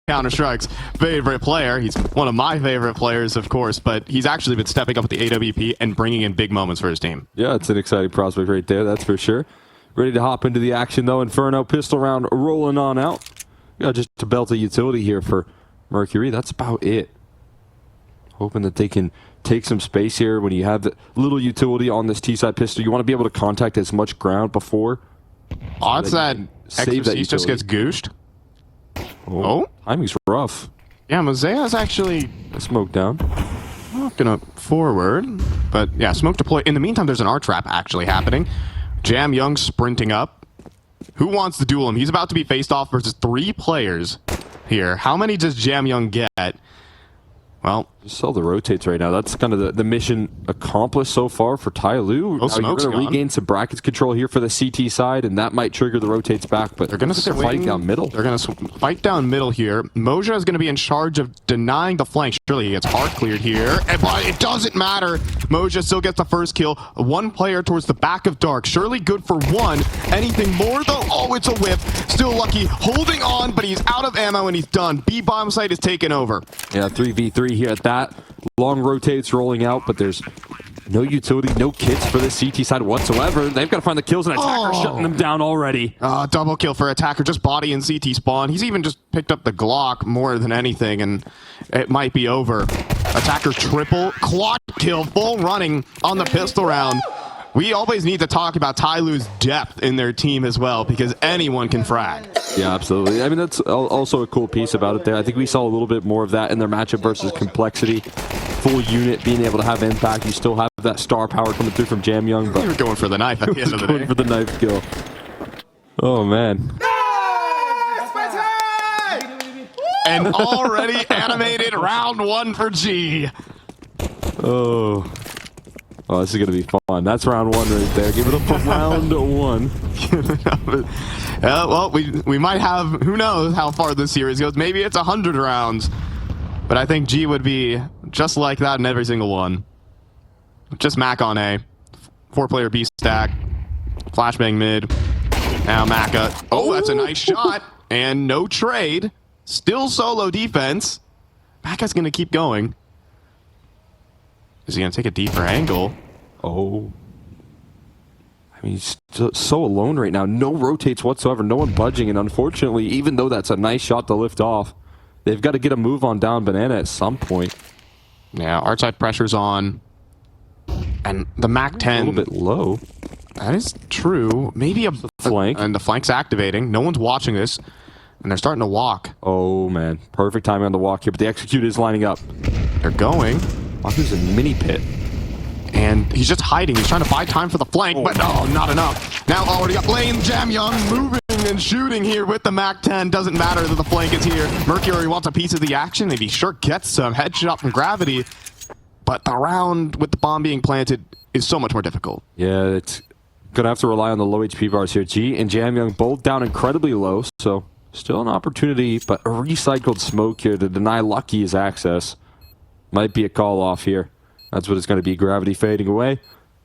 Counter-Strike's favorite player. He's one of my favorite players, of course, but he's actually been stepping up with the AWP and bringing in big moments for his team. Yeah, it's an exciting prospect right there, that's for sure. Ready to hop into the action, though. Inferno pistol round rolling on out. Yeah, just to belt a utility here for Mercury. That's about it. Hoping that they can take some space here when you have the little utility on this T-side pistol. You want to be able to contact as much ground before. Odds that Exorcist just gets gooshed. Oh, timing's rough. Yeah, Mosea's actually smoked down. Not gonna forward, but yeah, smoke deploy. In the meantime, there's an R-trap actually happening. Jam Young sprinting up. Who wants to duel him? He's about to be faced off versus 3 players here. How many does Jam Young get? Well, just sell the rotates right now. That's kind of the mission accomplished so far for TYLOO. Oh, now you're going to regain some brackets control here for the CT side, and that might trigger the rotates back. But they're going to fight down middle. They're going to fight down middle here. Moja is going to be in charge of denying the flank. Surely he gets hard cleared here, but it doesn't matter. Moja still gets the first kill. 1 player towards the back of Dark. Surely good for 1. Anything more though? Oh, it's a whip. Still Lucky holding on, but he's out of ammo and he's done. B bomb site is taken over. Yeah, 3v3 here at that. Long rotates rolling out, but there's no utility, no kits for the CT side whatsoever. They've got to find the kills, and Attacker shutting them down already. Double kill for Attacker, just body and CT spawn. He's even just picked up the Glock more than anything, and it might be over. Attacker triple, quad kill, full running on the pistol round. We always need to talk about TYLOO's depth in their team as well, because anyone can frag. Yeah, absolutely. I mean, that's also a cool piece about it there. I think we saw a little bit more of that in their matchup versus Complexity. Full unit being able to have impact. You still have that star power coming through from Jam Young, but you're going for the knife at the end of the day. Going for the knife kill. Oh, man. And already animated round 1 for G. Oh, this is going to be fun. That's round 1 right there. Give it up for round 1. Well, we might have, who knows how far this series goes. Maybe it's 100 rounds. But I think G would be just like that in every single one. Just Mac on A. 4-player B stack. Flashbang mid. Now Maka. Oh, that's a nice shot. And no trade. Still solo defense. Maka's going to keep going. Is he going to take a deeper angle? Oh. I mean, he's so alone right now. No rotates whatsoever. No one budging. And unfortunately, even though that's a nice shot to lift off, they've got to get a move on down Banana at some point. Yeah, outside pressure's on. And the MAC-10... A little bit low. That is true. Maybe a flank. And the flank's activating. No one's watching this. And they're starting to walk. Oh, man. Perfect timing on the walk here, but the execute is lining up. They're going. There's a mini pit. And he's just hiding. He's trying to buy time for the flank, but no, not enough. Now already up lane, Jam Young moving and shooting here with the MAC-10. Doesn't matter that the flank is here. Mercury wants a piece of the action, and he sure gets some headshot from Gravity. But the round with the bomb being planted is so much more difficult. Yeah, it's going to have to rely on the low HP bars here. G and Jam Young both down incredibly low, so still an opportunity, but a recycled smoke here to deny Lucky his access. Might be a call off here. That's what it's going to be. Gravity fading away.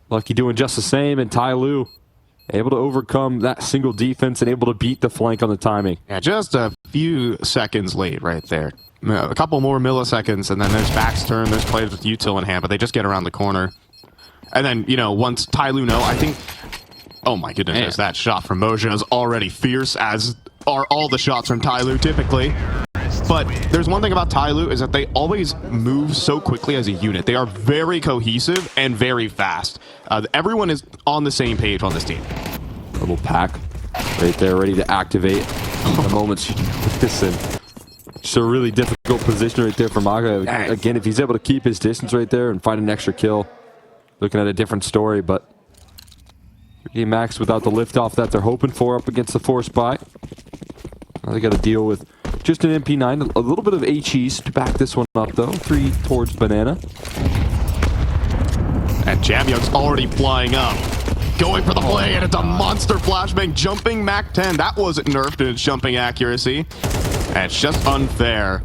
Lucky doing just the same, and TYLOO able to overcome that single defense and able to beat the flank on the timing. Yeah, just a few seconds late right there. A couple more milliseconds, and then there's backs turn. There's players with util in hand, but they just get around the corner. And then, you know, once TYLOO know, I think... Oh my goodness, that shot from Moja is already fierce, as are all the shots from TYLOO typically. But there's one thing about TYLOO is that they always move so quickly as a unit. They are very cohesive and very fast. Everyone is on the same page on this team. Little pack right there, ready to activate the moment you listen. It's a really difficult position right there for Maka. Again, if he's able to keep his distance right there and find an extra kill, looking at a different story, but max without the liftoff that they're hoping for up against the force buy. Now they got to deal with just an MP9, a little bit of HEs to back this one up though. 3 towards Banana. And Jam Young's already flying up. Going for the play, and it's a monster flashbang. Jumping MAC-10. That wasn't nerfed in its jumping accuracy. And it's just unfair.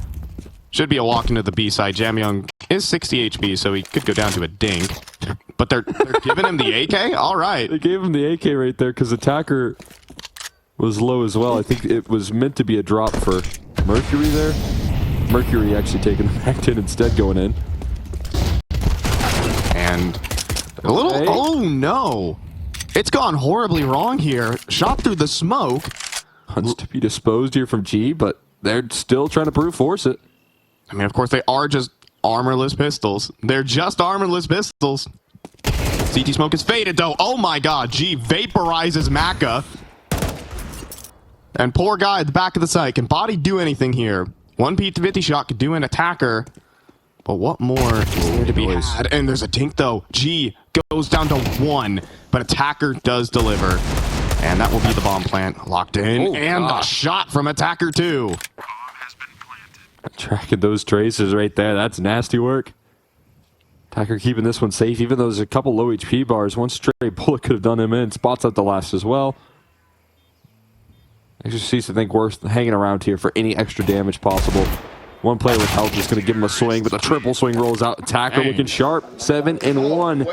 Should be a walk into the B side. Jam Young is 60 HP, so he could go down to a dink. But they're giving him the AK? All right. They gave him the AK right there because Attacker was low as well. I think it was meant to be a drop for Mercury there. Mercury actually taking the back 10 instead, going in. And a little, Hey. oh no. It's gone horribly wrong here. Shot through the smoke. Hunts to be disposed here from G, but they're still trying to brute force it. I mean, of course, they are just armorless pistols. They're just armorless pistols. CT smoke is faded, though. Oh my god, G vaporizes Maka. And poor guy at the back of the site. Can Body do anything here? One P50 shot could do an attacker. But what more is there to be had? And there's a dink, though. G goes down to 1, but attacker does deliver. And that will be the bomb plant locked in. Oh, and a shot from attacker 2. Tracking those traces right there. That's nasty work. Attacker keeping this one safe, even though there's a couple low HP bars. One stray bullet could have done him in. Spots at the last as well. Exorcist, I think, worth hanging around here for any extra damage possible. One player with health is going to give him a swing, but the triple swing rolls out. Attacker looking sharp. 7-1.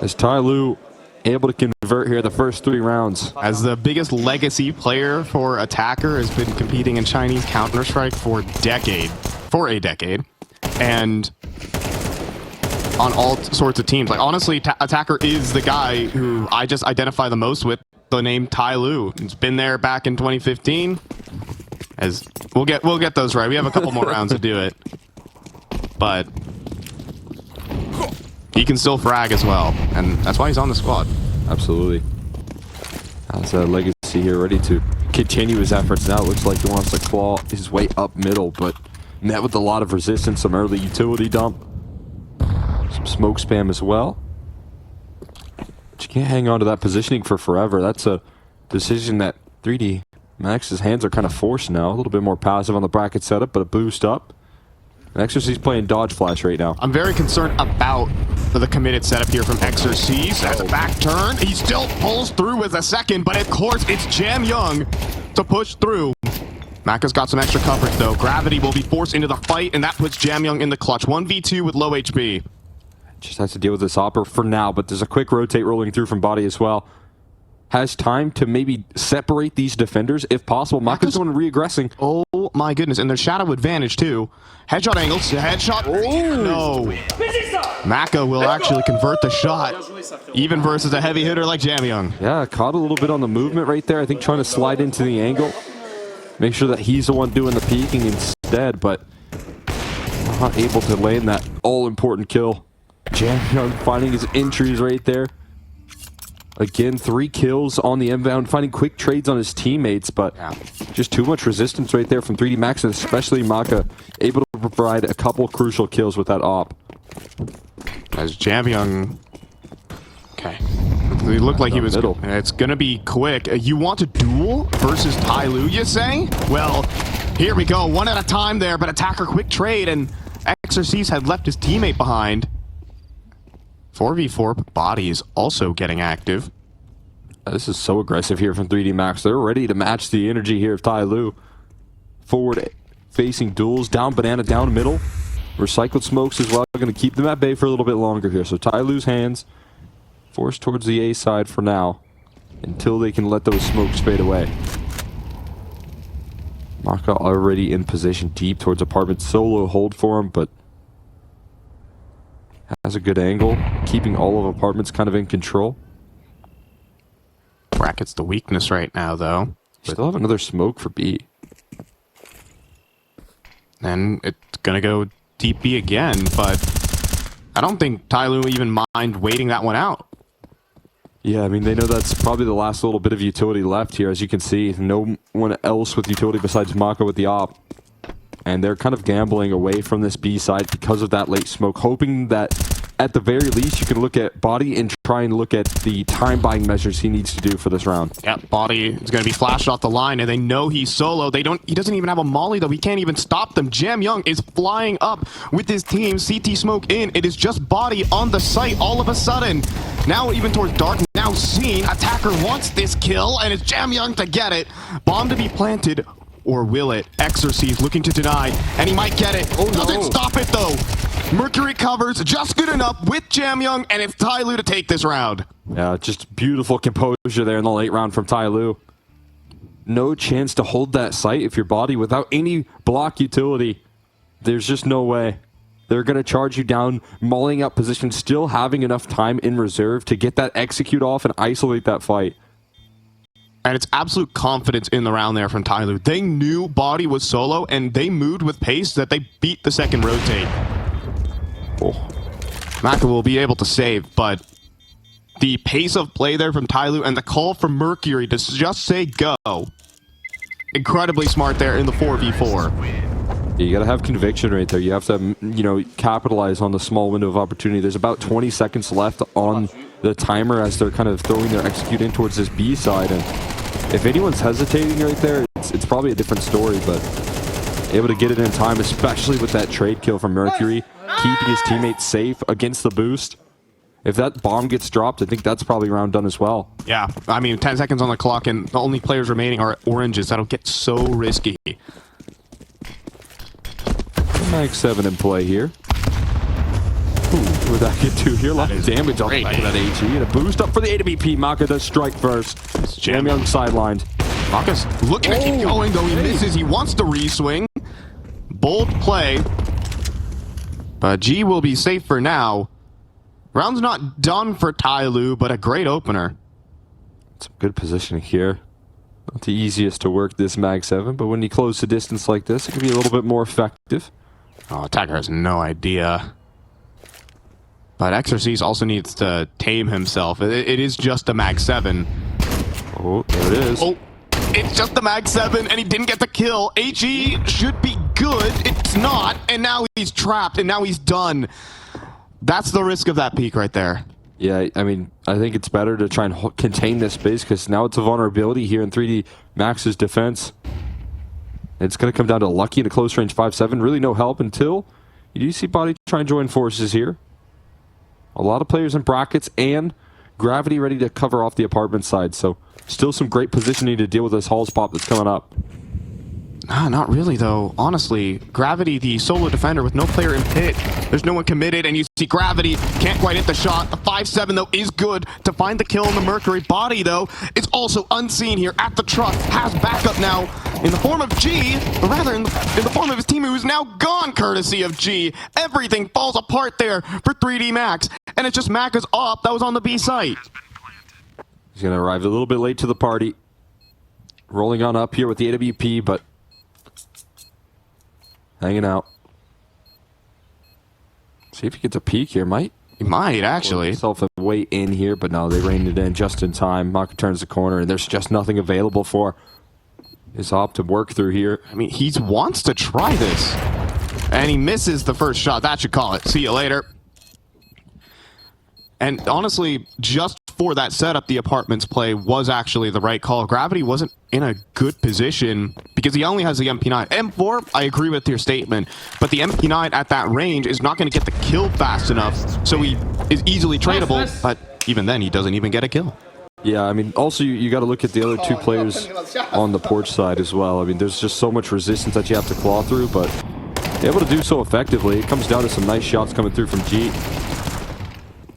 As TYLOO able to convert here the first 3 rounds. As the biggest legacy player for Attacker, has been competing in Chinese Counter-Strike for a decade. And on all sorts of teams. Like, honestly, Attacker is the guy who I just identify the most with the name TYLOO. It's been there back in 2015. As we'll get those right. We have a couple more rounds to do it. But he can still frag as well, and that's why he's on the squad. Absolutely. That's a legacy here, ready to continue his efforts. Now it looks like he wants to claw his way up middle, but met with a lot of resistance, some early utility dump, some smoke spam as well. But you can't hang on to that positioning for forever. That's a decision that 3D Max's hands are kind of forced now. A little bit more passive on the bracket setup, but a boost up. Exorcist playing dodge flash right now. I'm very concerned about the committed setup here from Exorcist. That's a back turn. He still pulls through with a second, but of course it's Jam Young to push through. Maka's got some extra coverage though. Gravity will be forced into the fight, and that puts Jam Young in the clutch. 1v2 with low HP. Just has to deal with this Hopper for now, but there's a quick rotate rolling through from Body as well. Has time to maybe separate these defenders if possible. Maka's going re-aggressing. Oh my goodness, and there's shadow advantage too. Headshot angles, headshot. Oh no. Maka will actually convert the shot, even versus a heavy hitter like Jam Young. Yeah, caught a little bit on the movement right there. I think trying to slide into the angle. Make sure that he's the one doing the peeking instead, but not able to land that all-important kill. Jam Young finding his entries right there. Again, 3 kills on the inbound, finding quick trades on his teammates, but just too much resistance right there from 3D Max, and especially Maka, able to provide a couple crucial kills with that op. As Jam Young... Okay. He looked like he was... Middle. It's gonna be quick. You want to duel versus TYLOO, you say? Well, here we go. One at a time there, but Attacker quick trade, and Exorcist had left his teammate behind. 4v4, but Body is also getting active. This is so aggressive here from 3D Max. They're ready to match the energy here of TYLOO. Forward facing duels, down banana, down middle. Recycled smokes as well. Going to keep them at bay for a little bit longer here. So TYLOO's hands forced towards the A side for now until they can let those smokes fade away. Maka already in position deep towards apartment. Solo hold for him, but has a good angle, keeping all of apartments kind of in control. Bracket's the weakness right now, though. Still have another smoke for B. And it's gonna go deep B again, but I don't think TYLOO even mind waiting that one out. Yeah, I mean, they know that's probably the last little bit of utility left here. As you can see, no one else with utility besides Maka with the op. And they're kind of gambling away from this B side because of that late smoke, hoping that at the very least you can look at Body and try and look at the time buying measures he needs to do for this round. Yep, Body is going to be flashed off the line, and they know he's solo. He doesn't even have a molly, though. He can't even stop them. Jam Young is flying up with his team. CT smoke in. It is just Body on the site all of a sudden. Now even towards dark, now seen. Attacker wants this kill, and it's Jam Young to get it. Bomb to be planted. Or will it? Exorcist looking to deny, and he might get it. Oh, no. Doesn't stop it, though. Mercury covers just good enough with Jam Young, and it's TYLOO to take this round. Yeah, just beautiful composure there in the late round from TYLOO. no chance to hold that site if your body without any block utility. There's just no way. They're going to charge you down, mulling up position, still having enough time in reserve to get that execute off and isolate that fight. And it's absolute confidence in the round there from TYLOO. They knew body was solo, and they moved with pace that they beat the second rotate. Oh. Maka will be able to save, but the pace of play there from TYLOO and the call from Mercury to just say go. Incredibly smart there in the 4v4. You got to have conviction right there. You have to, you know, capitalize on the small window of opportunity. There's about 20 seconds left on the timer as they're kind of throwing their execute in towards this B side. And if anyone's hesitating right there, it's probably a different story, but able to get it in time, especially with that trade kill from Mercury, keeping his teammates safe against the boost. If that bomb gets dropped, I think that's probably round done as well. Yeah, I mean, 10 seconds on the clock, and the only players remaining are oranges. That'll get so risky. Mag 7 in play here. Ooh, what that get to here? A lot of damage on the back of that HE. And a boost up for the AWP. Maka does strike first. Jam Young sidelined. Maka's looking to keep going, though he misses. He wants to re-swing. Bold play. But G will be safe for now. Round's not done for TYLOO, but a great opener. Some good positioning here. Not the easiest to work this Mag 7, but when you close the distance like this, it can be a little bit more effective. Oh, attacker has no idea. But Exorcise also needs to tame himself. It is just a Mag 7. Oh, there it is. Oh, it's just a Mag 7, and he didn't get the kill. HE should be good. It's not, and now he's trapped, and now he's done. That's the risk of that peak right there. Yeah, I mean, I think it's better to try and contain this space because now it's a vulnerability here in 3D Max's defense. It's going to come down to Lucky in a close range 5-7. Really no help until you do see Body try and join forces here. A lot of players in brackets and Gravity ready to cover off the apartment side. So still some great positioning to deal with this Halls pop that's coming up. Not really, though. Honestly, Gravity, the solo defender with no player in pit. There's no one committed, and you see Gravity can't quite hit the shot. The 5-7, though, is good to find the kill on the Mercury. Body, though, is also unseen here at the truck. Has backup now in the form of G, or rather in the form of his teammate who's now gone courtesy of G. Everything falls apart there for 3D Max, and it's just Maka's op that was on the B site. He's going to arrive a little bit late to the party. Rolling on up here with the AWP, but hanging out. See if he gets a peek here. He might, actually. Himself a way in here, but no, they reined it in just in time. Maka turns the corner, and there's just nothing available for his op to work through here. I mean, he wants to try this. And he misses the first shot. That should call it. See you later. And honestly, just for that setup, the apartments play was actually the right call. Gravity wasn't in a good position because he only has the MP9. M4, I agree with your statement, but the MP9 at that range is not going to get the kill fast enough, so he is easily tradable, but even then, he doesn't even get a kill. Yeah, I mean, also, you got to look at the other two players on the porch side as well. I mean, there's just so much resistance that you have to claw through, but able to do so effectively. It comes down to some nice shots coming through from G.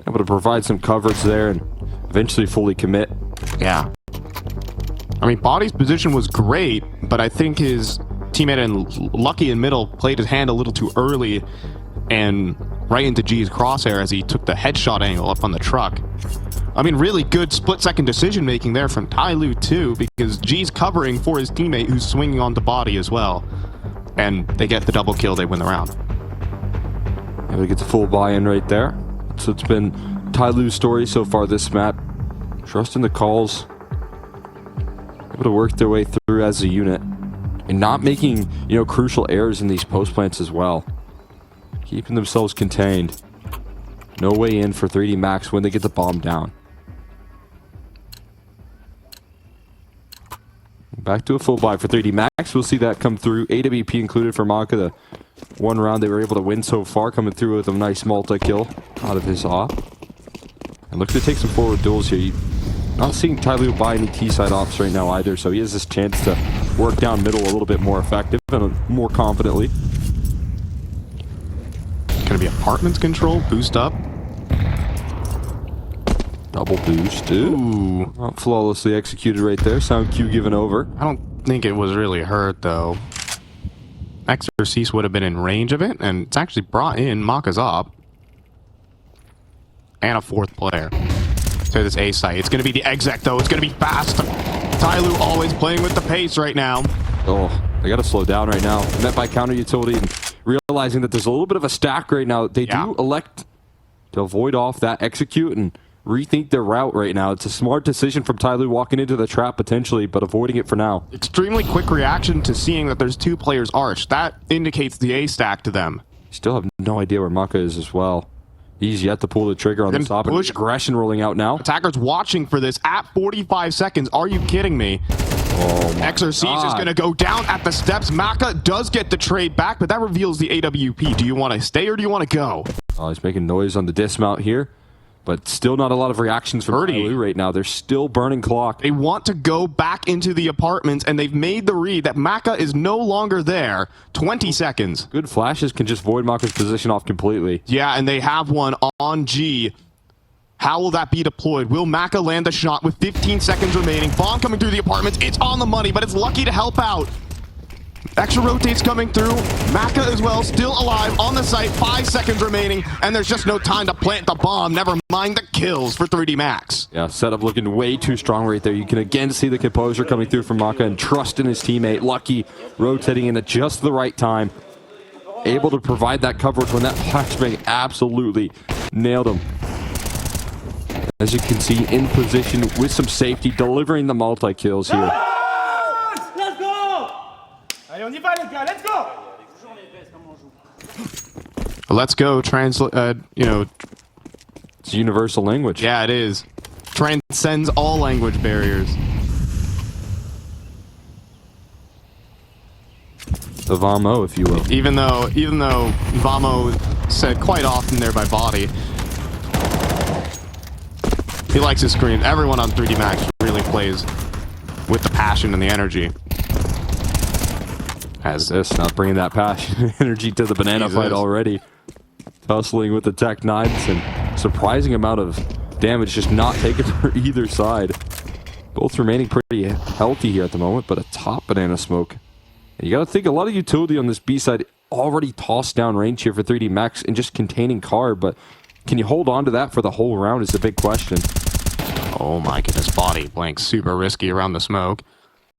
Able to provide some coverage there and eventually fully commit. Yeah. I mean, Body's position was great, but I think his teammate and Lucky in middle played his hand a little too early and right into G's crosshair as he took the headshot angle up on the truck. I mean, really good split-second decision-making there from TYLOO, too, because G's covering for his teammate who's swinging onto Body as well. And they get the double kill, they win the round. Able to get the full buy-in right there. So it's been TYLOO's story so far this map. Trusting the calls. Able to work their way through as a unit. And not making, crucial errors in these post plants as well. Keeping themselves contained. No way in for 3D Max when they get the bomb down. Back to a full buy for 3D Max. We'll see that come through. AWP included for Maka. The one round they were able to win so far, coming through with a nice multi-kill out of his op. And looking to take some forward duels here. Not seeing TYLOO buy any T-side ops right now either, so he has this chance to work down middle a little bit more effective and more confidently. Gonna be apartments control, boost up. Double boost. Ooh. Not flawlessly executed right there. Sound cue given over. I don't think it was really hurt, though. Exorcist would have been in range of it, and it's actually brought in Makazop. And a fourth player. So this A site. It's going to be the exec, though. It's going to be fast. TYLOO always playing with the pace right now. Oh, they got to slow down right now. Met by counter utility and realizing that there's a little bit of a stack right now. They do elect to avoid off that execute and rethink their route right now. It's a smart decision from TYLOO walking into the trap potentially, but avoiding it for now. Extremely quick reaction to seeing that there's two players arch. That indicates the A stack to them. Still have no idea where Maka is as well. He's yet to pull the trigger on the stop. And aggression rolling out now. Attackers watching for this at 45 seconds. Are you kidding me? Oh my Exorcist is going to go down at the steps. Maka does get the trade back, but that reveals the AWP. Do you want to stay or do you want to go? Oh, he's making noise on the dismount here, but still not a lot of reactions from TYLOO right now. They're still burning clock. They want to go back into the apartments, and they've made the read that Maka is no longer there. 20 seconds. Good flashes can just void Maka's position off completely. Yeah, and they have one on G. How will that be deployed? Will Maka land the shot with 15 seconds remaining? Bomb coming through the apartments. It's on the money, but it's lucky to help out. Extra rotates coming through. Maka as well, still alive on the site. 5 seconds remaining, and there's just no time to plant the bomb. Never mind the kills for 3D Max. Yeah, setup looking way too strong right there. You can again see the composure coming through from Maka and trust in his teammate. Lucky rotating in at just the right time. Able to provide that coverage when that flashbang absolutely nailed him. As you can see, in position with some safety, delivering the multi-kills here. Let's go! Allez, on y va, les gars, let's go! Let's go, translate, you know. It's universal language. Yeah, it is. Transcends all language barriers. The Vamo, if you will. Even though Vamo said quite often there by body. He likes his screen. Everyone on 3D Max really plays with the passion and the energy. As this, not bringing that passion and energy to the banana fight already. Tussling with the Tech 9s and surprising amount of damage just not taken for either side. Both remaining pretty healthy here at the moment, but a top banana smoke. And you gotta think a lot of utility on this B side already tossed down range here for 3D Max and just containing car, but can you hold on to that for the whole round is the big question. Oh my goodness, body blank, super risky around the smoke.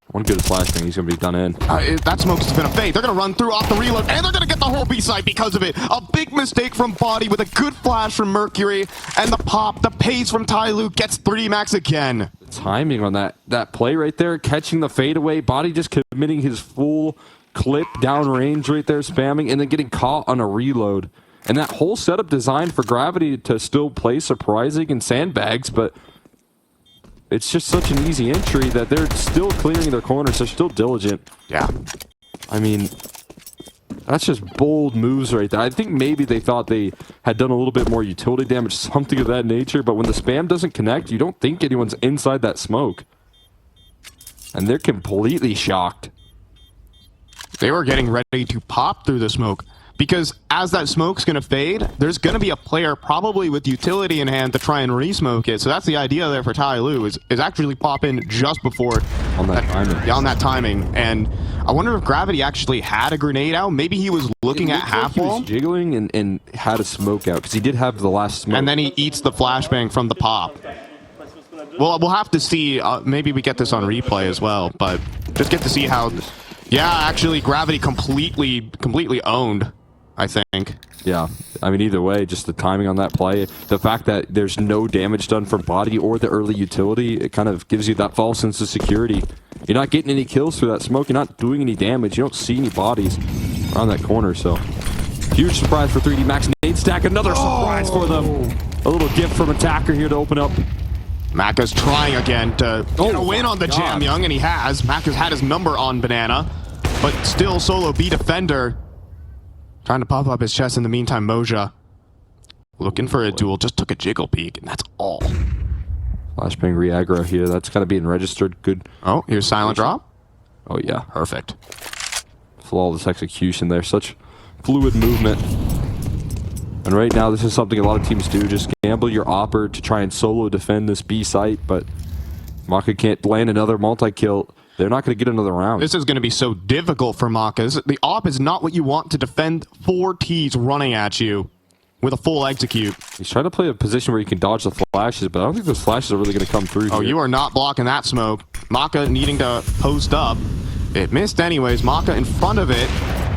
One good flashbang, he's going to be done in. That smoke's just been a fade. They're going to run through off the reload, and they're going to get the whole B-side because of it. A big mistake from Body with a good flash from Mercury, and the pop, the pace from TYLOO gets 3D Max again. The timing on that play right there, catching the fadeaway. Body just committing his full clip down range right there, spamming, and then getting caught on a reload. And that whole setup designed for Gravity to still play surprising and sandbags, but it's just such an easy entry that they're still clearing their corners. They're still diligent. Yeah. I mean, that's just bold moves right there. I think maybe they thought they had done a little bit more utility damage, something of that nature, but when the spam doesn't connect, you don't think anyone's inside that smoke. And they're completely shocked. They were getting ready to pop through the smoke. Because as that smoke's going to fade, there's going to be a player probably with utility in hand to try and re-smoke it. So that's the idea there for TYLOO is actually pop in just before on that timing. Yeah, on that timing. And I wonder if Gravity actually had a grenade out. Maybe he was looking at half wall. He was jiggling and had a smoke out because he did have the last smoke. And then he eats the flashbang from the pop. Well, we'll have to see. Maybe we get this on replay as well. But just get to see how. Yeah, actually, Gravity completely owned. I think. Yeah, I mean, either way, just the timing on that play, the fact that there's no damage done from Body or the early utility, it kind of gives you that false sense of security. You're not getting any kills through that smoke, you're not doing any damage, you don't see any bodies around that corner, so. Huge surprise for 3D Max. Nade stack, another surprise for them. A little gift from Attacker here to open up. Maka's trying again to get a win on the Jam Young, and he has. Maka's had his number on Banana, but still solo B defender. Trying to pop up his chest in the meantime. Moja looking for a duel, just took a jiggle peek, and that's all. Flashbang re-aggro here, that's got to be registered. Good. Oh, here's silent drop. Oh yeah, perfect. Flawless execution there, such fluid movement. And right now, this is something a lot of teams do. Just gamble your opper to try and solo defend this B site, but Maka can't land another multi-kill. They're not going to get another round. This is going to be so difficult for Maka. The op is not what you want to defend 4 Ts running at you with a full execute. He's trying to play a position where he can dodge the flashes, but I don't think those flashes are really going to come through Oh, here. you are not blocking that smoke. Maka needing to post up. It missed anyways. Maka in front of it,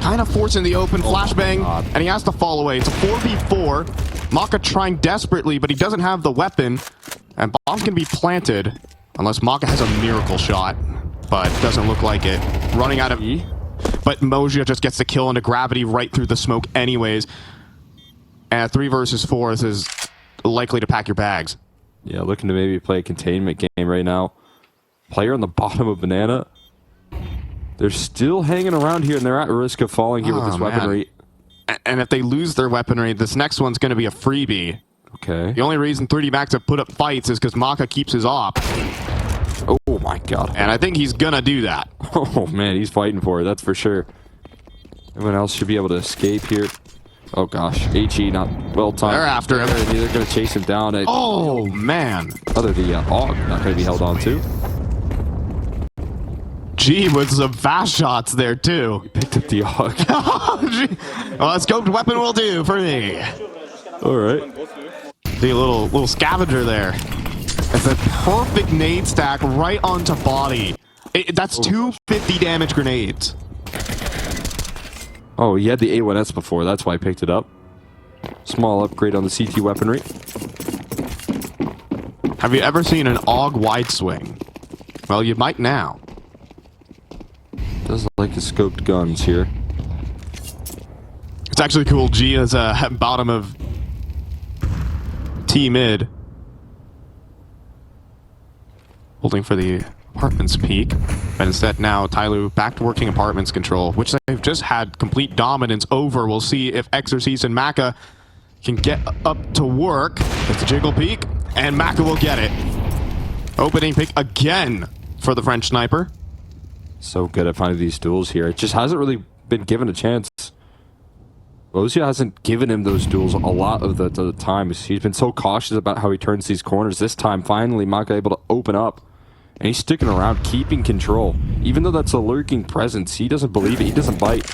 kind of forcing the open flashbang, and he has to fall away. It's a 4v4. Maka trying desperately, but he doesn't have the weapon, and bomb can be planted unless Maka has a miracle shot, but doesn't look like it. Running out of E, but Moja just gets the kill into gravity right through the smoke anyways. And 3 versus 4 is likely to pack your bags. Yeah, looking to maybe play a containment game right now. Player on the bottom of Banana. They're still hanging around here, and they're at risk of falling here with this weaponry. And if they lose their weaponry, this next one's going to be a freebie. Okay. The only reason 3D Max have put up fights is because Maka keeps his op. Oh my god. And I think he's going to do that. Oh man, he's fighting for it, that's for sure. Everyone else should be able to escape here. Oh gosh, HE not well timed. They're after him. They're going to chase him down. Oh man. Other the AUG not going to be held on to. G with some fast shots there too. Picked up the AUG. Well, a scoped weapon will do for me. Alright. The little scavenger there. It's a perfect nade stack right onto body. That's 250 damage grenades. Oh, he had the A1S before, that's why I picked it up. Small upgrade on the CT weaponry. Have you ever seen an AUG wide swing? Well, you might now. Doesn't like the scoped guns here. It's actually cool. G is bottom of T mid. Holding for the apartments peak. But instead now TYLOO back to working apartments control, which they've just had complete dominance over. We'll see if Exorcist and Maka can get up to work. It's a jiggle peak, and Maka will get it. Opening pick again for the French sniper. So good at finding these duels here. It just hasn't really been given a chance. Ozia hasn't given him those duels a lot of the time. He's been so cautious about how he turns these corners. This time, finally, Maka able to open up. And he's sticking around, keeping control. Even though that's a lurking presence, he doesn't believe it. He doesn't bite.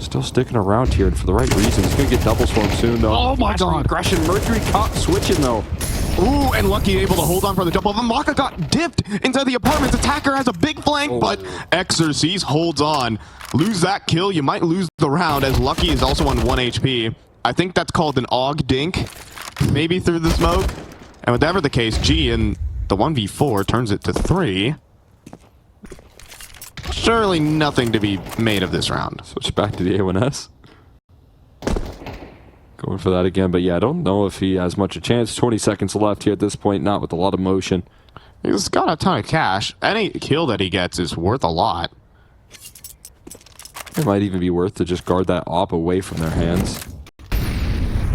Still sticking around here, and for the right reason. He's going to get double swarm soon, though. Oh my god. Aggression. Mercury caught switching, though. Ooh, and Lucky able to hold on for the double. But Maka got dipped inside the apartments. Attacker has a big flank, but Exorcist holds on. Lose that kill, you might lose the round, as Lucky is also on 1 HP. I think that's called an AUG dink, maybe through the smoke. And whatever the case, G in the 1v4 turns it to 3. Surely nothing to be made of this round. Switch back to the A1S. Going for that again, but yeah, I don't know if he has much a chance. 20 seconds left here at this point, not with a lot of motion. He's got a ton of cash. Any kill that he gets is worth a lot. It might even be worth to just guard that op away from their hands.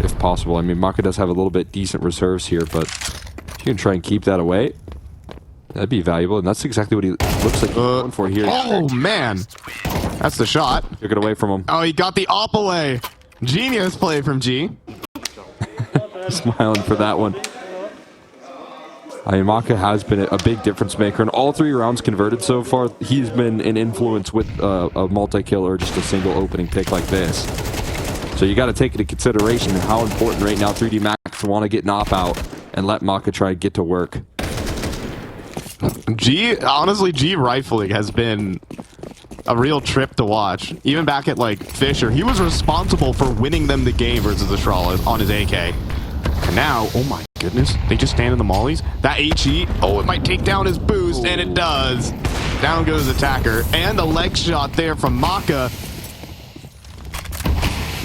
If possible. I mean, Maka does have a little bit decent reserves here, but if you can try and keep that away, that'd be valuable, and that's exactly what he looks like he's going for here. Oh, man. That's the shot. Took it away from him. Oh, he got the op away. Genius play from G. Smiling for that one. I mean, Maka has been a big difference maker. In all 3 rounds converted so far, he's been an influence with a multi-kill or just a single opening pick like this. So you got to take into consideration how important right now 3D Max want to get an op out and let Maka try and get to work. Honestly, G rifling has been a real trip to watch. Even back at like Fisher, he was responsible for winning them the game versus the Shrall on his AK. And now, oh my goodness, they just stand in the mollies. That HE, oh, it might take down his boost, and it does. Down goes Attacker, and the leg shot there from Maka.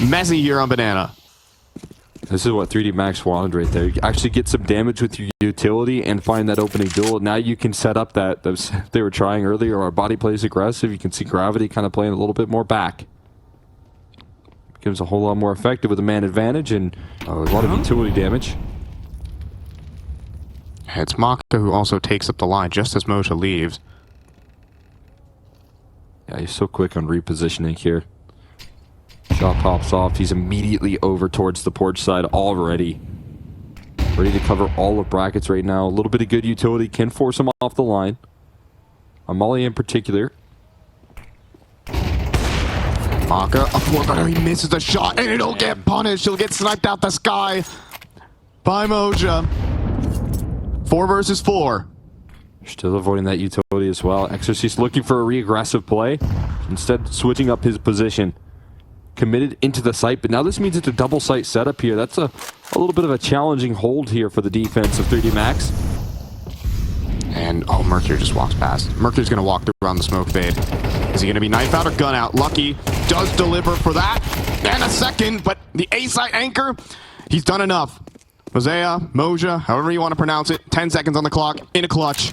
Messy here on Banana. This is what 3D Max wanted right there. You actually get some damage with your utility and find that opening duel. Now you can set up that they were trying earlier. Our body plays aggressive. You can see Gravity kind of playing a little bit more back. Becomes a whole lot more effective with a man advantage and a lot of utility damage. It's Maka who also takes up the line just as Moja leaves. Yeah, he's so quick on repositioning here. Shot pops off. He's immediately over towards the porch side already. Ready to cover all of brackets right now. A little bit of good utility can force him off the line. On Molly in particular. Maka, a floor he misses the shot, and it'll get punished. He'll get sniped out the sky by Moja. 4 versus 4. Still avoiding that utility as well. Exorcist looking for a re-aggressive play. Instead, switching up his position. Committed into the site, but now this means it's a double site setup here. That's a little bit of a challenging hold here for the defense of 3D Max. And, oh, Mercury just walks past. Mercury's going to walk through around the smoke fade. Is he going to be knife out or gun out? Lucky does deliver for that. And a second, but the A-site anchor, he's done enough. Hosea, Moja, however you want to pronounce it. 10 seconds on the clock, in a clutch.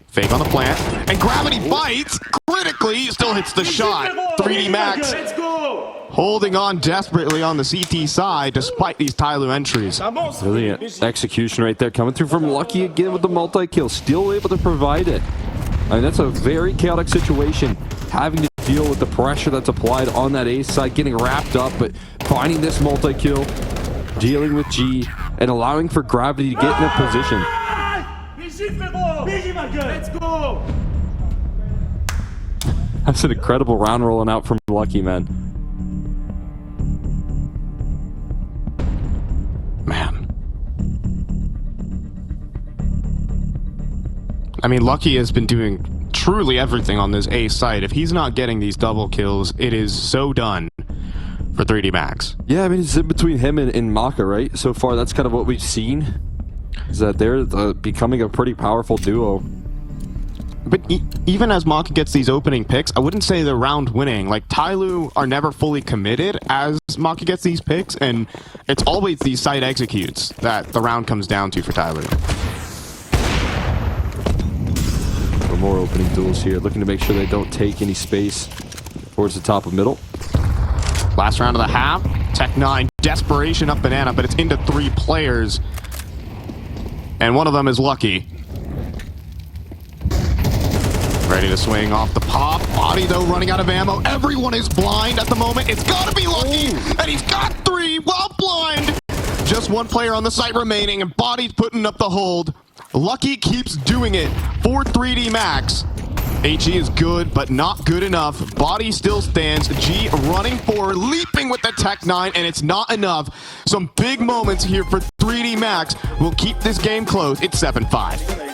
Fake on the plant. And Gravity bites. Critically, still hits the shot. 3D Max holding on desperately on the CT side despite these TYLOO entries. Brilliant execution right there. Coming through from Lucky again with the multi-kill. Still able to provide it. I mean, that's a very chaotic situation. Having to deal with the pressure that's applied on that A side. Getting wrapped up, but finding this multi-kill. Dealing with G. And allowing for Gravity to get in a position. Let's go! That's an incredible round rolling out from Lucky, man. I mean, Lucky has been doing truly everything on this A site. If he's not getting these double kills, it is so done for 3D Max. Yeah, I mean, it's in between him and Maka, right? So far, that's kind of what we've seen. Is that they're becoming a pretty powerful duo. But even as Maka gets these opening picks, I wouldn't say they're round winning. Like, TYLOO are never fully committed as Maka gets these picks, and it's always these site executes that the round comes down to for TYLOO. More opening duels here, looking to make sure they don't take any space towards the top of middle. Last round of the half. Tech9, desperation up banana, but it's into 3 players. And one of them is Lucky. Ready to swing off the pop. Body, though, running out of ammo. Everyone is blind at the moment. It's got to be Lucky. And he's got 3 while blind. Just 1 player on the site remaining, and Body's putting up the hold. Lucky keeps doing it for 3D Max. HE is good, but not good enough. Body still stands. G running forward, leaping with the Tech9, and it's not enough. Some big moments here for 3D Max will keep this game close. It's 7-5.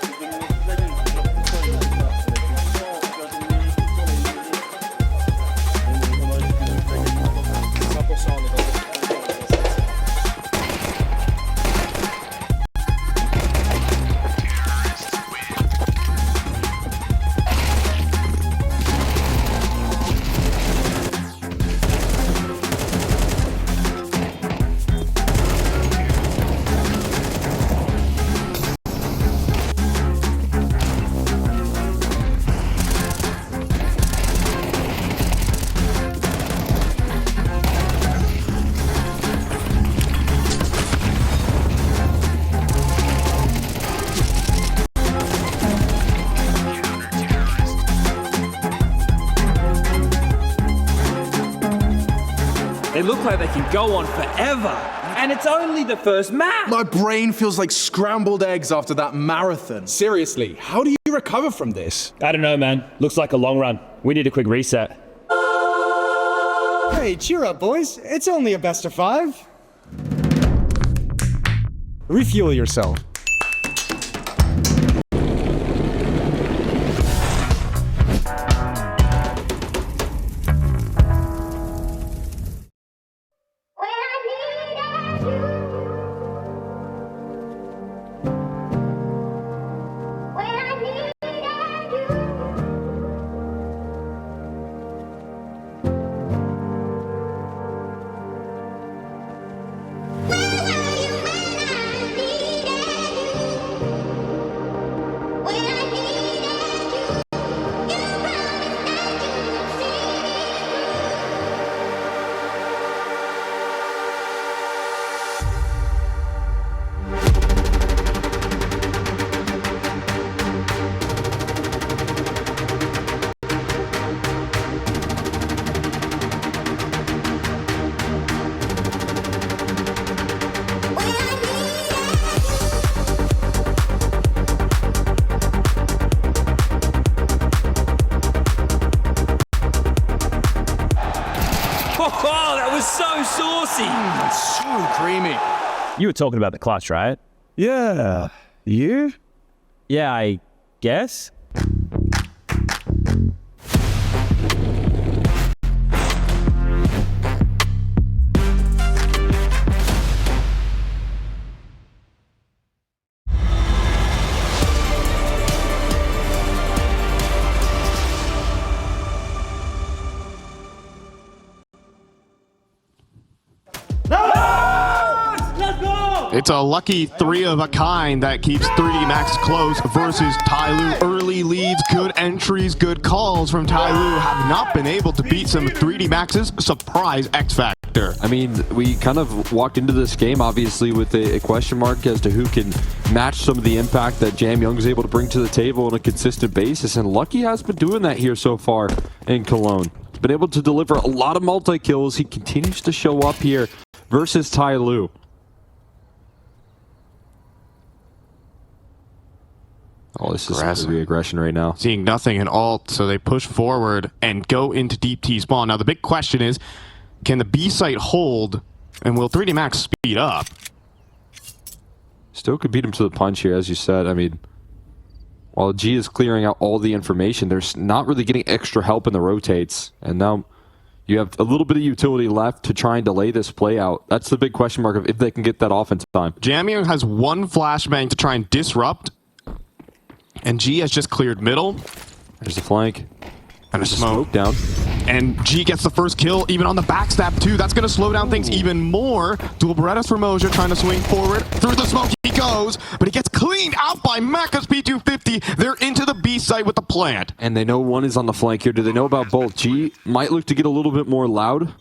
They look like they can go on forever. And it's only the first map. My brain feels like scrambled eggs after that marathon. Seriously, how do you recover from this? I don't know, man. Looks like a long run. We need a quick reset. Hey, cheer up, boys. It's only a best of 5. Refuel yourself. so saucy. That's so creamy. You were talking about the clutch, right? Yeah. You? Yeah, I guess. Let's go! It's a lucky 3 of a kind that keeps 3D Max close versus TYLOO. Early leads, good entries, good calls from TYLOO have not been able to beat some 3D Max's surprise X Factor. I mean, we kind of walked into this game, obviously, with a question mark as to who can match some of the impact that Jam Young is able to bring to the table on a consistent basis, and Lucky has been doing that here so far in Cologne. He's been able to deliver a lot of multi-kills. He continues to show up here versus TYLOO. Oh, this is aggressive aggression right now. Seeing nothing in alt, so they push forward and go into deep T spawn. Now the big question is, can the B site hold, and will 3D Max speed up? Still could beat him to the punch here, as you said. I mean, while G is clearing out all the information, there's not really getting extra help in the rotates. And now you have a little bit of utility left to try and delay this play out. That's the big question mark of if they can get that offense time. Jam Young has one flashbang to try and disrupt, and G has just cleared middle. There's the flank. And a There's smoke down. And G gets the first kill, even on the backstab too. That's going to slow down things even more. Dual Berettas for Moja trying to swing forward. Through the smoke he goes, but he gets cleaned out by Mecca's P250. They're into the B site with the plant. And they know one is on the flank here. Do they know about both? G might look to get a little bit more loud,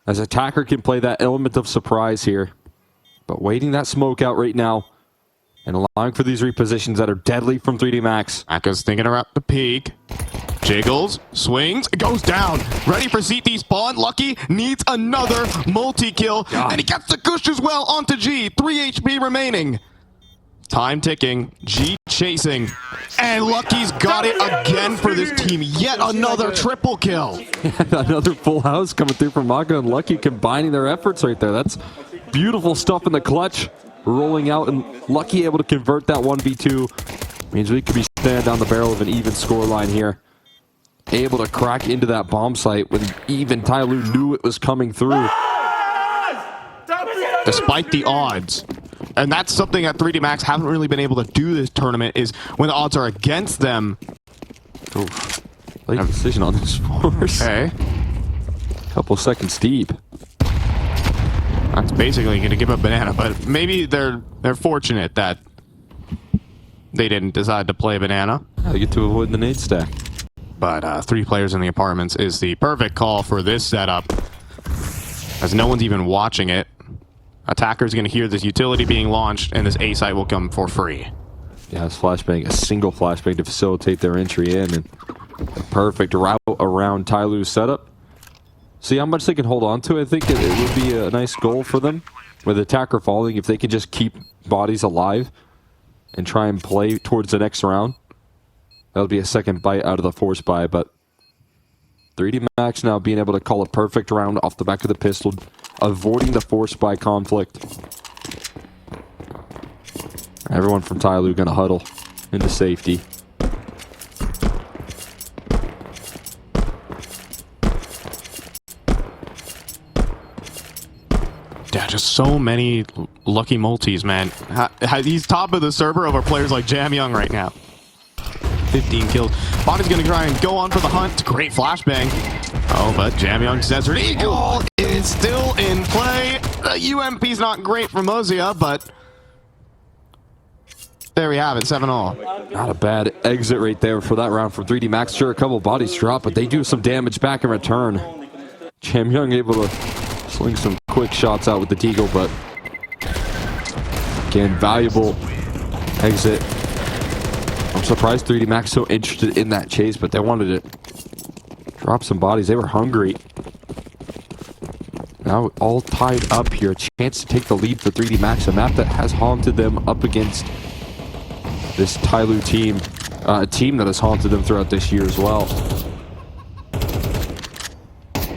as Attacker can play that element of surprise here. But waiting that smoke out right now, and allowing for these repositions that are deadly from 3D Max. Mecca's thinking about the peak. Jiggles, swings, goes down. Ready for CT spawn. Lucky needs another multi-kill. And he gets the Kush as well onto G. 3 HP remaining. Time ticking. G chasing. And Lucky's got it again for this team. Yet another triple kill. Another full house coming through from Maka and Lucky combining their efforts right there. That's beautiful stuff in the clutch. Rolling out and Lucky able to convert that 1v2. Means we could be staring down the barrel of an even scoreline here. Able to crack into that bomb site when even TYLOO knew it was coming through. Despite the odds. And that's something that 3D Max haven't really been able to do this tournament, is when the odds are against them. Oof. Late decision on this force. Okay. Couple seconds deep. That's basically going to give up banana, but maybe they're fortunate that they didn't decide to play banana. They get to avoid the nade stack. But 3 players in the apartments is the perfect call for this setup, as no one's even watching it. Attacker's going to hear this utility being launched, and this A site will come for free. Yeah, it's flashbang, a single flashbang to facilitate their entry in, and a perfect route around TYLOO's setup. See how much they can hold on to. I think it would be a nice goal for them, with Attacker falling, if they can just keep bodies alive and try and play towards the next round. That'll be a second bite out of the force buy, but 3D Max now being able to call a perfect round off the back of the pistol, avoiding the force buy conflict. Everyone from TYLOO gonna huddle into safety. Yeah, just so many lucky multis, man. He's top of the server over players like Jam Young right now. 15 kills. Body's gonna try and go on for the hunt. Great flashbang. Oh, but Jam Young says Eagle is still in play. The UMP's not great for Mozia, but there we have it, 7-all. Not a bad exit right there for that round from 3D Max. Sure, a couple bodies drop, but they do some damage back in return. Jam Young able to sling some quick shots out with the Deagle, but again, valuable exit. I'm surprised 3D Max so interested in that chase, but they wanted to drop some bodies. They were hungry. Now all tied up here. A chance to take the lead for 3D Max, a map that has haunted them up against this TYLOO team. A team that has haunted them throughout this year as well.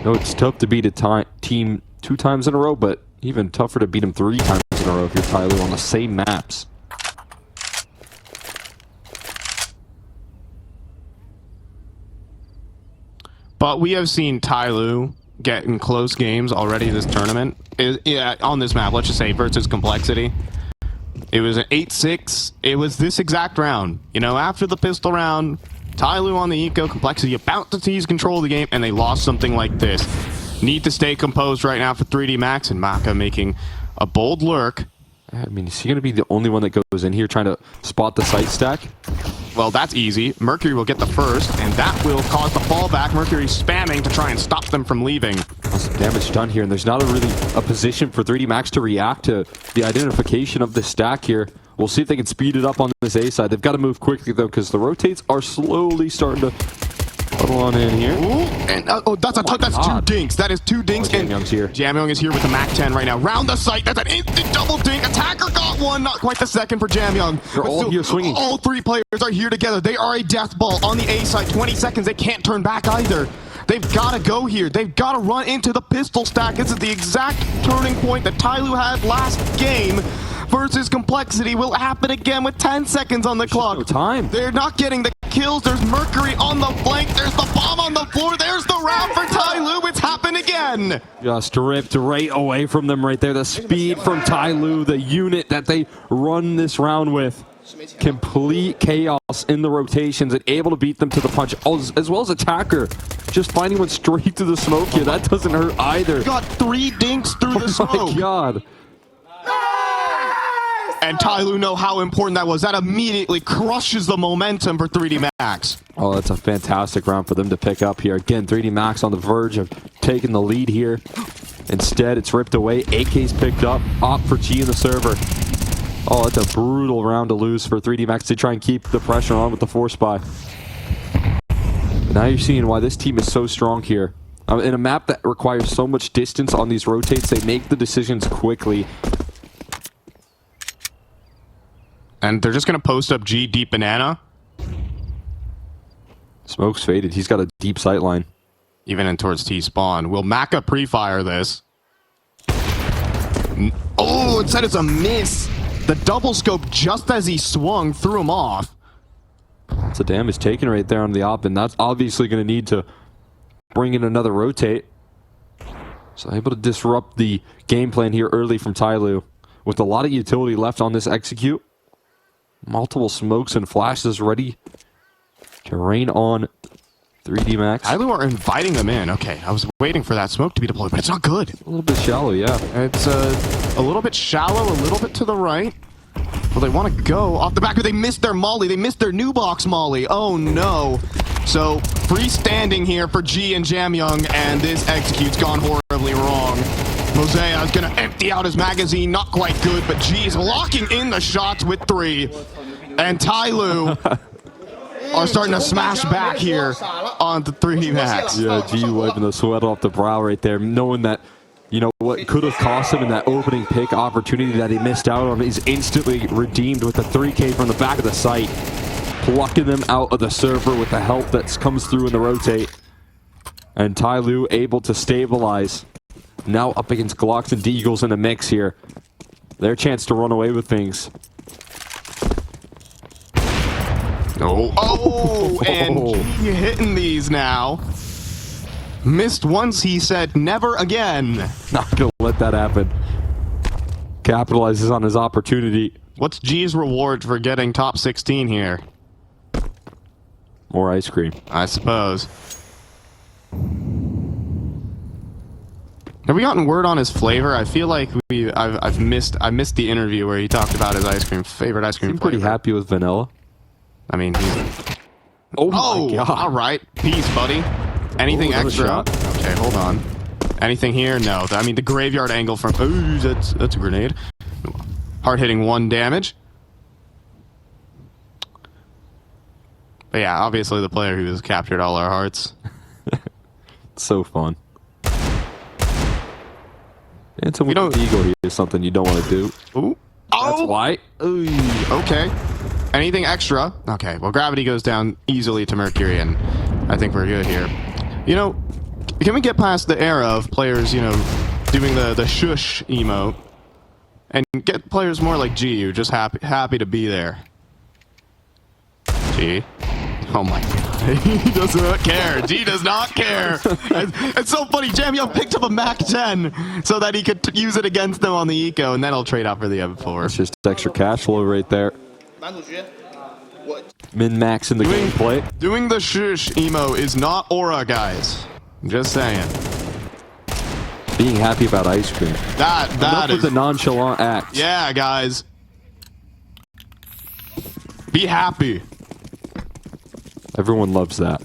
No, it's tough to beat a team 2 times in a row, but even tougher to beat him 3 times in a row if you're TYLOO on the same maps. But we have seen TYLOO get in close games already this tournament. On this map, let's just say, versus Complexity. It was an 8-6. It was this exact round. You know, after the pistol round, TYLOO on the eco, Complexity about to seize control of the game, and they lost something like this. Need to stay composed right now for 3D Max, and Maka making a bold lurk. I mean, is he going to be the only one that goes in here trying to spot the site stack? Well, that's easy. Mercury will get the first, and that will cause the fallback. Mercury spamming to try and stop them from leaving. Some damage done here, and there's not really a position for 3D Max to react to the identification of the stack here. We'll see if they can speed it up on this A side. They've got to move quickly, though, because the rotates are slowly starting to huddle on in here. Ooh, and that's 2 dinks. That is 2 dinks. And Jamyoung's here. Jamyoung is here with the Mac 10 right now. Round the site. That's an instant double dink. Attacker got one. Not quite the second for Jamyoung. They're all here swinging. All 3 players are here together. They are a death ball on the A side. 20 seconds. They can't turn back either. They've got to go here. They've got to run into the pistol stack. This is the exact turning point that TYLOO had last game versus Complexity. Will happen again with 10 seconds on the clock. No time. They're not getting the kills. There's Mercury on the flank. There's the bomb on the floor. There's the round for TYLOO. It's happened again. Just ripped right away from them right there. The speed from TYLOO, the unit that they run this round with. Complete chaos in the rotations and able to beat them to the punch, as well as Attacker. Just finding one straight to the smoke here. That doesn't hurt either. Got 3 dinks through the smoke. Oh my god. And TYLOO know how important that was. That immediately crushes the momentum for 3D Max. Oh, that's a fantastic round for them to pick up here. Again, 3D Max on the verge of taking the lead here. Instead, it's ripped away. AK's picked up. Opt for G in the server. Oh, that's a brutal round to lose for 3D Max to try and keep the pressure on with the 4-spy. Now you're seeing why this team is so strong here. In a map that requires so much distance on these rotates, they make the decisions quickly. And they're just going to post up G deep banana. Smoke's faded. He's got a deep sight line. Even in towards T spawn. Will Maka pre-fire this? Oh, instead it's a miss. The double scope just as he swung threw him off. That's a damage taken right there on the op, and that's obviously going to need to bring in another rotate. So able to disrupt the game plan here early from TYLOO. With a lot of utility left on this execute. Multiple smokes and flashes ready to rain on 3D Max. TYLOO are inviting them in. Okay, I was waiting for that smoke to be deployed, but it's not good. A little bit shallow, yeah. It's a little bit shallow, a little bit to the right. Well, they want to go off the back, but they missed their molly. They missed their new box molly. Oh, no. So, freestanding here for G and Jamyoung, and this execute's gone horribly wrong. Mosea is going to empty out his magazine. Not quite good, but G is locking in the shots with 3. And TYLOO are starting to smash back here on the 3D Max. Yeah, G wiping the sweat off the brow right there, knowing that, you know, what could have cost him in that opening pick opportunity that he missed out on is instantly redeemed with a 3K from the back of the site, plucking them out of the server with the help that comes through in the rotate. And TYLOO able to stabilize. Now up against Glocks and Deagles in the mix here. Their chance to run away with things. Oh, and G hitting these now. Missed once, he said, never again. Not gonna let that happen. Capitalizes on his opportunity. What's G's reward for getting top 16 here? More ice cream. I suppose. Have we gotten word on his flavor? I feel like I missed the interview where he talked about his favorite ice cream I'm flavor. pretty happy with vanilla. I mean, Oh my god. all right. Peace, buddy. Anything another extra? shot. Okay, hold on. Anything here? No. I mean, the graveyard angle from... Ooh, that's a grenade. Hard hitting 1 damage. But yeah, obviously the player who has captured all our hearts. So fun. And some eagle here is something you don't want to do. Ooh. That's Oh! why. Ooh, okay. Anything extra? Okay, well, gravity goes down easily to Mercury, and I think we're good here. You know, can we get past the era of players, you know, doing the shush emote. And get players more like G, who just happy to be there. G. Oh my god. He does not care. G does not care. It's so funny. Jamyoung picked up a Mac 10 so that he could use it against them on the eco, and then he'll trade out for the M4. It's just extra cash flow right there. Min-max in the gameplay. Doing the shush emo is not aura, guys. I'm just saying. Being happy about ice cream. That Enough is with the nonchalant act. Yeah, guys. Be happy. Everyone loves that.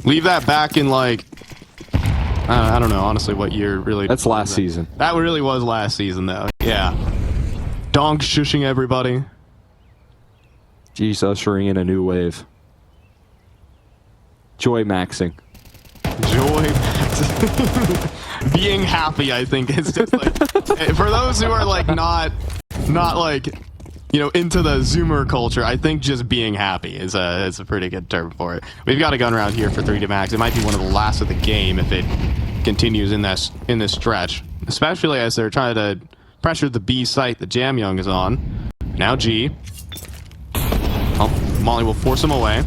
Leave that back in like I don't know honestly what year really. That's last season. That really was last season though. Yeah. Donk shushing everybody. G's ushering in a new wave. Joy maxing. Joy maxing. Being happy, I think, is just like for those who are like not like, you know, into the Zoomer culture, I think just being happy is a pretty good term for it. We've got a gun round here for 3D Max. It might be one of the last of the game if it continues in this stretch, especially as they're trying to pressure the B site that Jamyoung is on. Now G. Oh, Molly will force him away.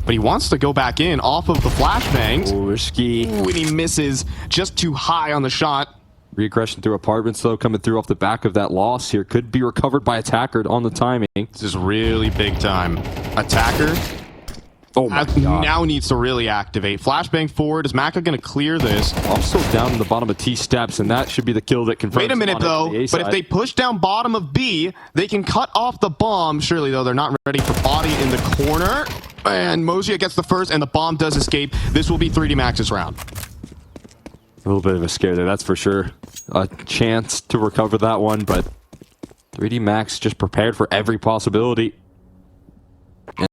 But he wants to go back in off of the flashbangs. Oh, risky. Ooh, and he misses just too high on the shot. Reaggression through apartments, though, coming through off the back of that loss here. Could be recovered by Attacker on the timing. This is really big time. Attacker. Oh my god. Now needs to really activate. Flashbang forward. Is Maka going to clear this? I'm still down in the bottom of T steps, and that should be the kill that confirms. Wait a minute, though. But if they push down bottom of B, they can cut off the bomb. Surely, though, they're not ready for body in the corner. And Mozia gets the first, and the bomb does escape. This will be 3D Max's round. A little bit of a scare there, that's for sure. A chance to recover that one, but 3D Max just prepared for every possibility.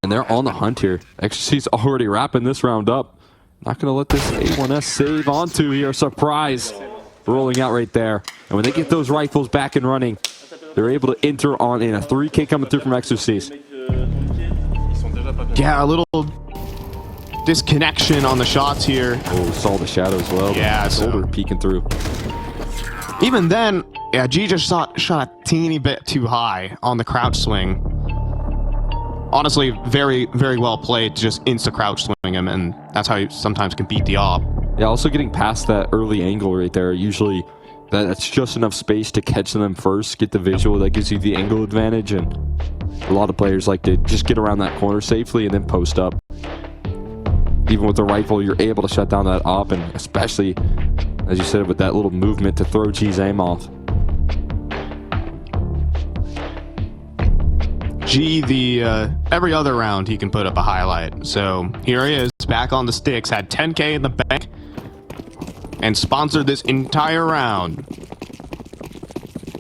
And they're on the hunt here. XGC's already wrapping this round up. Not going to let this A1S save onto here. Surprise. Rolling out right there. And when they get those rifles back and running, they're able to enter on in a 3K coming through from XGC's. Yeah, a little disconnection on the shots here. Oh, saw the shadow as well. Yeah, shoulder peeking through. Even then, yeah, G just shot a teeny bit too high on the crouch swing. Honestly, very, very well played to just insta-crouch swing him, and that's how you sometimes can beat the op. Yeah, also getting past that early angle right there. Usually, that's just enough space to catch them first, get the visual. That gives you the angle advantage, and a lot of players like to just get around that corner safely and then post up. Even with the rifle, you're able to shut down that op, and especially, as you said, with that little movement to throw G's aim off. G, every other round he can put up a highlight. So here he is, back on the sticks, had 10K in the bank, and sponsored this entire round.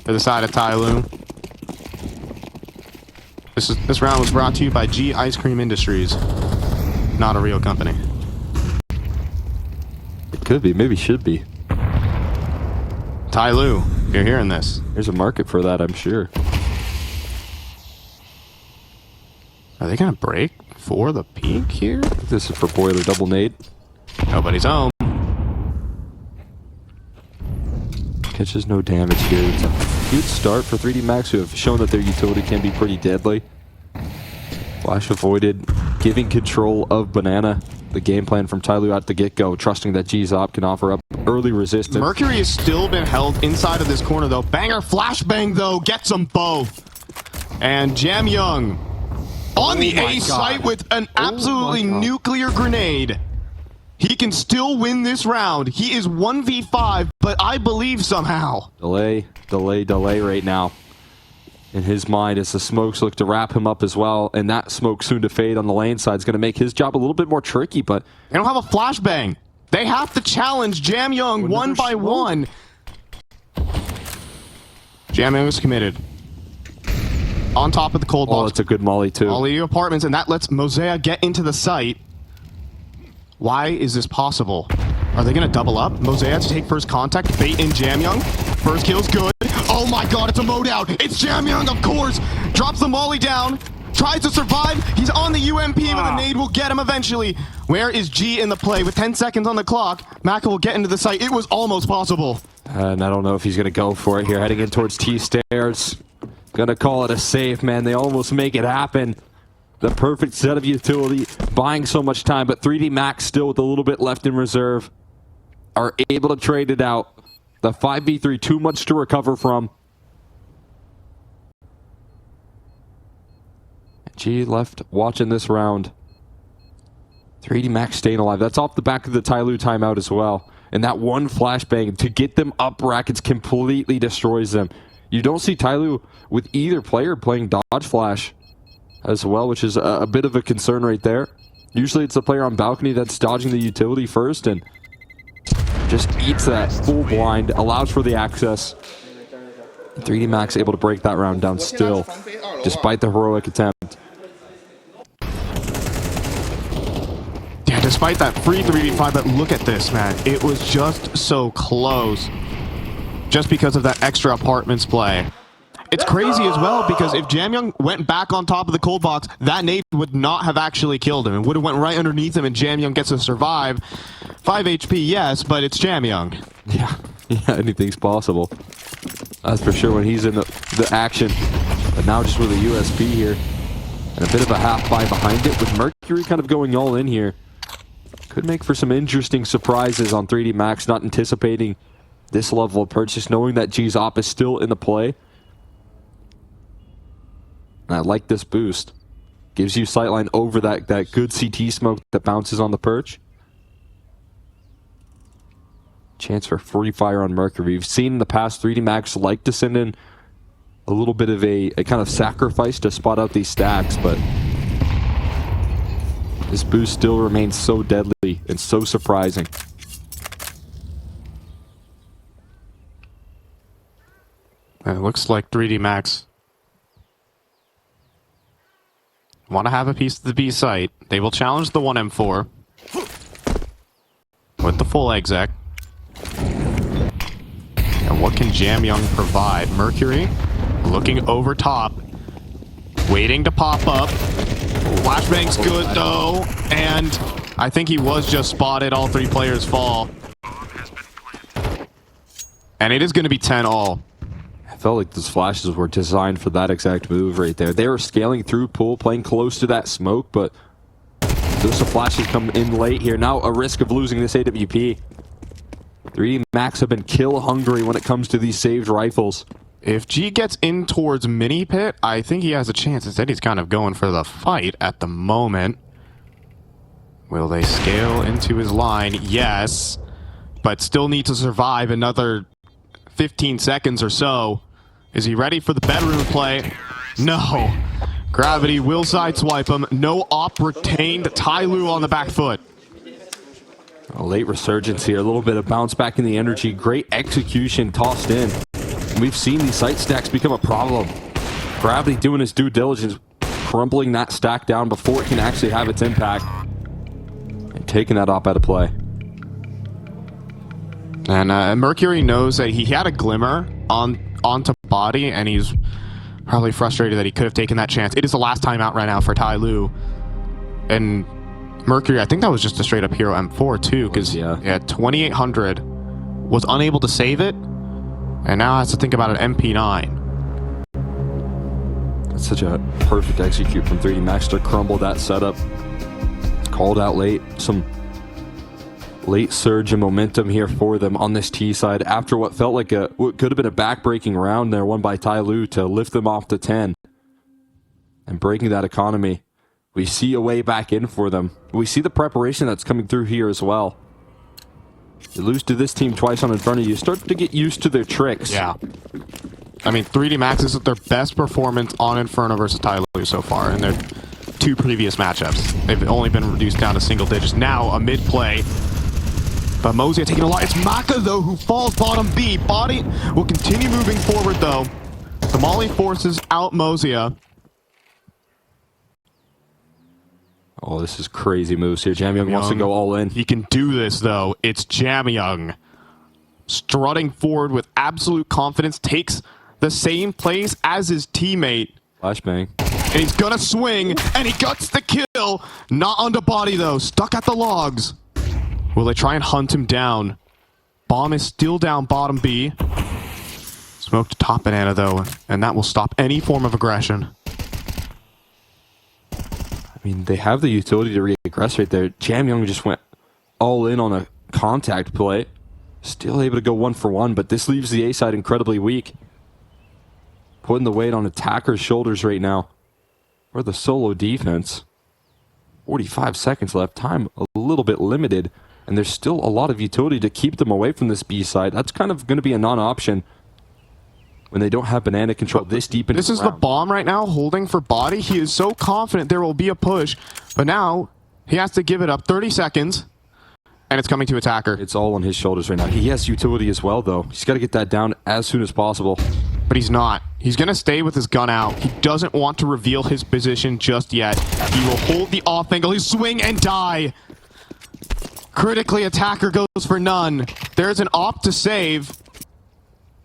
To the side of TYLOO. This round was brought to you by G Ice Cream Industries. Not a real company. It could be, maybe should be. TYLOO, you're hearing this. There's a market for that, I'm sure. Are they gonna break for the peak here? This is for Boiler double nade. Nobody's home. Catches no damage here. It's a good start for 3D Max, who have shown that their utility can be pretty deadly. Flash avoided, giving control of Banana. The game plan from TYLOO at the get-go, trusting that G's op can offer up early resistance. Mercury has still been held inside of this corner, though. Banger flashbang, though, gets them both. And Jamyoung on the A site with an absolutely nuclear grenade. He can still win this round. He is 1v5, but I believe somehow. Delay right now. In his mind, as the smokes look to wrap him up as well, and that smoke soon to fade on the lane side is going to make his job a little bit more tricky, but... They don't have a flashbang. They have to challenge Jamyoung one by one. Jamyoung is committed. On top of the cold box. Oh, it's a good molly, too. Molly apartments, and that lets Mosea get into the site. Why is this possible? Are they going to double up? Mosea to take first contact, bait in Jamyoung. First kill's good. Oh my god, it's a mode out. It's Jamyoung, of course. Drops the molly down. Tries tries to survive. He's on the UMP, but the nade will get him eventually. Where is G in the play? With 10 seconds on the clock, Maka will get into the site. It was almost possible. And I don't know if he's going to go for it here, heading in towards T-stairs. Going to call it a save, man. They almost make it happen. The perfect set of utility, buying so much time, but 3D Max still with a little bit left in reserve are able to trade it out. The 5v3, too much to recover from. G left watching this round. 3D Max staying alive. That's off the back of the TYLOO timeout as well. And that one flashbang to get them up brackets completely destroys them. You don't see TYLOO with either player playing dodge flash as well, which is a bit of a concern right there. Usually it's the player on balcony that's dodging the utility first and just eats that full blind, allows for the access. 3D Max able to break that round down still, despite the heroic attempt. Yeah, despite that free 3v5, but look at this, man. It was just so close. Just because of that extra apartments play. It's crazy as well, because if Jamyoung went back on top of the cold box, that nade would not have actually killed him. It would have went right underneath him, and Jamyoung gets to survive. 5 HP, yes, but it's Jamyoung. Yeah, anything's possible. That's for sure when he's in the action. But now just with a USP here. And a bit of a half buy behind it, with Mercury kind of going all in here. Could make for some interesting surprises on 3D Max, not anticipating this level of purchase, knowing that G's op is still in the play. And I like this boost. Gives you sightline over that good CT smoke that bounces on the perch. Chance for free fire on Mercury. We've seen in the past 3D Max like to send in a little bit of a kind of sacrifice to spot out these stacks, but this boost still remains so deadly and so surprising. And it looks like 3D Max want to have a piece of the B site. They will challenge the 1M4 with the full exec. And what can Jamyoung provide? Mercury looking over top, waiting to pop up. Flashbang's good though, and I think he was just spotted. All three players fall. And it is going to be 10 all. I felt like those flashes were designed for that exact move right there. They were scaling through pool, playing close to that smoke, but those flashes come in late here. Now a risk of losing this AWP. 3D Max have been kill hungry when it comes to these saved rifles. If G gets in towards mini pit, I think he has a chance. Instead, he's kind of going for the fight at the moment. Will they scale into his line? Yes, but still need to survive another 15 seconds or so. Is he ready for the bedroom play? No. Gravity will sideswipe him. No op retained. TYLOO on the back foot. A late resurgence here. A little bit of bounce back in the energy. Great execution tossed in. We've seen these site stacks become a problem. Gravity doing his due diligence, crumpling that stack down before it can actually have its impact. And taking that op out of play. And Mercury knows that he had a glimmer onto body, and he's probably frustrated that he could have taken that chance. It is the last time out right now for TYLOO. And Mercury, I think that was just a straight up hero M4 too, because yeah, 2800 was unable to save it, and now has to think about an MP9. That's such a perfect execute from 3D Max to crumble that setup. Called out late. Some late surge and momentum here for them on this T side after what felt like what could have been a back-breaking round there, won by TYLOO to lift them off to 10. And breaking that economy. We see a way back in for them. We see the preparation that's coming through here as well. You lose to this team twice on Inferno, you start to get used to their tricks. Yeah. I mean, 3D Max is their best performance on Inferno versus TYLOO so far in their two previous matchups. They've only been reduced down to single digits. Now, a mid-play. But Mozia taking a lot. It's Maka, though, who falls bottom B. Body will continue moving forward, though. The Molly forces out Mozia. Oh, this is crazy moves here. Jamyoung wants to go all in. He can do this, though. It's Jamyoung. Strutting forward with absolute confidence. Takes the same place as his teammate. Flashbang. And he's gonna swing, and he gets the kill. Not onto body, though. Stuck at the logs. Will they try and hunt him down? Bomb is still down bottom B. Smoked top banana, though, and that will stop any form of aggression. I mean, they have the utility to re-aggress right there. Jamyoung just went all in on a contact play. Still able to go 1-for-1, but this leaves the A side incredibly weak. Putting the weight on attacker's shoulders right now. For the solo defense. 45 seconds left. Time a little bit limited. And there's still a lot of utility to keep them away from this B side. That's kind of going to be a non-option when they don't have banana control this deep into This is the bomb right now, holding for body. He is so confident there will be a push. But now, he has to give it up 30 seconds. And it's coming to attacker. It's all on his shoulders right now. He has utility as well, though. He's got to get that down as soon as possible. But he's not. He's going to stay with his gun out. He doesn't want to reveal his position just yet. He will hold the off angle. He'll swing and die. Critically, attacker goes for none. There's an op to save.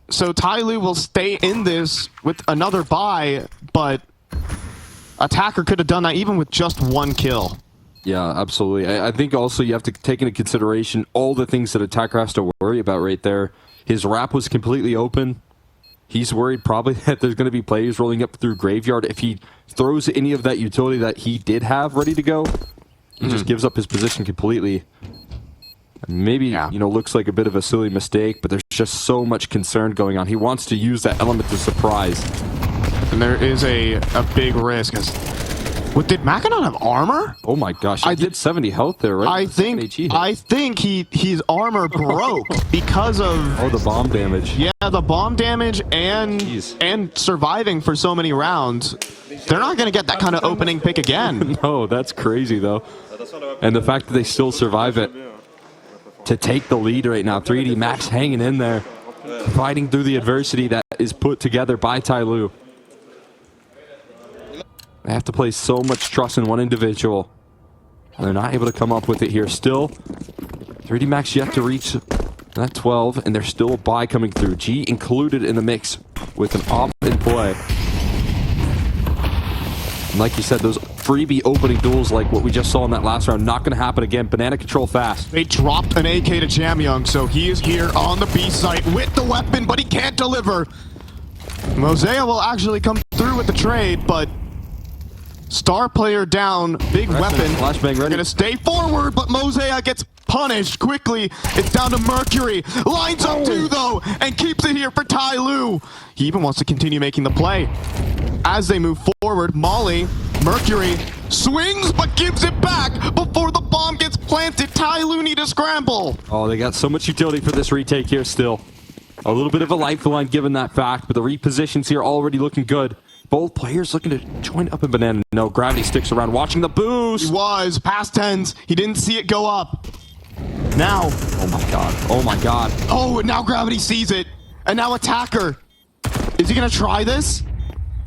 So TYLOO will stay in this with another buy, but attacker could have done that even with just one kill. Yeah, absolutely. I think also you have to take into consideration all the things that attacker has to worry about right there. His wrap was completely open. He's worried probably that there's going to be players rolling up through graveyard. If he throws any of that utility that he did have ready to go, he just gives up his position completely. Maybe, you know, looks like a bit of a silly mistake, but there's just so much concern going on. He wants to use that element of surprise. And there is a big risk. Did Maka not have armor? Oh my gosh, I did 70 health there, right? I think his armor broke because of the bomb damage. Yeah, the bomb damage and surviving for so many rounds. They're not going to get that kind of opening pick again. No, that's crazy though. And the fact that they still survive it to take the lead right now. 3D Max hanging in there, fighting through the adversity that is put together by TYLOO. They have to place so much trust in one individual. And they're not able to come up with it here. Still, 3D Max yet to reach that 12, and there's still a buy coming through. G included in the mix with an op in play. And like you said, those freebie opening duels like what we just saw in that last round, not going to happen again. Banana control fast. They dropped an AK to Jamyoung, so he is here on the B site with the weapon, but he can't deliver. Mosea will actually come through with the trade, but star player down, big weapon. Flashbang ready. Gonna stay forward, but Mosea gets punished quickly. It's down to Mercury. Lines up two, though, and keeps it here for TYLOO. He even wants to continue making the play. As they move forward, Molly, Mercury, swings, but gives it back before the bomb gets planted. TYLOO need to scramble. Oh, they got so much utility for this retake here still. A little bit of a lifeline given that fact, but the repositions here already looking good. Both players looking to join up in banana. No, Gravity sticks around watching the boost. He was. Past tens. He didn't see it go up. Now. Oh my god. Oh my god. Oh, and now Gravity sees it. And now attacker. Is he going to try this?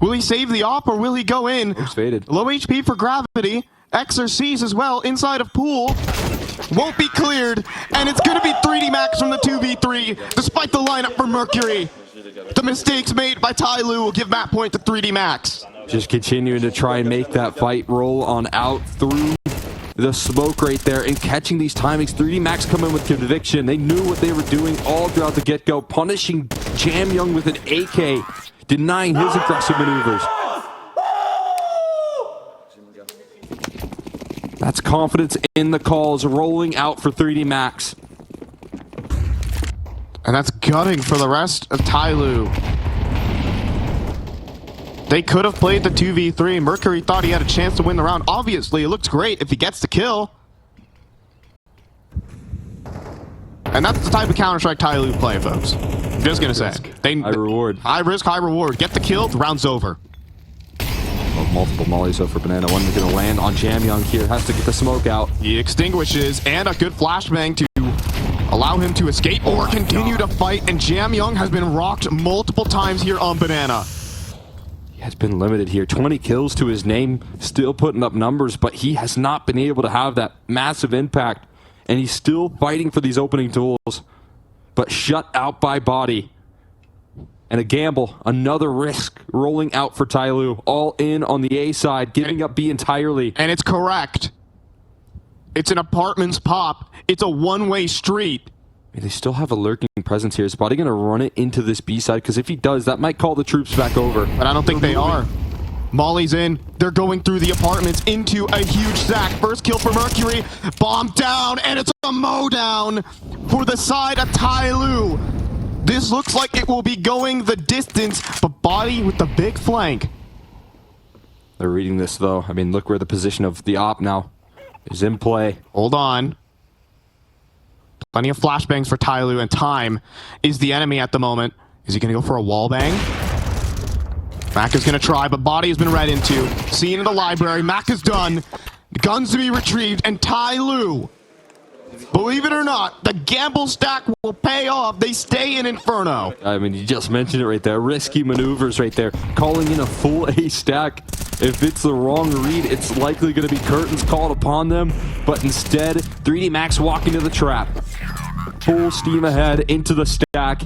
Will he save the op or will he go in? Looks faded. Low HP for Gravity. Xer sees as well inside of pool. Won't be cleared. And it's going to be 3D Max from the 2v3 despite the lineup for Mercury. The mistakes made by TYLOO will give map point to 3D Max. Just continuing to try and make that fight roll on out through the smoke right there and catching these timings. 3D Max come in with conviction. They knew what they were doing all throughout the get-go, punishing Jamyoung with an AK, denying his aggressive maneuvers. That's confidence in the calls rolling out for 3D Max. And that's gutting for the rest of TYLOO. They could have played the 2v3. Mercury thought he had a chance to win the round. Obviously, it looks great if he gets the kill. And that's the type of Counter-Strike TYLOO play, folks. I'm just going to say. High reward. High risk, high reward. Get the kill, the round's over. Oh, multiple mollies up for Banana. One going to land on Jamyoung here. Has to get the smoke out. He extinguishes, and a good flashbang to allow him to escape or continue to fight. And Jamyoung has been rocked multiple times here on Banana. He has been limited here. 20 kills to his name, still putting up numbers, but he has not been able to have that massive impact. And he's still fighting for these opening duels, but shut out by body. And a gamble, another risk rolling out for TYLOO. All in on the A side, giving up B entirely. And it's correct. It's an apartments pop. It's a one-way street. They still have a lurking presence here. Is Body going to run it into this B side? Because if he does, that might call the troops back over. But I don't think they are. Molly's in. They're going through the apartments into a huge sack. First kill for Mercury. Bomb down, and it's a mow down for the side of TYLOO. This looks like it will be going the distance, but Body with the big flank. They're reading this, though. I mean, look where the position of the op now is in play. Hold on. Plenty of flashbangs for TYLOO, and time is the enemy at the moment. Is he going to go for a wall bang? Mac is going to try, but Body has been read into. Seen in the library. Mac is done. Guns to be retrieved, and TYLOO, believe it or not, the gamble stack will pay off. They stay in Inferno. I mean, you just mentioned it right there. Risky maneuvers right there. Calling in a full A stack. If it's the wrong read, it's likely going to be curtains called upon them. But instead, 3D Max walking to the trap. Full steam ahead into the stack.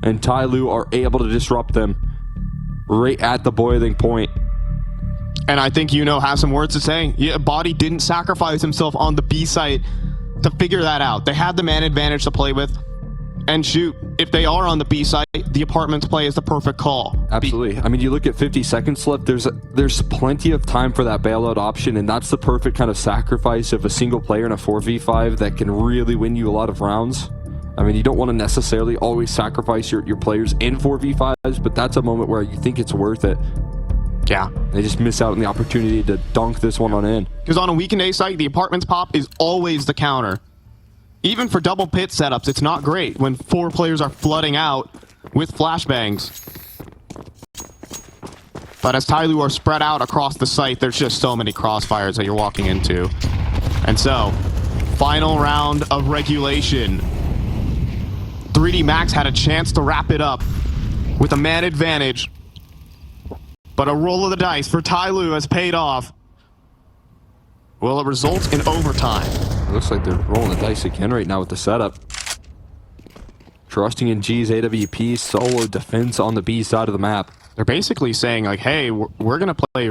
And TYLOO are able to disrupt them right at the boiling point. And I think has some words to say. Yeah, Body didn't sacrifice himself on the B site to figure that out. They had the man advantage to play with. And shoot, if they are on the B site, the apartments play is the perfect call. Absolutely. I mean, you look at 50 seconds left, there's plenty of time for that bailout option, and that's the perfect kind of sacrifice of a single player in a 4v5 that can really win you a lot of rounds. I mean, you don't want to necessarily always sacrifice your players in 4v5s, but that's a moment where you think it's worth it. Yeah. They just miss out on the opportunity to dunk this one on in. Because on a weekend A site, the apartments pop is always the counter. Even for double pit setups, it's not great when 4 players are flooding out with flashbangs. But as TYLOO are spread out across the site, there's just so many crossfires that you're walking into. And so, final round of regulation. 3D Max had a chance to wrap it up with a man advantage. But a roll of the dice for TYLOO has paid off. Will it result in overtime? It looks like they're rolling the dice again right now with the setup. Trusting in G's AWP solo defense on the B side of the map. They're basically saying, like, hey, we're going to play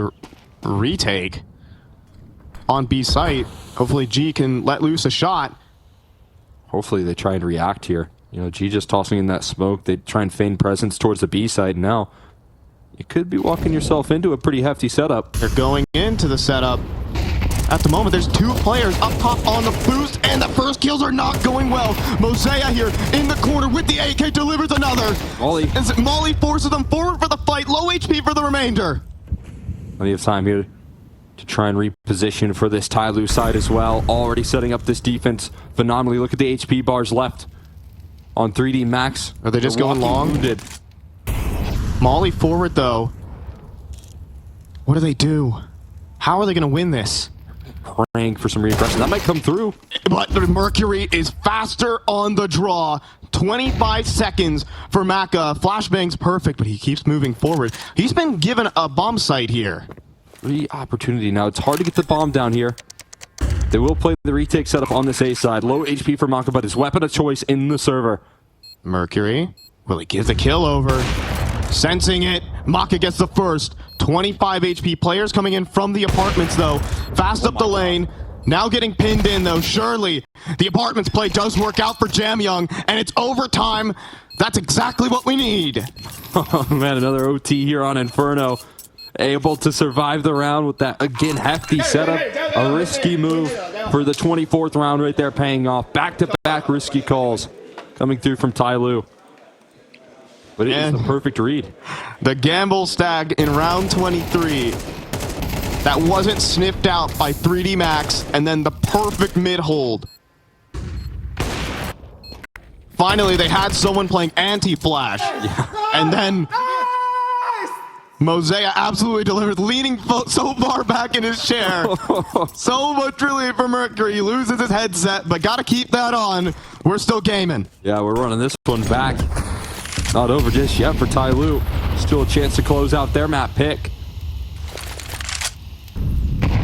retake on B site. Hopefully G can let loose a shot. Hopefully they try and react here. G just tossing in that smoke. They try and feign presence towards the B side now. You could be walking yourself into a pretty hefty setup. They're going into the setup. At the moment, there's 2 players up top on the boost, and the first kills are not going well. Mosea here in the corner with the AK delivers another. Molly forces them forward for the fight. Low HP for the remainder. Plenty of time here to try and reposition for this TYLOO side as well. Already setting up this defense phenomenally. Look at the HP bars left on 3D Max. Are they just going long? Wounded. Molly forward, though. What do they do? How are they going to win this? Praying for some reimpression. That might come through. But the Mercury is faster on the draw. 25 seconds for Maka. Flashbang's perfect, but he keeps moving forward. He's been given a bomb site here. Free opportunity now. It's hard to get the bomb down here. They will play the retake setup on this A side. Low HP for Maka, but his weapon of choice in the server. Mercury. Will he give the kill over? Sensing it, Maka gets the first. 25 HP players coming in from the apartments, though. Fast up the lane. Now getting pinned in, though. Surely the apartments play does work out for Jamyoung, and it's overtime. That's exactly what we need. Oh, man, another OT here on Inferno. Able to survive the round with that, again, hefty setup. A risky move for the 24th round right there paying off. Back-to-back risky calls coming through from TYLOO. But it is the perfect read. The gamble stack in round 23. That wasn't sniffed out by 3D Max, and then the perfect mid-hold. Finally, they had someone playing anti-flash. Yeah. And then Mosea absolutely delivered, leaning so far back in his chair. So much relief for Mercury. He loses his headset, but got to keep that on. We're still gaming. Yeah, we're running this one back. Not over just yet for TYLOO. Still a chance to close out their map pick.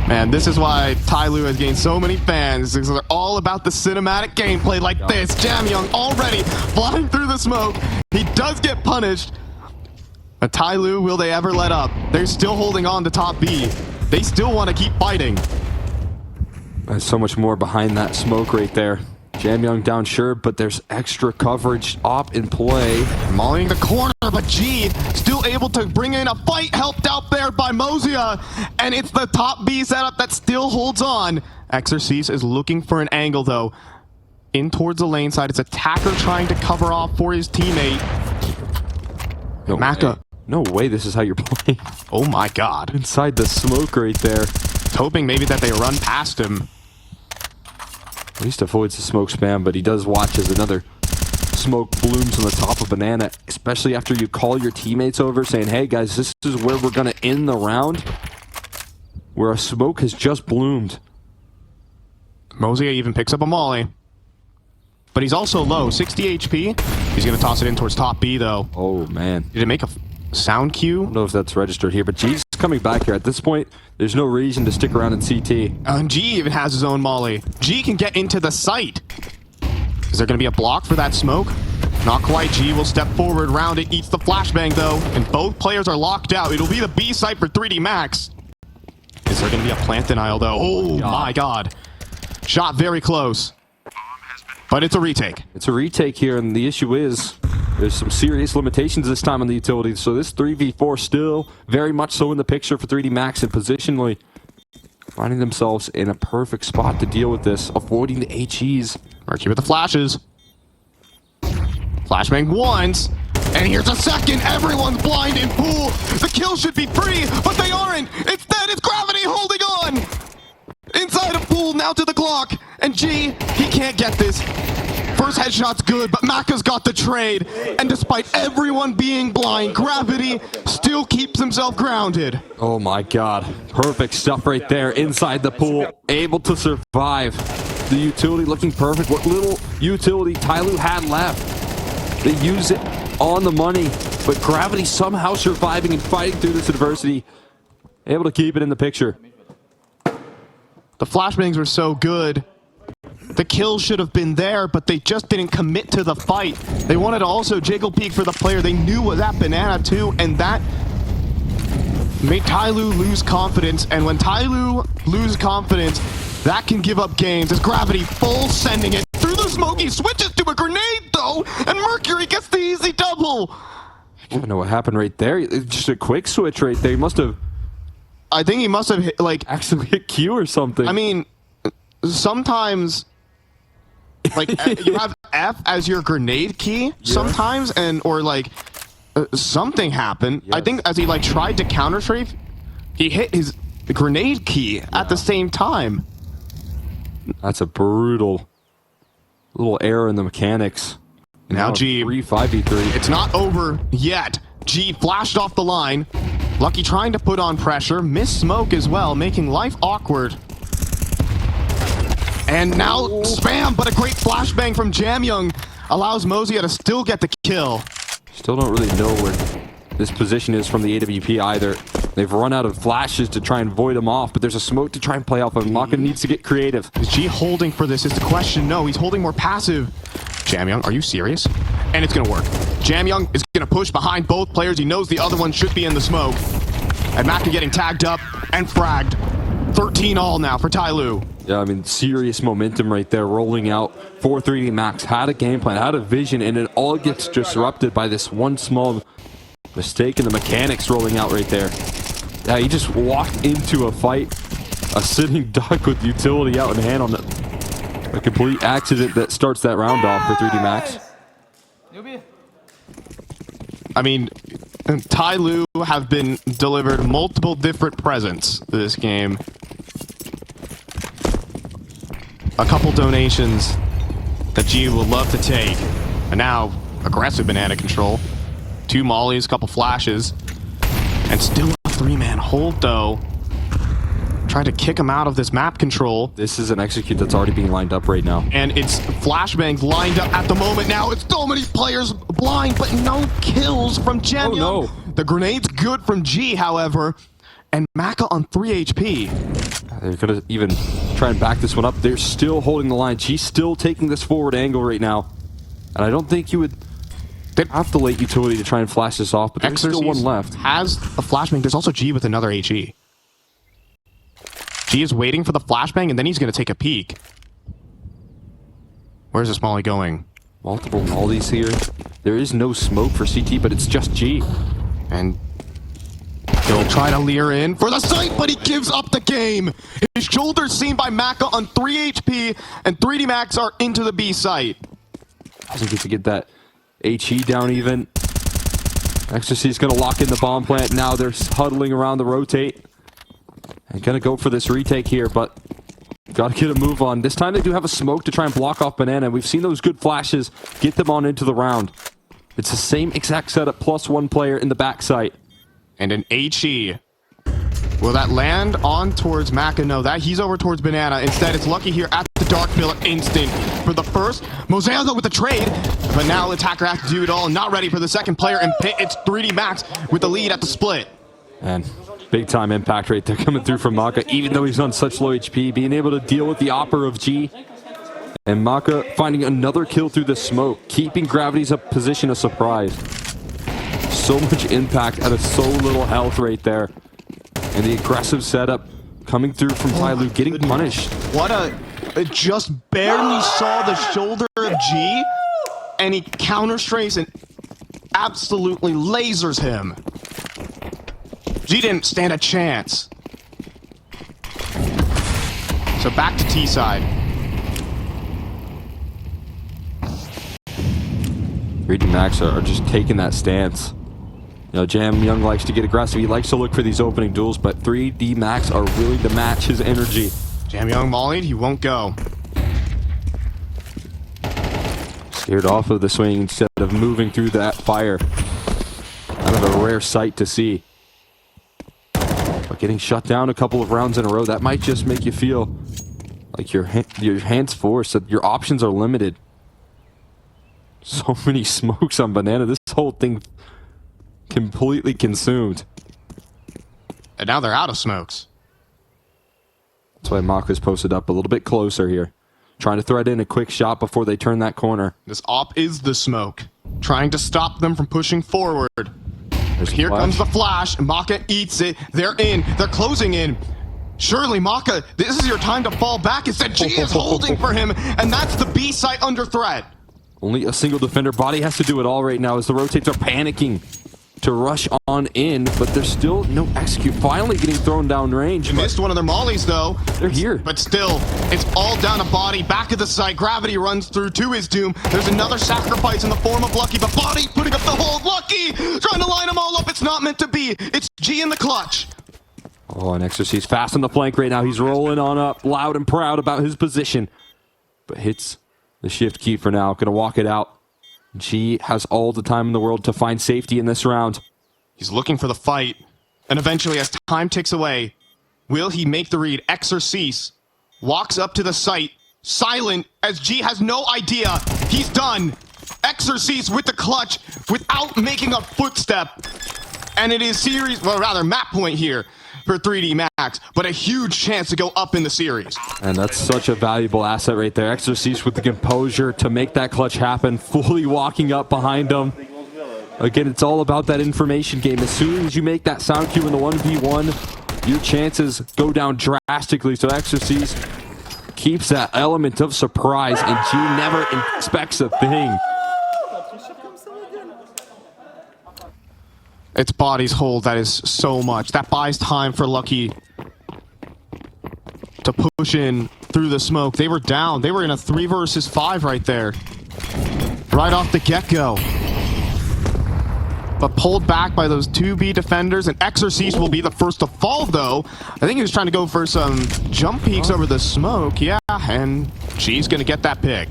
Man, this is why TYLOO has gained so many fans, because they're all about the cinematic gameplay like this. Jamyoung already flying through the smoke. He does get punished, But TYLOO, will they ever let up? They're still holding on to top B. They still want to keep fighting. There's so much more behind that smoke right there. Jamyoung down sure, but there's extra coverage op in play. Mauling the corner, but G still able to bring in a fight, helped out there by Mozia. And it's the top B setup that still holds on. Exorcise is looking for an angle, though. In towards the lane side. It's Attacker trying to cover off for his teammate. No Maka. way. No way this is how you're playing. Oh my god. Inside the smoke right there. Hoping maybe that they run past him. At least avoids the smoke spam, but he does watch as another smoke blooms on the top of Banana, especially after you call your teammates over saying, hey guys, this is where we're going to end the round, where a smoke has just bloomed. Mozia even picks up a molly. But he's also low, 60 HP. He's going to toss it in towards top B, though. Oh, man. Did it make a sound cue? I don't know if that's registered here, but G's coming back here. At this point, there's no reason to stick around in CT. G even has his own molly. G can get into the site. Is there going to be a block for that smoke? Not quite. G will step forward. Round it eats the flashbang, though. And both players are locked out. It'll be the B site for 3D Max. Is there going to be a plant denial, though? Oh, my God. Shot very close. But it's a retake. It's a retake here, and the issue is there's some serious limitations this time on the utility. So this 3v4 still very much so in the picture for 3D Max and positionally finding themselves in a perfect spot to deal with this, avoiding the HEs. Mercury with the flashes. Flashbang once. And here's a second. Everyone's blind in pool. The kill should be free, but they aren't. Instead, it's Gravity holding on. Inside of pool, now to the clock. And G, he can't get this. First headshot's good, but Maka's got the trade. And despite everyone being blind, Gravity still keeps himself grounded. Oh my god. Perfect stuff right there inside the pool. Able to survive. The utility looking perfect. What little utility TYLOO had left. They use it on the money. But Gravity somehow surviving and fighting through this adversity. Able to keep it in the picture. The flashbangs were so good. The kill should have been there, but they just didn't commit to the fight. They wanted to also jiggle peek for the player they knew was at Banana too, and that made TYLOO lose confidence. And when TYLOO loses confidence, that can give up games. As Gravity full sending it through the smoke, he switches to a grenade though, and Mercury gets the easy double. I don't know what happened right there. Just a quick switch right there. He must have... I think he must have hit, like... actually hit Q or something. I mean, sometimes... like, you have F as your grenade key sometimes, and or like something happened. Yes. I think as he like tried to counter strafe, he hit his grenade key at the same time. That's a brutal little error in the mechanics. Now G 5v3. It's not over yet. G flashed off the line. Lucky trying to put on pressure, missed smoke as well, making life awkward. And now spam, but a great flashbang from Jamyoung allows Mozia to still get the kill. Still don't really know where this position is from the AWP either. They've run out of flashes to try and void him off, but there's a smoke to try and play off of. Maka needs to get creative. Is G holding for this is the question. No, he's holding more passive. Jamyoung, are you serious? And it's gonna work. Jamyoung is gonna push behind both players. He knows the other one should be in the smoke. And Maka getting tagged up and fragged. 13 all now for TYLOO. Yeah, I mean, serious momentum right there, rolling out for 3D Max. Had a game plan, had a vision, and it all gets disrupted by this one small mistake in the mechanics rolling out right there. Yeah, he just walked into a fight, a sitting duck with utility out in hand on a complete accident that starts that round off for 3D Max. I mean, TYLOO have been delivered multiple different presents this game. A couple donations that G would love to take. And now, aggressive banana control. 2 mollies, couple flashes. And still a 3-man hold, though. Trying to kick him out of this map control. This is an execute that's already being lined up right now. And it's flashbangs lined up at the moment now. It's so many players blind, but no kills from Jamyoung. Oh, no. The grenade's good from G, however. And Maka on 3 HP. They're going to even try and back this one up. They're still holding the line. She's still taking this forward angle right now. And I don't think you would They have the late utility to try and flash this off, but there's still one left. Has a flashbang. There's also G with another HE. G is waiting for the flashbang, and then he's going to take a peek. Where's this molly going? Multiple mollies here. There is no smoke for CT, but it's just G. And he'll try to leer in for the site, but he gives up the game. His shoulder's seen by Maka on 3 HP, and 3D Max are into the B site. Doesn't get to get that HE down even. Ecstasy is going to lock in the bomb plant. Now they're huddling around the rotate. And going to go for this retake here, but got to get a move on. This time they do have a smoke to try and block off Banana. We've seen those good flashes get them on into the round. It's the same exact setup, plus one player in the back site. And an HE. Will that land on towards Maka? No, that he's over towards Banana. Instead, it's Lucky here at the Dark Pillar instant. For the first, Mosaico with the trade, but now Attacker has to do it all. Not ready for the second player, and it's 3D Max with the lead at the split. And big time impact right there coming through from Maka, even though he's on such low HP, being able to deal with the Opera of G. And Maka finding another kill through the smoke, keeping Gravity's position a surprise. So much impact out of so little health right there. And the aggressive setup coming through from TYLOO, getting punished. What a... It just barely saw the shoulder of G, and he counter-strays and absolutely lasers him. G didn't stand a chance. So back to T side. 3D Max are just taking that stance. You know, Jam Young likes to get aggressive. He likes to look for these opening duels, but 3D Max are willing to match his energy. Jam Young mollied, he won't go. Scared off of the swing instead of moving through that fire. Kind of a rare sight to see. But getting shut down a couple of rounds in a row, that might just make you feel like your hands forced, that your options are limited. So many smokes on Banana. This whole thing completely consumed. And now they're out of smokes. That's why Maka's posted up a little bit closer here. Trying to thread in a quick shot before they turn that corner. This op is the smoke. Trying to stop them from pushing forward. Here comes the flash. Maka eats it. They're in. They're closing in. Surely, Maka, this is your time to fall back. Instead, G is holding for him, and that's the B site under threat. Only a single defender. Body has to do it all right now as the rotates are panicking to rush on in, but there's still no execute. Finally getting thrown down range. Missed one of their mollies, though. They're here. But still, it's all down to Body. Back of the site. Gravity runs through to his doom. There's another sacrifice in the form of Lucky, but Body putting up the hold. Lucky trying to line them all up. It's not meant to be. It's G in the clutch. Oh, and Ecstasy fast on the flank right now. He's rolling on up, loud and proud about his position. But hits the shift key for now. Gonna walk it out. G has all the time in the world to find safety in this round. He's looking for the fight. And eventually, as time ticks away, will he make the read? Exorcise walks up to the site, silent, as G has no idea. He's done. Exorcise with the clutch without making a footstep. And it is series, well, rather map point here for 3D Max, but a huge chance to go up in the series. And that's such a valuable asset right there. Exorcise with the composure to make that clutch happen, fully walking up behind him. Again, it's all about that information game. As soon as you make that sound cue in the 1v1, your chances go down drastically. So Exorcise keeps that element of surprise, and G never expects a thing. It's Body's hold that is so much. That buys time for Lucky to push in through the smoke. They were down. They were in a 3 versus 5 right there. Right off the get-go. But pulled back by those 2B defenders, and Exorcise will be the first to fall, though. I think he was trying to go for some jump peeks over the smoke. Yeah, and G's going to get that pick.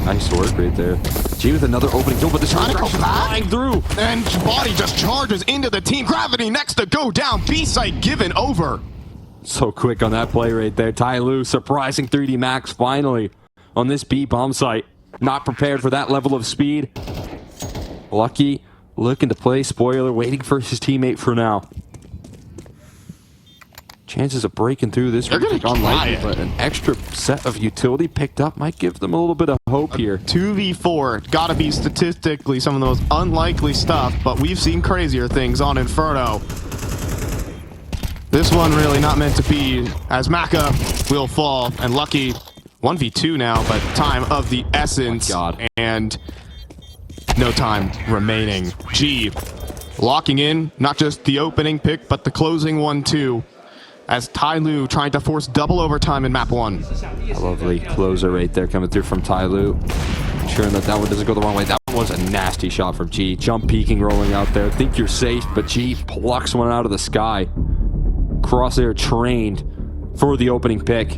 Nice work right there. G with another opening kill, but the Trying to go back. flying through. And Body just charges into the team. Gravity next to go down. B-site given over. So quick on that play right there. TYLOO surprising 3D Max finally on this B bomb site. Not prepared for that level of speed. Lucky looking to play spoiler, waiting for his teammate for now. chances of breaking through this They're gonna unlikely, try it. but an extra set of utility picked up might give them a little bit of hope here. 2v4, gotta be statistically some of the most unlikely stuff, but we've seen crazier things on Inferno. This one really not meant to be, as Maka will fall, and Lucky 1v2 now, but time of the essence, and no time remaining. G locking in, not just the opening pick, but the closing one too, as TYLOO trying to force double overtime in map 1. A lovely closer right there coming through from TYLOO. Ensuring that that one doesn't go the wrong way. That was a nasty shot from G. Jump peeking, rolling out there. Think you're safe, but G plucks one out of the sky. Crosshair trained for the opening pick.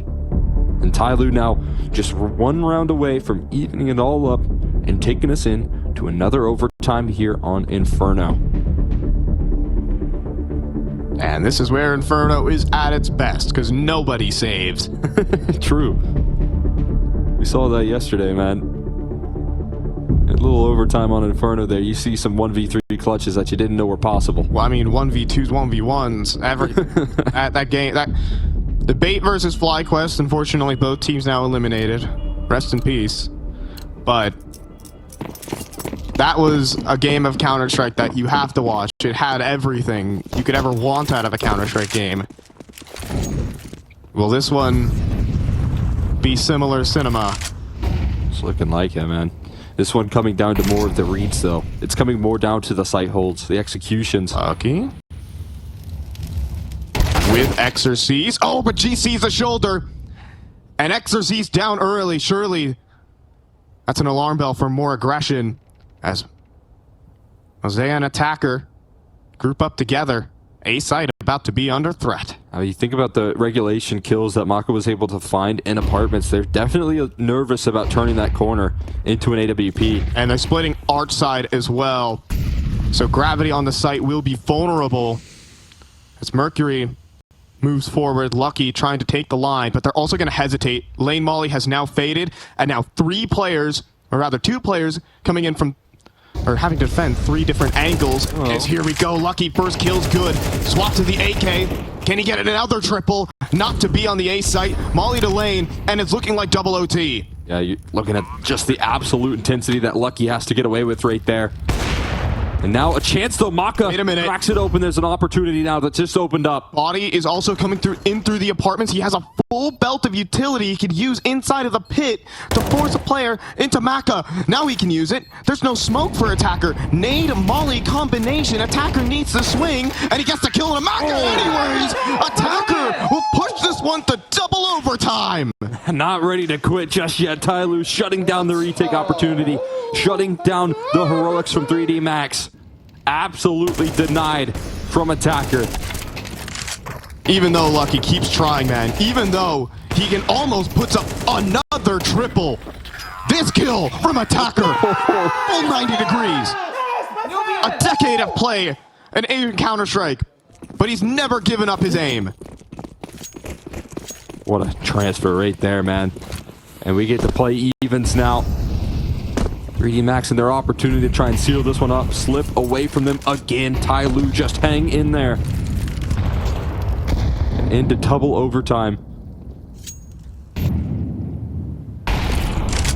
And TYLOO now just one round away from evening it all up and taking us in to another overtime here on Inferno. And this is where Inferno is at its best, because nobody saves. True. We saw that yesterday, man. A little overtime on Inferno there. You see some 1v3 clutches that you didn't know were possible. Well, I mean, 1v2s, 1v1s, at that game. The Bait versus FlyQuest, unfortunately, both teams now eliminated. Rest in peace. But that was a game of Counter-Strike that you have to watch. It had everything you could ever want out of a Counter-Strike game. Will this one be similar cinema? It's looking like it, man. This one coming down to more of the reads, though. It's coming more down to the sight holds, the executions. Lucky. With Exorcise. Oh, but G sees the shoulder. And Exorcise down early, surely. That's an alarm bell for more aggression. As Jose and Attacker group up together. A-site about to be under threat. You think about the regulation kills that Maka was able to find in apartments. They're definitely nervous about turning that corner into an AWP. And they're splitting arch side as well. So gravity on the site will be vulnerable. As Mercury moves forward, Lucky trying to take the line, but they're also going to hesitate. Lane Molly has now faded, and now 3 players, or rather 2 players, coming in from, or having to defend 3 different angles. As here we go, Lucky first kill's good. Swap to the AK. Can he get another triple? Not to be on the A site. Molly to Lane, and it's looking like double OT. Yeah, you're looking at just the absolute intensity that Lucky has to get away with right there. And now a chance, though. Maka Wait a minute. cracks it open. There's an opportunity now that just opened up. Body is also coming in through the apartments. He has a full belt of utility he could use inside of the pit to force a player into Maka. Now he can use it. There's no smoke for Attacker. Nade Molly combination. Attacker needs to swing, and he gets the kill on Maka anyways. Attacker will push this one to double overtime. Not ready to quit just yet. TYLOO shutting down the retake opportunity. Shutting down the heroics from 3D Max. Absolutely denied from Attacker. Even though Lucky keeps trying, man. Even though he can almost puts up another triple. This kill from Attacker. Full 90 degrees. A decade of play and aim Counter-Strike. But he's never given up his aim. What a transfer right there, man. And we get to play evens now. 3D Max and their opportunity to try and seal this one up. Slip away from them again. TYLOO just hang in there. And into double overtime.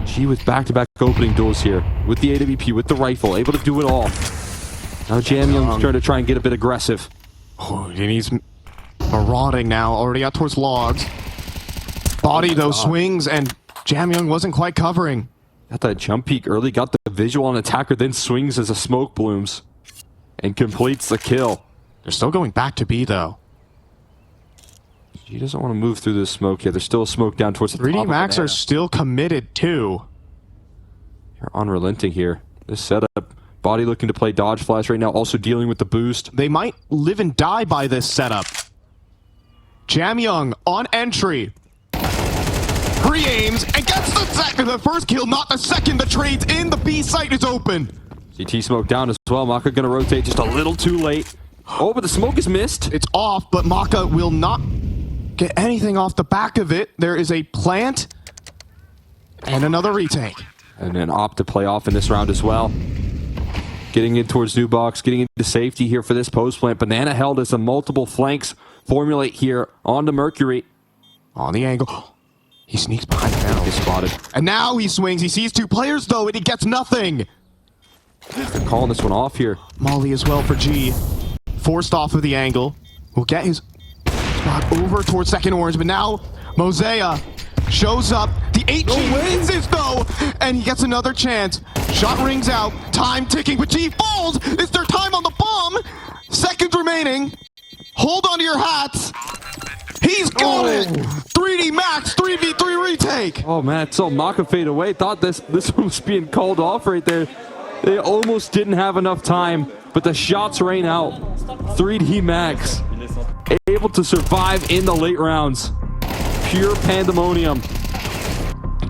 She with back-to-back opening duels here. With the AWP, with the rifle. Able to do it all. Now Jam Young's trying to try and get a bit aggressive. Oh, and he's marauding now. Already out towards logs. Body, though, swings, and Jam Young wasn't quite covering. Got that jump peek early, got the visual on Attacker, then swings as the smoke blooms and completes the kill. They're still going back to B, though. He doesn't want to move through this smoke here. There's still a smoke down towards the top. 3D Max are still committed, too. They're unrelenting here. This setup, Body looking to play dodge flash right now, also dealing with the boost. They might live and die by this setup. Jam Young on entry. Pre-aims and gets the first kill, not the second. The trade's in. The B site is open. CT smoke down as well. Maka gonna rotate just a little too late. Oh, but the smoke is missed. It's off, but Maka will not get anything off the back of it. There is a plant and another retake. And an opt to play off in this round as well. Getting in towards new box, getting into safety here for this post plant. Banana held as the multiple flanks formulate here onto Mercury. On the angle. He sneaks behind the barrel. He's spotted. And now he swings. He sees two players, though, and he gets nothing. They're calling this one off here. Molly as well for G. Forced off of the angle. Will get his spot over towards second orange, but now Mosea shows up. The 8G wins this, though, and he gets another chance. Shot rings out. Time ticking, but G falls. It's their time on the bomb. Seconds remaining. Hold on to your hats. He's got it! 3D Max, 3v3 retake! Oh man, so Maka fade away. Thought this one was being called off right there. They almost didn't have enough time, but the shots rain out. 3D Max able to survive in the late rounds. Pure pandemonium.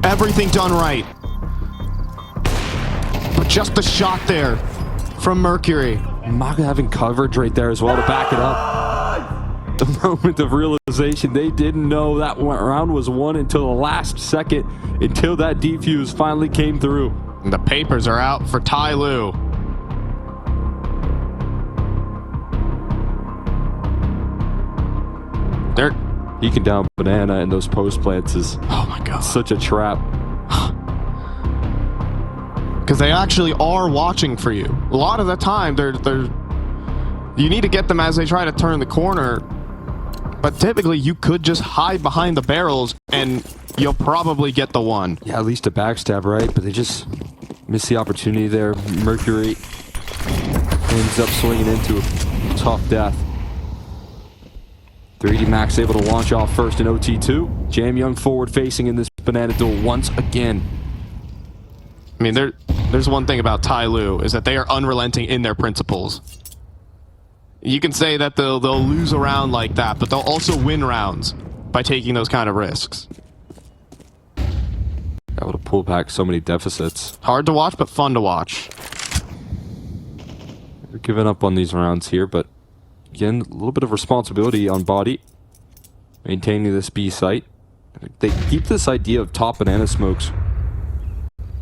Everything done right. But just the shot there from Mercury. Maka having coverage right there as well to back it up. The moment of realization, they didn't know that round was won until the last second, until that defuse finally came through. And the papers are out for TYLOO. Dirt. He can down banana in those post plants is Oh my god. such a trap. Because they actually are watching for you. A lot of the time, they're you need to get them as they try to turn the corner. But typically, you could just hide behind the barrels, and you'll probably get the one. Yeah, at least a backstab, right? But they just missed the opportunity there. Mercury ends up swinging into a tough death. 3D Max able to launch off first in OT2. Jam Young forward facing in this banana duel once again. I mean, there's one thing about TYLOO, is that they are unrelenting in their principles. You can say that they'll lose a round like that, but they'll also win rounds by taking those kind of risks. Able to pull back so many deficits. Hard to watch, but fun to watch. They're giving up on these rounds here, but again, a little bit of responsibility on body. Maintaining this B site. They keep this idea of top banana smokes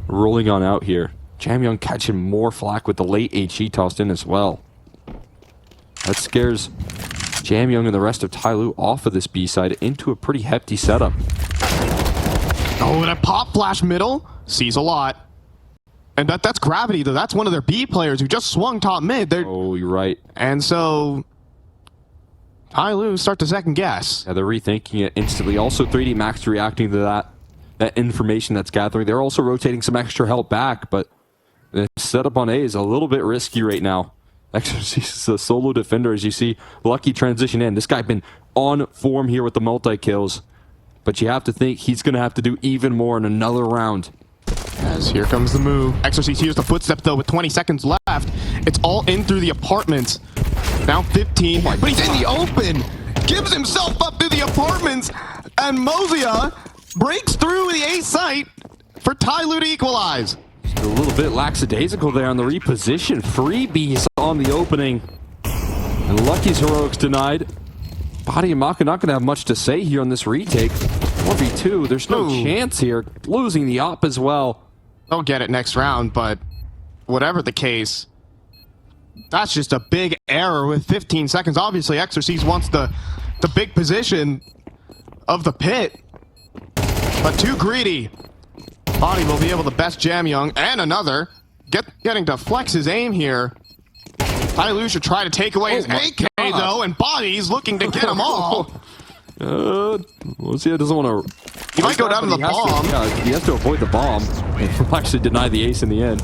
rolling on out here. Jam Young catching more flack with the late HE tossed in as well. That scares Jam Young and the rest of TYLOO off of this B side into a pretty hefty setup. Oh, and a pop flash middle. Sees a lot. And that's Gravity, though. That's one of their B players who just swung top mid. Oh, you're right. And so TYLOO start to second guess. Yeah, they're rethinking it instantly. Also, 3D Max reacting to that information that's gathering. They're also rotating some extra help back, but the setup on A is a little bit risky right now. Exorcist is a solo defender, as you see. Lucky transition in. This guy been on form here with the multi-kills. But you have to think he's going to have to do even more in another round. As here comes the move. Exorcist hears the footstep, though, with 20 seconds left. It's all in through the apartments. Now 15, but he's in the open. Gives himself up to the apartments. And Mosea breaks through the A site for TYLOO to equalize. A little bit lackadaisical there on the reposition. Freebies on the opening. And Lucky's heroics denied. Body and Maka not going to have much to say here on this retake. 4v2, there's no chance here. Losing the op as well. They'll get it next round, but whatever the case, that's just a big error with 15 seconds. Obviously, Exorcist wants the big position of the pit, but too greedy. Body will be able to best Jam Young and another. Getting to flex his aim here. TYLOO should try to take away his AK, though, and Body's looking to get him all. Mosea doesn't want to... He might go down to the bomb. He has to avoid the bomb. He'll actually deny the ace in the end.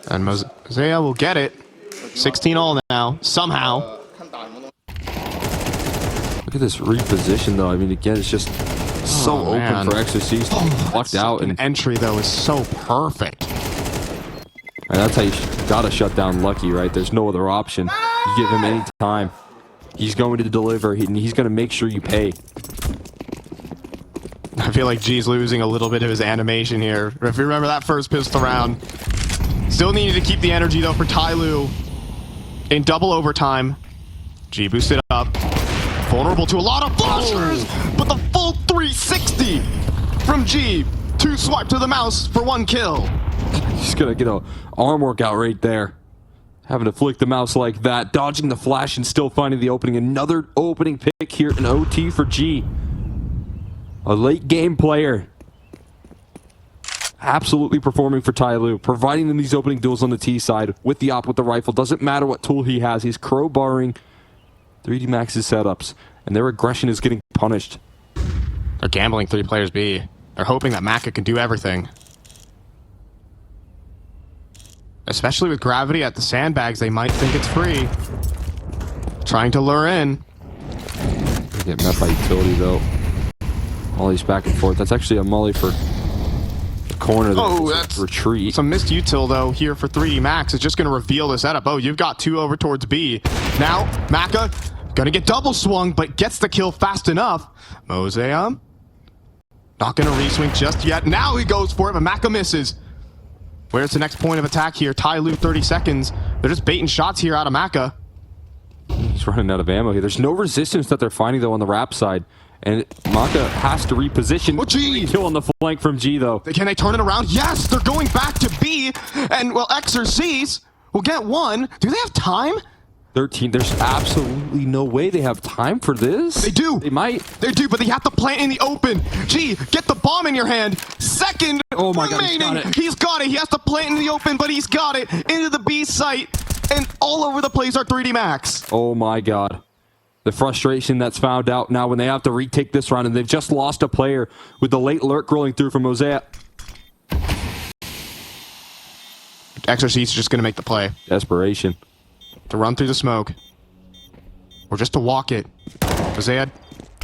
And Mosea will get it. 16 all now, somehow. Look at this reposition, though. I mean, again, it's just so open for Exorcist. Lucked out. And entry, though, is so perfect. And that's how you gotta shut down Lucky, right? There's no other option. You give him any time. He's going to deliver, and he's going to make sure you pay. I feel like G's losing a little bit of his animation here. If you remember that first pistol round. Still needed to keep the energy, though, for TYLOO. In double overtime. G boosted up. Vulnerable to a lot of flashers, but the full 360 from G. 2 swipe to the mouse for 1 kill. He's going to get an arm workout right there. Having to flick the mouse like that, dodging the flash and still finding the opening. Another opening pick here, an OT for G. A late game player. Absolutely performing for TYLOO, providing them these opening duels on the T side with the op with the rifle. Doesn't matter what tool he has, he's crowbarring 3D Max's setups, and their aggression is getting punished. They're gambling 3 players B. They're hoping that Maka can do everything. Especially with gravity at the sandbags, they might think it's free. Trying to lure in. They get met by utility though. Molly's back and forth. That's actually a molly for the corner. That's retreat. Some missed util though here for 3D Max. It's just going to reveal the setup. Oh, you've got 2 over towards B. Now, Maka gonna get double swung, but gets the kill fast enough. Mosea not gonna reswing just yet. Now he goes for it, but Maka misses. Where's the next point of attack here? TYLOO 30 seconds. They're just baiting shots here out of Maka. He's running out of ammo here. There's no resistance that they're finding though on the wrap side. And Maka has to reposition. Oh, G! Kill on the flank from G though. Can they turn it around? Yes, they're going back to B. And well, X or C's will get 1. Do they have time? 13. There's absolutely no way they have time for this. They do. They might. They do, but they have to plant in the open. G, get the bomb in your hand. Second Oh my God, he's remaining. got it. He's got it. He has to plant in the open, but he's got it. Into the B site. And all over the place are 3D Max. Oh my God. The frustration that's found out now when they have to retake this round, and they've just lost a player with the late lurk rolling through from Mosea. Exorcist is just going to make the play. Desperation. To run through the smoke. Or just to walk it. Mosea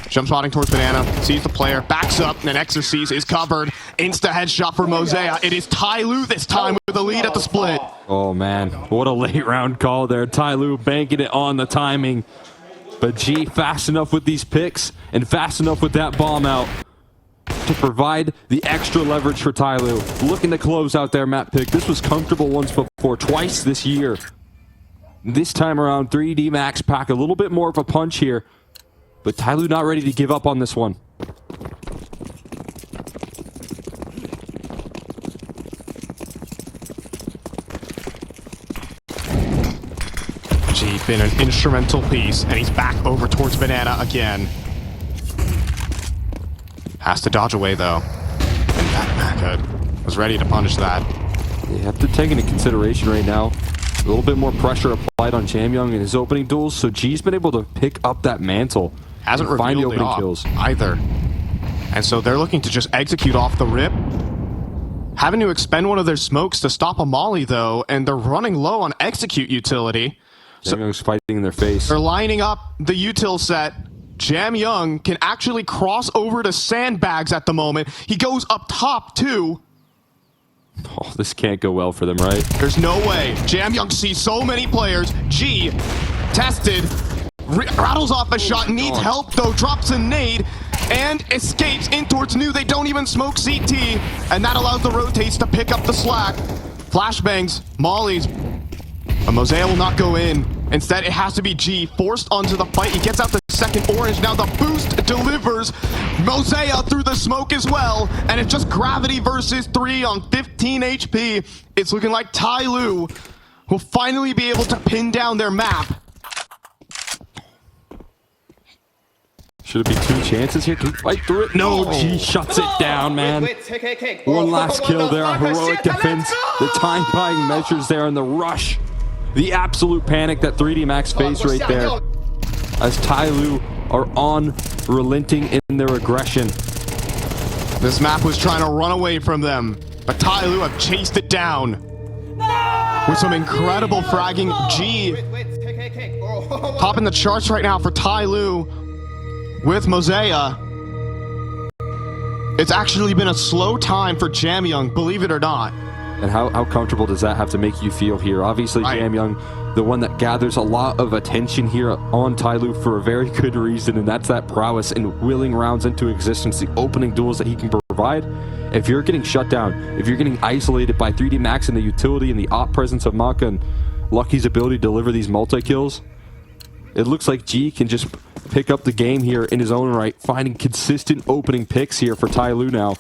jump spotting towards Banana. Sees the player. Backs up. And Exorcist is covered. Insta headshot for Mosea. It is TYLOO this time with the lead at the split. Oh man. What a late round call there. TYLOO banking it on the timing. But G fast enough with these picks and fast enough with that bomb out to provide the extra leverage for TYLOO. Looking to close out their map pick. This was comfortable once before, twice this year. This time around, 3D Max pack a little bit more of a punch here. But TYLOO not ready to give up on this one. G been an instrumental piece, and he's back over towards Banana again. Has to dodge away though. And that Maka was ready to punish that. You have to take into consideration right now, a little bit more pressure applied on Jamyoung in his opening duels, so G's been able to pick up that mantle. Hasn't and find the revealed opening it kills either. And so they're looking to just execute off the rip. Having to expend one of their smokes to stop a molly though, and they're running low on execute utility. Jamyoung's fighting in their face. They're lining up the util set. Jamyoung can actually cross over to sandbags at the moment. He goes up top too. Oh, this can't go well for them, right? There's no way. Jamyoung sees so many players. G, tested, rattles off a shot, needs help though, drops a nade, and escapes in towards New. They don't even smoke CT, and that allows the rotates to pick up the slack. Flashbangs, mollies, but Mosea will not go in. Instead, it has to be G, forced onto the fight. He gets out the second orange. Now the boost delivers. Mosea through the smoke as well. And it's just gravity versus 3 on 15 HP. It's looking like TYLOO will finally be able to pin down their map. Should it be 2 chances here? Can he fight through it? No, G shuts it down, man. One last kill there, a heroic defense. The time buying measures there and the rush. The absolute panic that 3D Max faced right there. As TYLOO are unrelenting in their aggression. This map was trying to run away from them, but TYLOO have chased it down. With some incredible fragging. G topping the charts right now for TYLOO with Mosea. It's actually been a slow time for Jamyoung, believe it or not. And how comfortable does that have to make you feel here? Obviously, Right. Jamyoung, the one that gathers a lot of attention here on TYLOO for a very good reason, and that's that prowess in willing rounds into existence, the opening duels that he can provide. If you're getting shut down, if you're getting isolated by 3D Max and the utility and the op presence of Maka and Lucky's ability to deliver these multi-kills, it looks like G can just pick up the game here in his own right, finding consistent opening picks here for TYLOO now.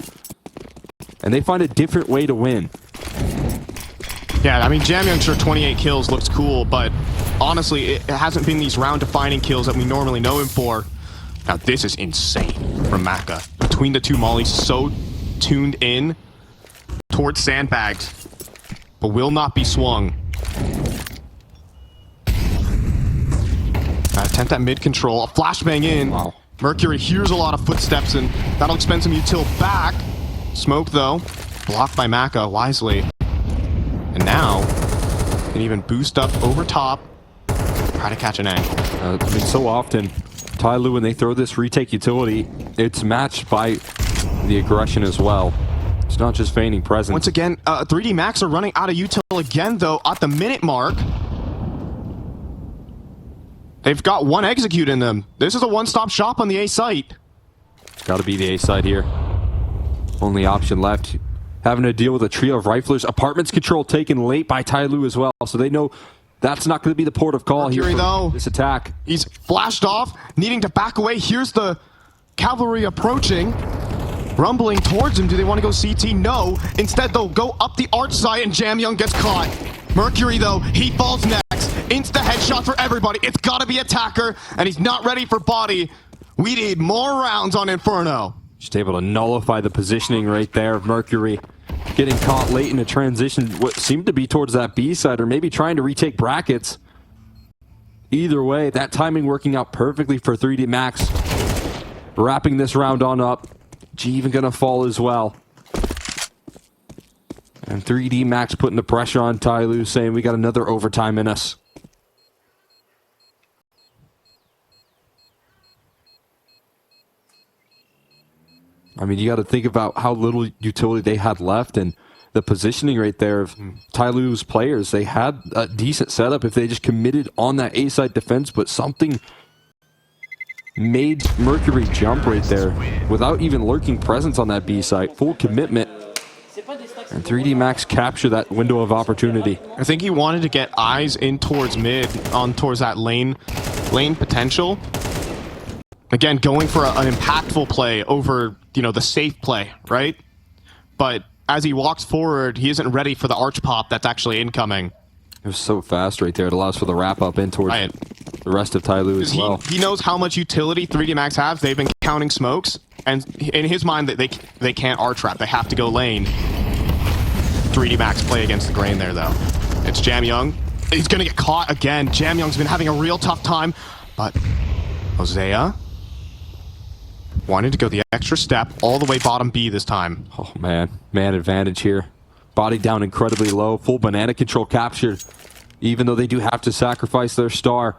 And they find a different way to win. Yeah, I mean, Jamyoung's sure 28 kills looks cool, but honestly, it hasn't been these round-defining kills that we normally know him for. Now, this is insane from Maka. Between the two mollies, so tuned in towards sandbags, but will not be swung. Attempt at mid-control, a flashbang in. Wow. Mercury hears a lot of footsteps, and that'll expend some util back. Smoke, though, blocked by Maka wisely. And now, can even boost up over top, try to catch an angle. I mean, so often, TYLOO, when they throw this retake utility, it's matched by the aggression as well. It's not just feigning presence. Once again, 3D Max are running out of util again, though, at the minute mark. They've got one execute in them. This is a one-stop shop on the A site. It's got to be the A side here. Only option left. Having to deal with a trio of riflers. Apartments control taken late by TYLOO as well, so they know that's not going to be the port of call Mercury, here for though, this attack. He's flashed off, needing to back away. Here's the cavalry approaching, rumbling towards him. Do they want to go CT? No. Instead, they'll go up the arch side, and Jamyoung gets caught. Mercury, though, he falls next. Insta headshot for everybody. It's got to be attacker, and he's not ready for body. We need more rounds on Inferno. Just able to nullify the positioning right there of Mercury. Getting caught late in a transition, what seemed to be towards that B side, or maybe trying to retake brackets. Either way, that timing working out perfectly for 3D Max. Wrapping this round on up. G even gonna fall as well. And 3D Max putting the pressure on TYLOO, saying we got another overtime in us. I mean, you got to think about how little utility they had left and the positioning right there of TYLOO's players. They had a decent setup if they just committed on that A-side defense, but something made Mercury jump right there without even lurking presence on that B-side. Full commitment. And 3D Max capture that window of opportunity. I think he wanted to get eyes in towards mid, towards that lane potential. Again, going for an impactful play over, you know, the safe play, right? But as he walks forward, he isn't ready for the arch pop that's actually incoming. It was so fast right there. It allows for the wrap-up in towards the rest of TYLOO as well. He knows how much utility 3D Max has. They've been counting smokes, and in his mind, they can't arch wrap. They have to go lane. 3D Max play against the grain there, though. It's Jamyoung. He's going to get caught again. Jamyoung's been having a real tough time, but Hosea wanted to go the extra step all the way bottom B this time. Oh, man. Man advantage here. Body down incredibly low. Full banana control captured, even though they do have to sacrifice their star.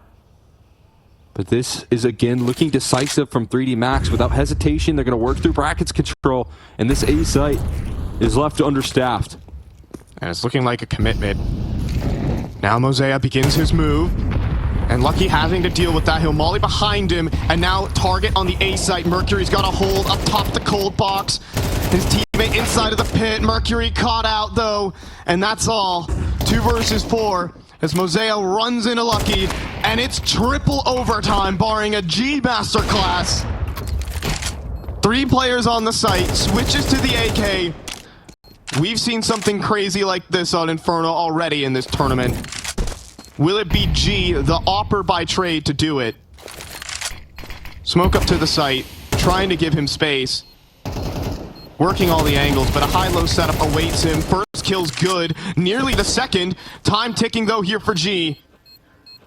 But this is, again, looking decisive from 3D Max. Without hesitation, they're going to work through brackets control, and this A site is left understaffed. And it's looking like a commitment. Now Mosea begins his move. And Lucky having to deal with that. He'll molly behind him. And now target on the A site. Mercury's got a hold up top of the cold box. His teammate inside of the pit. Mercury caught out, though. And that's all. 2 versus 4. As Mosea runs into Lucky. And it's triple overtime, barring a G masterclass. 3 players on the site. Switches to the AK. We've seen something crazy like this on Inferno already in this tournament. Will it be G, the opper by trade, to do it? Smoke up to the site, trying to give him space. Working all the angles, but a high-low setup awaits him. First kill's good, nearly the second. Time ticking, though, here for G.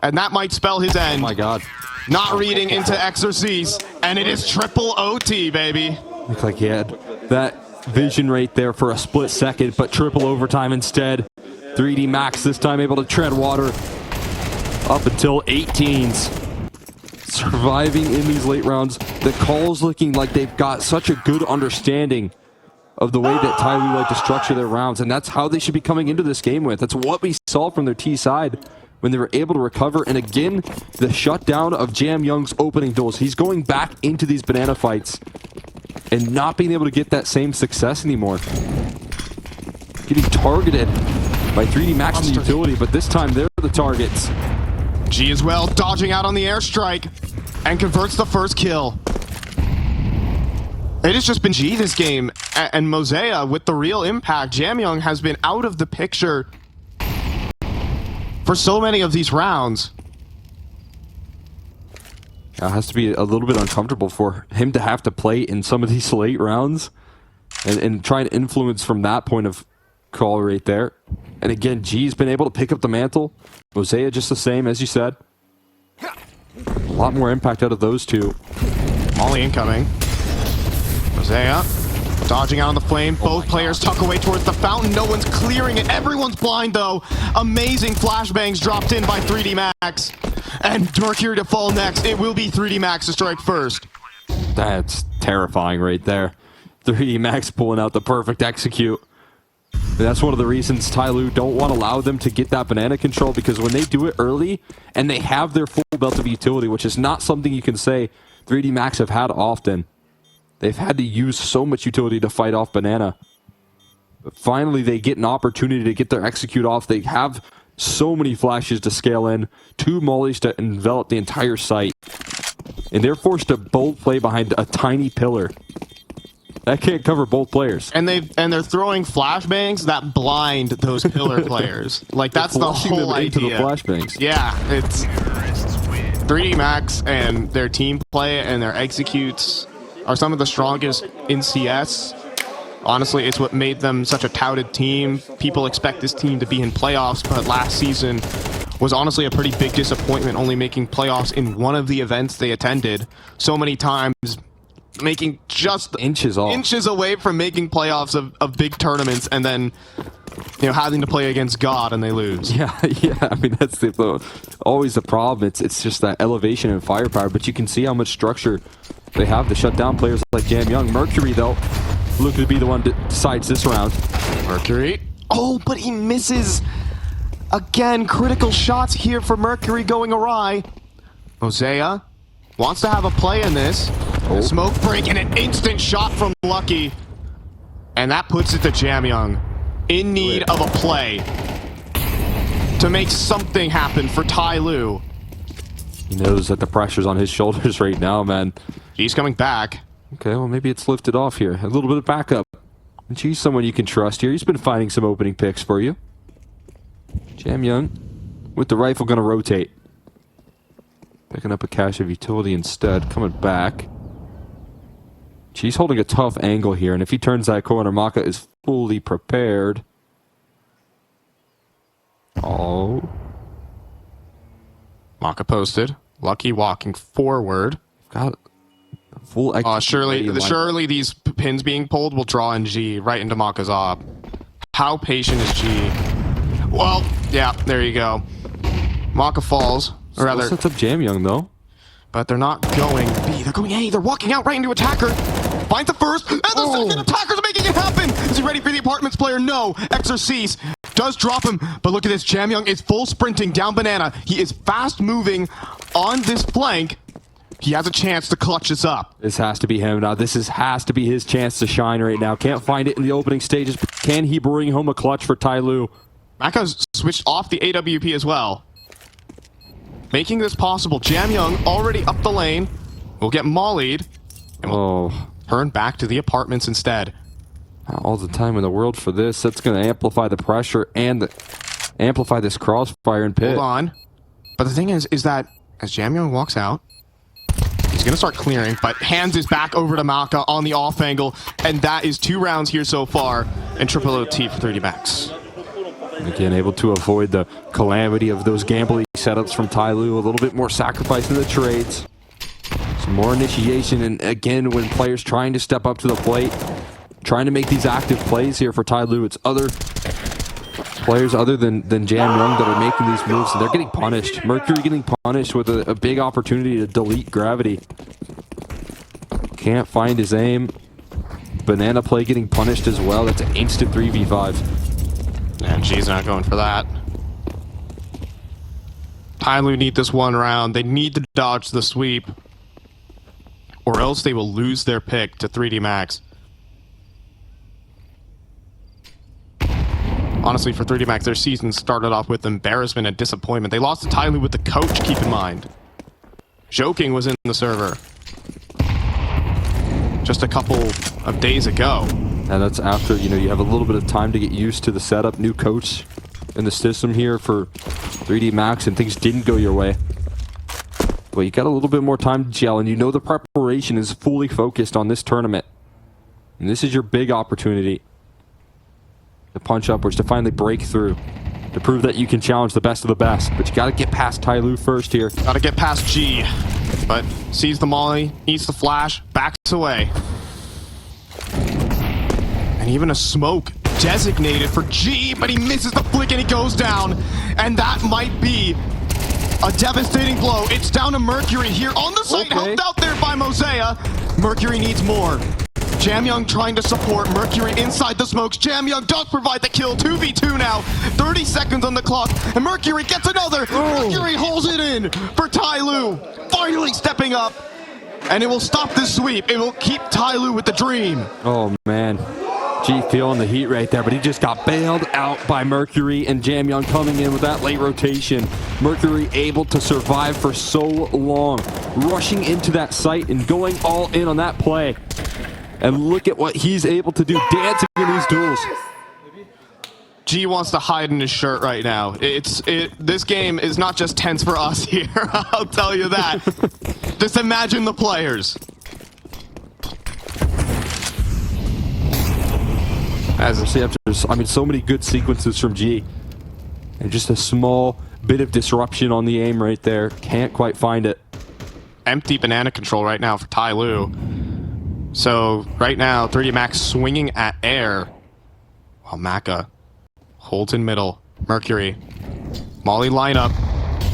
And that might spell his end. Oh my god. Not reading into Exorcise, and it is triple OT, baby. Looked like he had that vision right there for a split second, but triple overtime instead. 3D Max this time able to tread water up until 18s. Surviving in these late rounds. The calls looking like they've got such a good understanding of the way that TYLOO like to structure their rounds, and that's how they should be coming into this game with. That's what we saw from their T side when they were able to recover. And again, the shutdown of Jamyoung's opening doors. He's going back into these banana fights and not being able to get that same success anymore. Getting targeted by 3D Max in the utility, but this time they're the targets. G as well, dodging out on the airstrike and converts the first kill. It has just been G this game, and Mosea with the real impact. Jamyoung has been out of the picture for so many of these rounds. It has to be a little bit uncomfortable for him to have to play in some of these late rounds and try and influence from that point of call right there. And again, G's been able to pick up the mantle. Mosea just the same, as you said. A lot more impact out of those two. Molly incoming. Mosea dodging out on the flame. Both players tuck away towards the fountain. No one's clearing it. Everyone's blind, though. Amazing flashbangs dropped in by 3D Max. And Mercury to fall next. It will be 3D Max to strike first. That's terrifying right there. 3D Max pulling out the perfect execute. And that's one of the reasons TYLOO don't want to allow them to get that banana control, because when they do it early and they have their full belt of utility, which is not something you can say 3D Max have had often. They've had to use so much utility to fight off banana. But finally, they get an opportunity to get their execute off. They have so many flashes to scale in, 2 mollies to envelop the entire site. And they're forced to bold play behind a tiny pillar. That can't cover both players. And they're throwing flashbangs that blind those pillar players. Like, that's the whole idea. Into the flashbangs. Yeah, it's 3D Max and their team play and their executes are some of the strongest in CS. Honestly, it's what made them such a touted team. People expect this team to be in playoffs, but last season was honestly a pretty big disappointment, only making playoffs in one of the events they attended. So many times making just inches away from making playoffs of big tournaments, and then, you know, having to play against God and they lose. Yeah. I mean, that's always the problem. It's just that elevation and firepower, but you can see how much structure they have to shut down players like Jam Young. Mercury, though, looking to be the one that decides this round. Mercury. Oh, but he misses. Again, critical shots here for Mercury going awry. Mosea wants to have a play in this. Oh. Smoke break and an instant shot from Lucky. And that puts it to Jam Young. In need of a play to make something happen for TYLOO. He knows that the pressure's on his shoulders right now, man. He's coming back. Okay, well, maybe it's lifted off here. A little bit of backup. And he's someone you can trust here. He's been finding some opening picks for you. Jam Young with the rifle going to rotate. Picking up a cache of utility instead. Coming back. She's holding a tough angle here, and if he turns that corner, Maka is fully prepared. Oh. Maka posted. Lucky walking forward. Got full surely these pins being pulled will draw in G right into Maka's op. How patient is G? Well, yeah, there you go. Maka falls. Or rather, sets up Jam Young, though. But they're not going B. They're going A. They're walking out right into attacker. Finds the first, and the second attacker's making it happen. Is he ready for the apartments player? No. Exorcise does drop him, but look at this. Jam Young is full sprinting down banana. He is fast moving on this flank. He has a chance to clutch this up. This has to be him now. Has to be his chance to shine right now. Can't find it in the opening stages, but can he bring home a clutch for TYLOO? Maka's switched off the AWP as well, making this possible. Jam Young already up the lane. Will get mollied. And will turn back to the apartments instead. All the time in the world for this. That's going to amplify the pressure and amplify this crossfire and pit. Hold on. But the thing is that as Jam Young walks out, he's going to start clearing, but hands his back over to Maka on the off angle, and that is 2 rounds here so far, and triple OT for 3D Max. Again, able to avoid the calamity of those gambling setups from TYLOO. A little bit more sacrifice in the trades. Some more initiation, and again, when players trying to step up to the plate, trying to make these active plays here for TYLOO, it's other players other than Jam Young that are making these moves, and they're getting punished. Mercury getting punished with a big opportunity to delete gravity. Can't find his aim. Banana play getting punished as well. That's an instant 3v5. And G's not going for that. TYLOO need this 1 round. They need to dodge the sweep, or else they will lose their pick to 3D Max. Honestly, for 3D Max, their season started off with embarrassment and disappointment. They lost to TYLOO with the coach, keep in mind. Joking was in the server just a couple of days ago. And that's after, you have a little bit of time to get used to the setup. New coach in the system here for 3D Max and things didn't go your way. But you got a little bit more time to gel, and you know the preparation is fully focused on this tournament. And this is your big opportunity to punch upwards, to finally break through, to prove that you can challenge the best of the best. But you got to get past TYLOO first here. Got to get past G, but sees the molly, eats the flash, backs away. And even a smoke designated for G, but he misses the flick and he goes down. And that might be a devastating blow. It's down to Mercury here on the site, helped out there by Mosea. Mercury needs more. Jamyoung trying to support Mercury inside the smokes. Jamyoung does provide the kill. 2v2 now. 30 seconds on the clock. And Mercury gets another. Mercury holds it in for TYLOO. Finally stepping up. And it will stop this sweep. It will keep TYLOO with the dream. Oh, man. G feeling the heat right there, but he just got bailed out by Mercury, and Jamyoung coming in with that late rotation. Mercury able to survive for so long, rushing into that site and going all in on that play. And look at what he's able to do, dancing in these duels. G wants to hide in his shirt right now. This game is not just tense for us here, I'll tell you that. Just imagine the players. As I see, after, I mean, so many good sequences from G. And just a small bit of disruption on the aim right there. Can't quite find it. Empty banana control right now for TYLOO. So, right now, 3D Max swinging at air. While Maka holds in middle. Mercury. Molly lineup.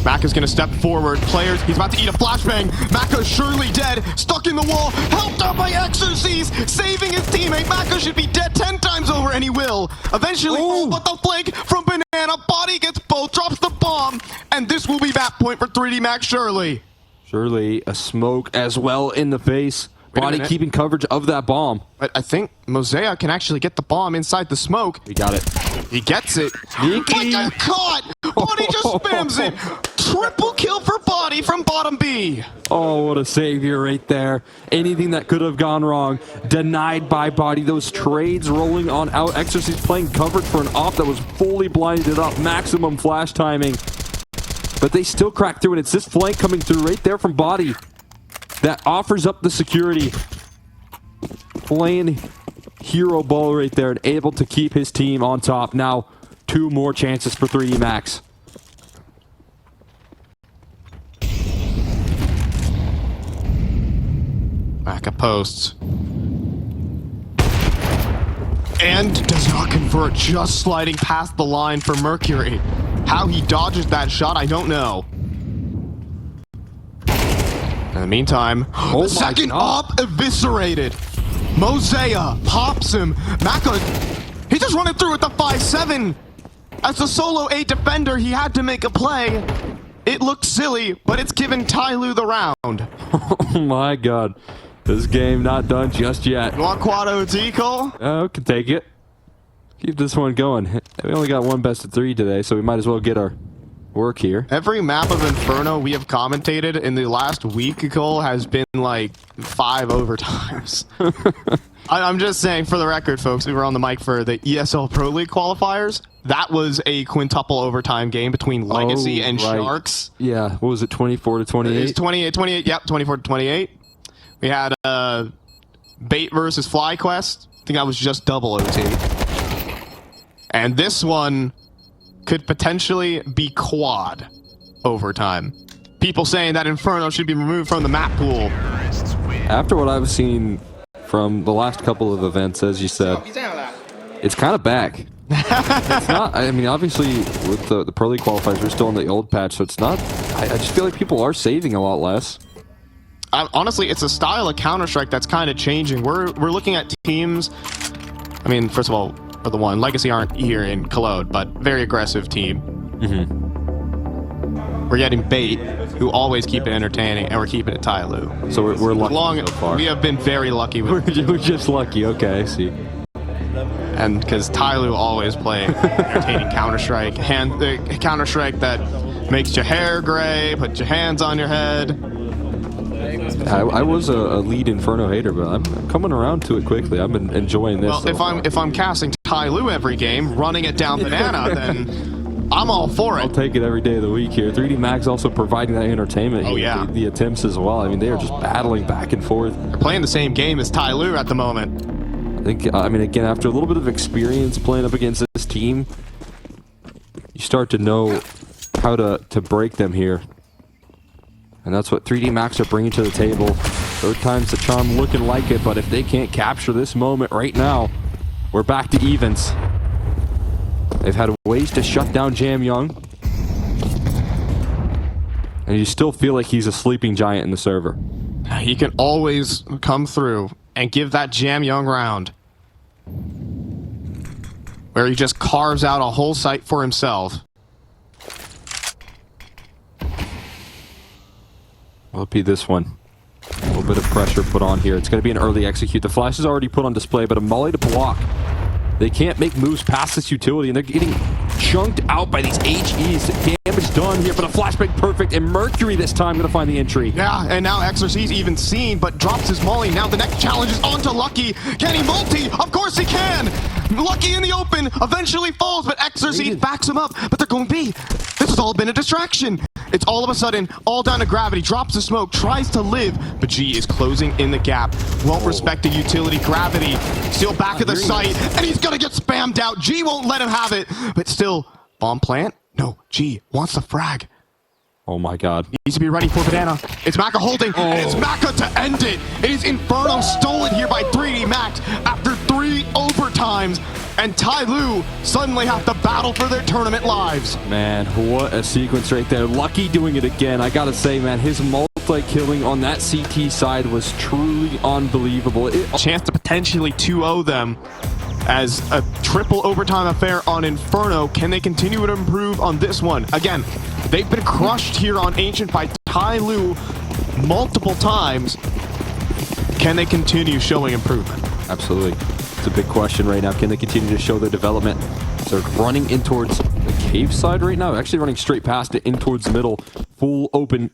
Maka's gonna step forward. Players, he's about to eat a flashbang. Maka's surely dead. Stuck in the wall. Helped out by Exorcies. Saving his teammate. Maka should be dead 10 times over, and he will. Eventually, but the flank from Banana. Body gets both. Drops the bomb. And this will be map point for 3D Max surely. Surely a smoke as well in the face. Body keeping coverage of that bomb. But I think Mosea can actually get the bomb inside the smoke. He got it. He gets it. But got caught. Body just spams it. Triple kill for Body from bottom B. Oh, what a savior right there. Anything that could have gone wrong, denied by Body. Those trades rolling on out. Exorcist playing coverage for an off that was fully blinded up. Maximum flash timing. But they still crack through, and it's this flank coming through right there from Body that offers up the security. Playing hero ball right there and able to keep his team on top. Now, 2 more chances for 3D Max. Maka posts. And does not convert, just sliding past the line for Mercury. How he dodges that shot, I don't know. In the meantime, the second op eviscerated. Mosea pops him. Maka, he just running through with the 5-7. As a solo 8 defender, he had to make a play. It looked silly, but it's given TYLOO the round. Oh my god. This game not done just yet. You want quad OT, Cole? Oh, can take it. Keep this one going. We only got 1 best of 3 today, so we might as well get our work here. Every map of Inferno we have commentated in the last week, Cole, has been like 5 overtimes. I'm just saying, for the record, folks, we were on the mic for the ESL Pro League qualifiers. That was a quintuple overtime game between Legacy and Sharks. Yeah, what was it, 24 to 28? It was 28, yep, 24 to 28. We had Bait versus FlyQuest. I think that was just double OT. And this one could potentially be quad overtime. People saying that Inferno should be removed from the map pool. After what I've seen from the last couple of events, as you said, it's kind of back. It's not, I mean, obviously, with the Pro League qualifiers, we're still in the old patch, so it's not, I just feel like people are saving a lot less. Honestly, it's a style of Counter-Strike that's kind of changing. We're looking at teams, I mean, first of all, for the one, Legacy aren't here in Cologne, but very aggressive team. We're getting Bait, who always keep it entertaining, and we're keeping it TYLOO. So we're lucky so far. We have been very lucky with We're just lucky, okay, I see. And because TYLOO always play entertaining Counter-Strike, Counter-Strike that makes your hair gray, put your hands on your head. I was a lead Inferno hater, but I'm coming around to it quickly. I've been enjoying this. Well, if I'm casting TYLOO every game, running it down banana, then I'm all for I'll it. take it every day of the week here. 3D Max also providing that entertainment. Oh, here, yeah. the attempts as well. I mean, they are just battling back and forth. They're playing the same game as TYLOO at the moment. I think, I mean, again, after a little bit of experience playing up against this team, you start to know how to break them here. And that's what 3D Max are bringing to the table. Third time's the charm, looking like it, but if they can't capture this moment right now, we're back to evens. They've had ways to shut down Jam Young. And you still feel like he's a sleeping giant in the server. He can always come through and give that Jam Young round, where he just carves out a whole site for himself. Will it be this one? A little bit of pressure put on here. It's going to be an early execute. The flash is already put on display, but a molly to block. They can't make moves past this utility, and they're getting chunked out by these HEs. Damage done here, but a flashbang perfect, and Mercury this time going to find the entry. Yeah, and now Exorcist's even seen, but drops his molly. Now the next challenge is onto Lucky. Can he multi? Of course he can! Lucky in the open, eventually falls, but Exorcist backs him up. But they're going B. This has all been a distraction. It's all of a sudden all down to Gravity, drops the smoke, tries to live, but G is closing in the gap. Won't respect the utility. Gravity still back of the site, and he's gonna get spammed out. G won't let him have it, but still, bomb plant? No, G wants the frag. Oh my god. Needs to be ready for Banana. It's Maka holding, and it's Maka to end it. It is Inferno stolen here by 3D Max after 3 overtimes, and TYLOO suddenly have to battle for their tournament lives. Man, what a sequence right there. Lucky doing it again. I gotta say, man, his multi-killing on that CT side was truly unbelievable. Chance to potentially 2-0 them as a triple overtime affair on Inferno. Can they continue to improve on this one? Again, they've been crushed here on Ancient by TYLOO multiple times. Can they continue showing improvement? Absolutely. It's a big question right now. Can they continue to show their development? So they're running in towards the cave side right now. Actually running straight past it in towards the middle. Full open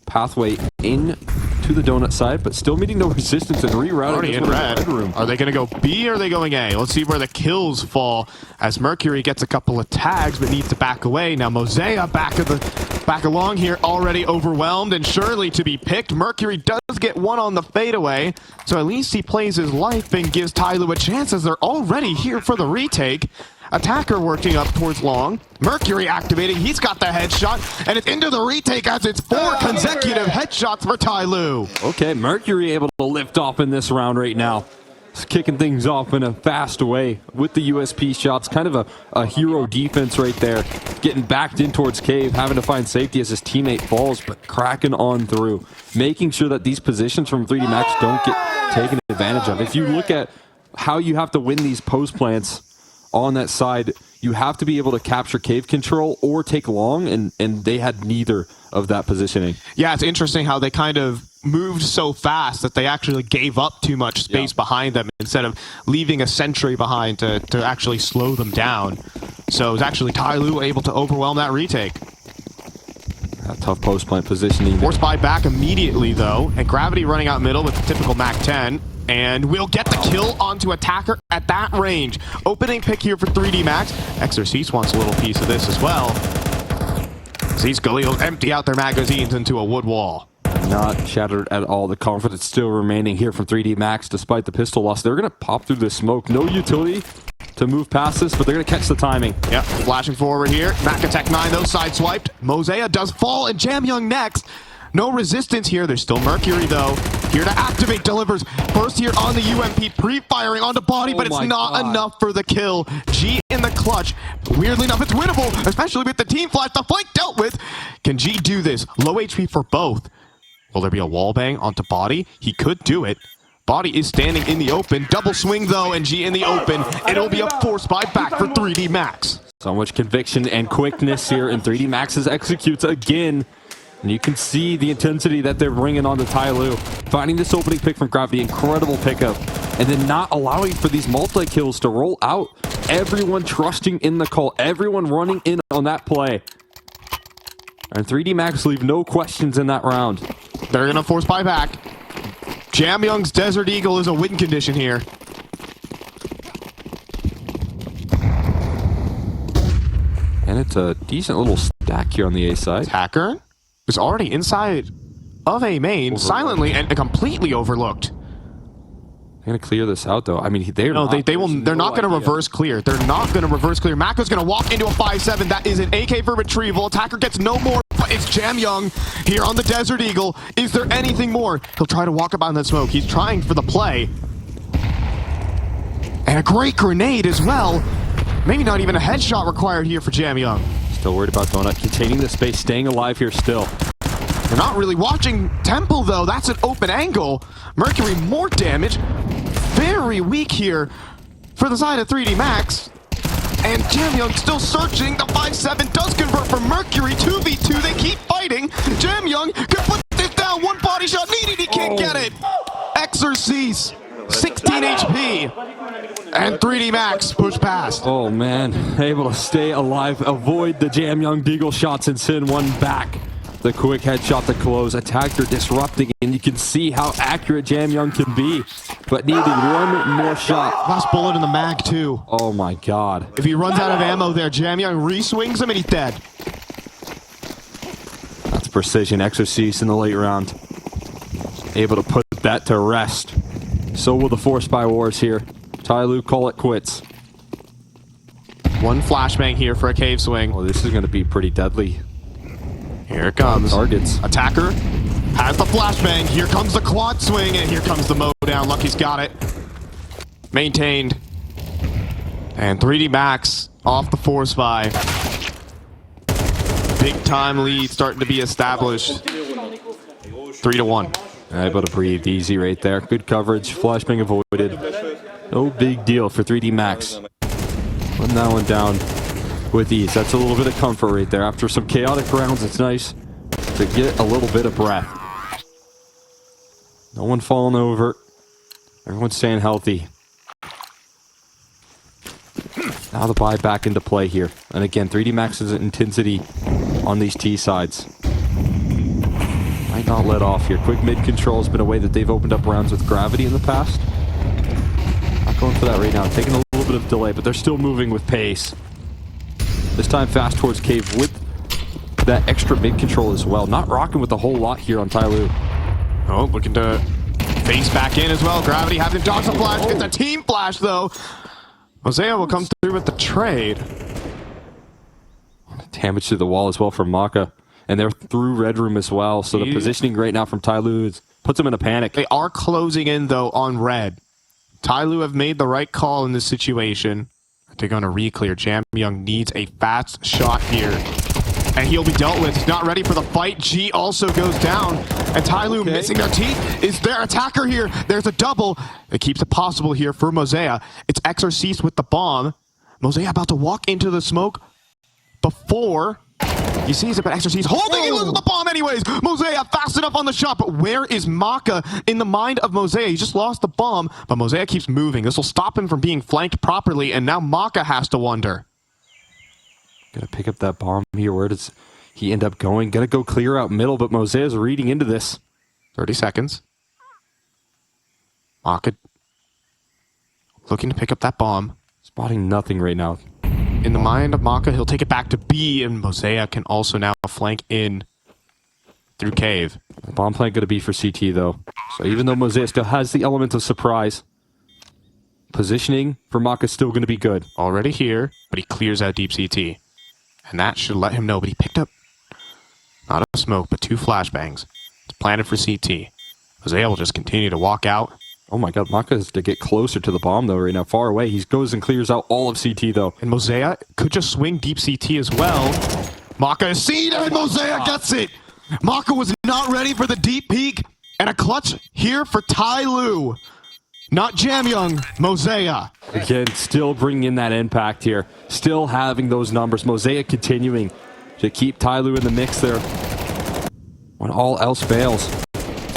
pathway in to the donut side, but still meeting no resistance and rerouting. Already in red. Are they going to go B or are they going A? Let's see where the kills fall as Mercury gets a couple of tags but needs to back away. Now Mosea back along here, already overwhelmed and surely to be picked. Mercury does get one on the fadeaway, so at least he plays his life and gives TYLOO a chance as they're already here for the retake. Attacker working up towards long. Mercury activating. He's got the headshot, and it's into the retake as it's 4 consecutive headshots for TYLOO. Okay, Mercury able to lift off in this round right now. Just kicking things off in a fast way with the USP shots. Kind of a hero defense right there. Getting backed in towards cave, having to find safety as his teammate falls, but cracking on through. Making sure that these positions from 3D Max don't get taken advantage of. If you look at how you have to win these post plants on that side, you have to be able to capture cave control or take long, and they had neither of that positioning. Yeah, it's interesting how they kind of moved so fast that they actually gave up too much space behind them instead of leaving a sentry behind to actually slow them down. So it was actually TYLOO able to overwhelm that retake. Tough post plant positioning. Force buy back immediately though, and Gravity running out middle with the typical Mac 10. And we'll get the kill onto Attacker at that range. Opening pick here for 3D Max. Exorcist wants a little piece of this as well. These Galeos empty out their magazines into a wood wall. Not shattered at all. The confidence still remaining here from 3D Max despite the pistol loss. They're going to pop through this smoke. No utility to move past this, but they're going to catch the timing. Yep, flashing forward here. Mac Attack 9, though, sideswiped. Mosea does fall, and Jam Young next. No resistance here. There's still Mercury, though. Here to activate, delivers. First here on the UMP, pre-firing onto body, but it's not enough for the kill. G in the clutch. Weirdly enough, it's winnable, especially with the team flash. The fight dealt with. Can G do this? Low HP for both. Will there be a wall bang onto body? He could do it. Body is standing in the open. Double swing, though, and G in the open. It'll be a force buy back for 3D Max. So much conviction and quickness here, and 3D Max's executes again. And you can see the intensity that they're bringing on to TYLOO. Finding this opening pick from Gravity, incredible pickup. And then not allowing for these multi-kills to roll out. Everyone trusting in the call. Everyone running in on that play. And 3D Max leave no questions in that round. They're going to force buy back. Jam Young's Desert Eagle is a win condition here. And it's a decent little stack here on the A side. Attacker is already inside of A main, silently and completely overlooked. They're gonna clear this out though. I mean, they're No, not, they're not gonna reverse clear. They're not gonna reverse clear. Maka's gonna walk into a 5-7. That is an AK for retrieval. Attacker gets no more, but it's Jam Young here on the Desert Eagle. Is there anything more? He'll try to walk up on that smoke. He's trying for the play. And a great grenade as well. Maybe not even a headshot required here for Jam Young. Still worried about Donut containing the space, staying alive here still. They're not really watching Temple though. That's an open angle. Mercury more damage. Very weak here for the side of 3D Max. And Jam Young still searching. The 5-7 does convert for Mercury. 2v2. They keep fighting. Jam Young can put this down. One body shot needed. He can't get it. Exorcise. 16 HP. And 3D Max push past. Oh man, able to stay alive, avoid the Jam Young Deagle shots and send one back. The quick headshot to close. Attacker disrupting, and you can see how accurate Jam Young can be. But needing one more shot. Last bullet in the mag too. Oh my god. If he runs out of ammo there, Jam Young re-swings him and he's dead. That's precision. Exorcist in the late round. Able to put that to rest. So will the Force by Wars here. TYLOO call it quits. One flashbang here for a cave swing. Well, this is going to be pretty deadly. Here it comes. Targets. Attacker has the flashbang. Here comes the quad swing, and here comes the mow down. Lucky's got it. Maintained. And 3D Max off the Force by. Big time lead starting to be established. 3-1. Able to breathe easy right there. Good coverage. Flashbang avoided. No big deal for 3D Max. Putting that one down with ease. That's a little bit of comfort right there. After some chaotic rounds, it's nice to get a little bit of breath. No one falling over. Everyone's staying healthy. Now the buy back into play here. And again, 3D Max's intensity on these T sides. Might not let off here. Quick mid control has been a way that they've opened up rounds with gravity in the past. Not going for that right now. Taking a little bit of delay, but they're still moving with pace. This time fast towards cave with that extra mid control as well. Not rocking with a whole lot here on TYLOO. Oh, looking to face back in as well. Gravity having dodge the flash. It's a team flash though. Mosaic will come through with the trade. Damage to the wall as well from Maka. And they're through Red Room as well. So the positioning right now from TYLOO puts them in a panic. They are closing in though on red. TYLOO have made the right call in this situation. They're going to re-clear. Jam Young needs a fast shot here. And he'll be dealt with. He's not ready for the fight. G also goes down. And TYLOO missing their teeth. Is their attacker here? There's a double. It keeps it possible here for Mosaic. It's Exorcist with the bomb. Mosaic about to walk into the smoke before he sees it, but Exorcist holding. He loses the bomb anyways. Mosaic fast enough on the shot, but where is Maka in the mind of Mosaic? He just lost the bomb, but Mosaic keeps moving. This will stop him from being flanked properly, and now Maka has to wonder. Gotta pick up that bomb here. Where does he end up going? Gotta go clear out middle, but Mosaic is reading into this. 30 seconds. Maka looking to pick up that bomb. Spotting nothing right now. In the mind of Maka, he'll take it back to B, and Mosaic can also now flank in through cave. The bomb plant going to be for CT, though. So even though Mosaic still has the element of surprise, positioning for Maka is still going to be good. Already here, but he clears out deep CT. And that should let him know, but he picked up not a smoke, but 2 flashbangs. It's planted for CT. Mosaic will just continue to walk out. Oh my god, Maka has to get closer to the bomb though right now, far away. He goes and clears out all of CT though. And Mosaic could just swing deep CT as well. Maka is seen and Mosaic gets it. Maka was not ready for the deep peek. And a clutch here for TYLOO. Not Jam Young, Mosaic. Again, still bringing in that impact here. Still having those numbers. Mosaic continuing to keep TYLOO in the mix there. When all else fails.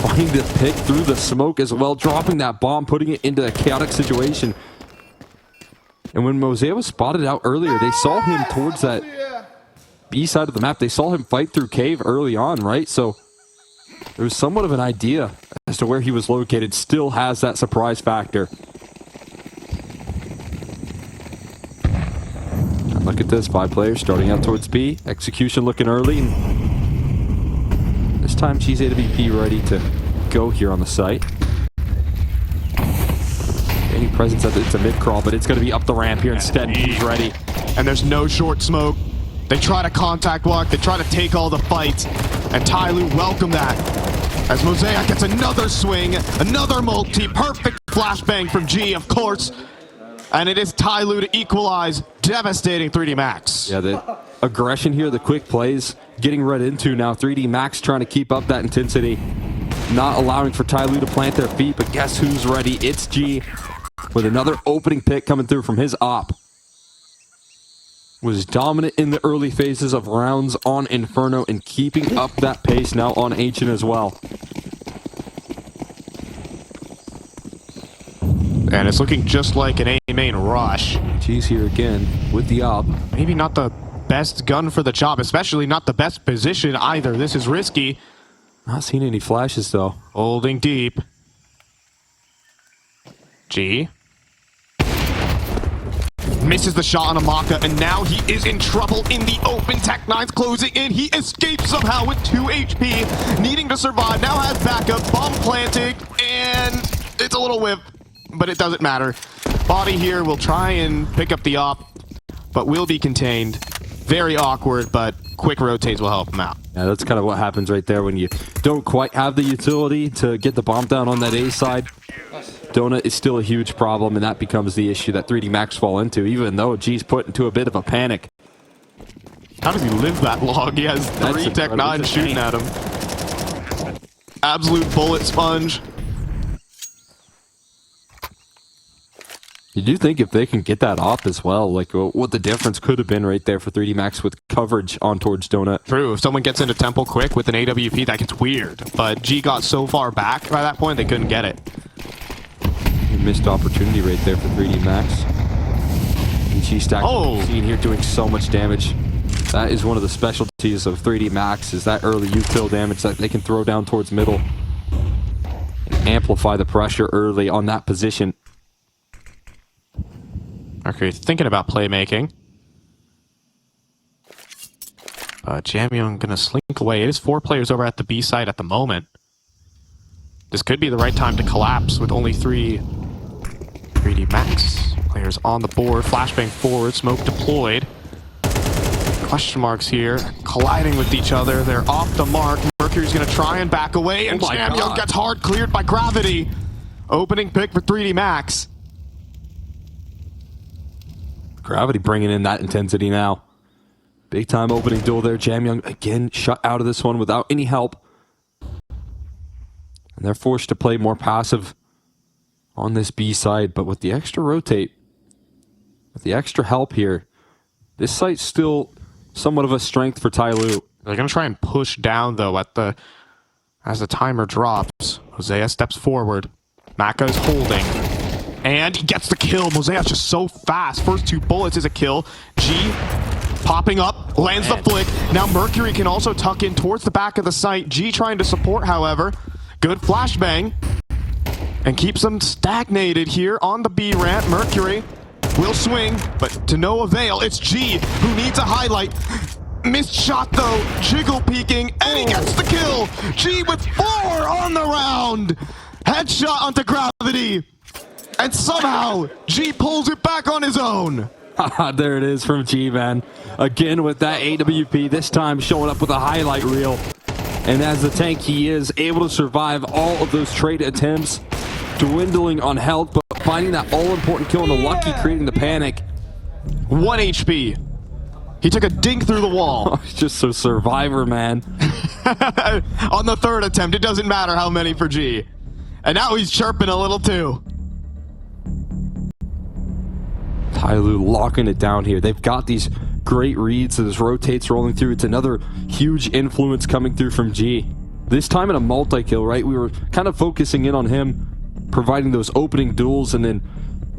Finding the pick through the smoke as well, dropping that bomb, putting it into a chaotic situation. And when Mosaic was spotted out earlier, they saw him towards that B side of the map. They saw him fight through cave early on, right? So there was somewhat of an idea as to where he was located. Still has that surprise factor. Look at this, 5 players starting out towards B. Execution looking early. And this time, G's AWP ready to go here on the site. Any presence at it's a mid crawl, but it's going to be up the ramp here instead. He's ready. And there's no short smoke. They try to contact block. They try to take all the fights. And TYLOO welcome that. As Mosaic gets another swing, another multi. Perfect flashbang from G, of course. And it is TYLOO to equalize. Devastating 3D Max. Yeah, the aggression here, the quick plays, getting right into now. 3D Max trying to keep up that intensity. Not allowing for TYLOO to plant their feet, but guess who's ready? It's G with another opening pick coming through from his op. Was dominant in the early phases of rounds on Inferno and keeping up that pace now on Ancient as well. And it's looking just like an A main rush. G's here again with the op. Maybe not the best gun for the job, especially not the best position either. This is risky. Not seeing any flashes though. Holding deep. G. Misses the shot on Amaka, and now he is in trouble in the open. Tech9's closing in. He escapes somehow with 2 HP, needing to survive. Now has backup, bomb planting, and it's a little whiff, but it doesn't matter. Body here will try and pick up the op, but will be contained. Very awkward, but quick rotates will help him out. Yeah, that's kind of what happens right there when you don't quite have the utility to get the bomb down on that A side. Donut is still a huge problem, and that becomes the issue that 3D Max fall into, even though G's put into a bit of a panic. How does he live that long? He has 3 Tech9 shooting at him. Absolute bullet sponge. You do think if they can get that off as well, like what the difference could have been right there for 3D Max with coverage on towards Donut. True, if someone gets into Temple quick with an AWP, that gets weird. But G got so far back by that point, they couldn't get it. Missed opportunity right there for 3D Max. And G stack seen here doing so much damage. That is one of the specialties of 3D Max, is that early util damage that they can throw down towards middle and amplify the pressure early on that position. Mercury thinking about playmaking. Jamyung gonna slink away. It is 4 players over at the B side at the moment. This could be the right time to collapse with only 3D Max players on the board. Flashbang forward, smoke deployed. Question marks here, colliding with each other. They're off the mark. Mercury's gonna try and back away, and Jamyung gets hard cleared by Gravity. Opening pick for 3D Max. Gravity bringing in that intensity now. Big time opening duel there. Jamyung again shut out of this one without any help. And they're forced to play more passive on this B side, but with the extra rotate, with the extra help here, this site's still somewhat of a strength for TYLOO. They're gonna try and push down though as the timer drops. Mosaic steps forward. Maka is holding. And he gets the kill. Mosaic's just so fast. First 2 bullets is a kill. G popping up, lands the flick. Now Mercury can also tuck in towards the back of the site. G trying to support, however. Good flashbang. And keeps them stagnated here on the B ramp. Mercury will swing, but to no avail. It's G who needs a highlight. Missed shot though, jiggle peeking, and he gets the kill. G with 4 on the round. Headshot onto Gravity. And somehow, G pulls it back on his own. There it is from G, man. Again with that AWP, this time showing up with a highlight reel. And as the tank, he is able to survive all of those trade attempts, dwindling on health, but finding that all-important kill on the Lucky, creating the panic. 1 HP. He took a dink through the wall. He's just a survivor, man. On the 3rd attempt, it doesn't matter how many for G. And now he's chirping a little too. TYLOO locking it down here. They've got these great reads as rotates rolling through. It's another huge influence coming through from G. This time in a multi-kill, right? We were kind of focusing in on him, providing those opening duels, and then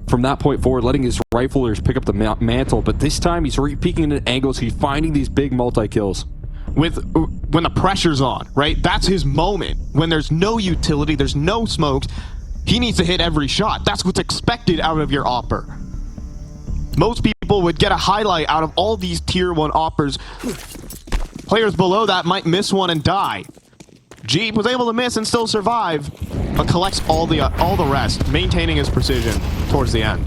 from that point forward, letting his riflers pick up the mantle. But this time, he's peeking at angles. He's finding these big multi-kills. When the pressure's on, right? That's his moment. When there's no utility, there's no smokes, he needs to hit every shot. That's what's expected out of your opper. most people would get a highlight out of all these tier 1 offers. Players below that might miss one and die. G was able to miss and still survive, but collects all the rest, maintaining his precision towards the end.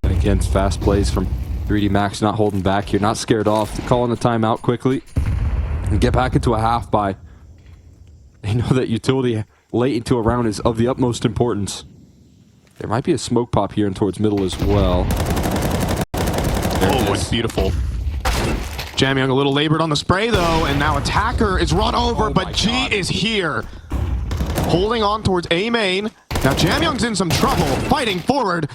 And again, fast plays from 3D Max, not holding back here, not scared off, calling the timeout quickly, and get back into a half by. They know that utility late into a round is of the utmost importance. There might be a smoke pop here and towards middle as well. Oh, it's beautiful. Jamyoung a little labored on the spray though, and now Attacker is run over, but G is here. Holding on towards A main. Now Jamyoung's in some trouble, fighting forward,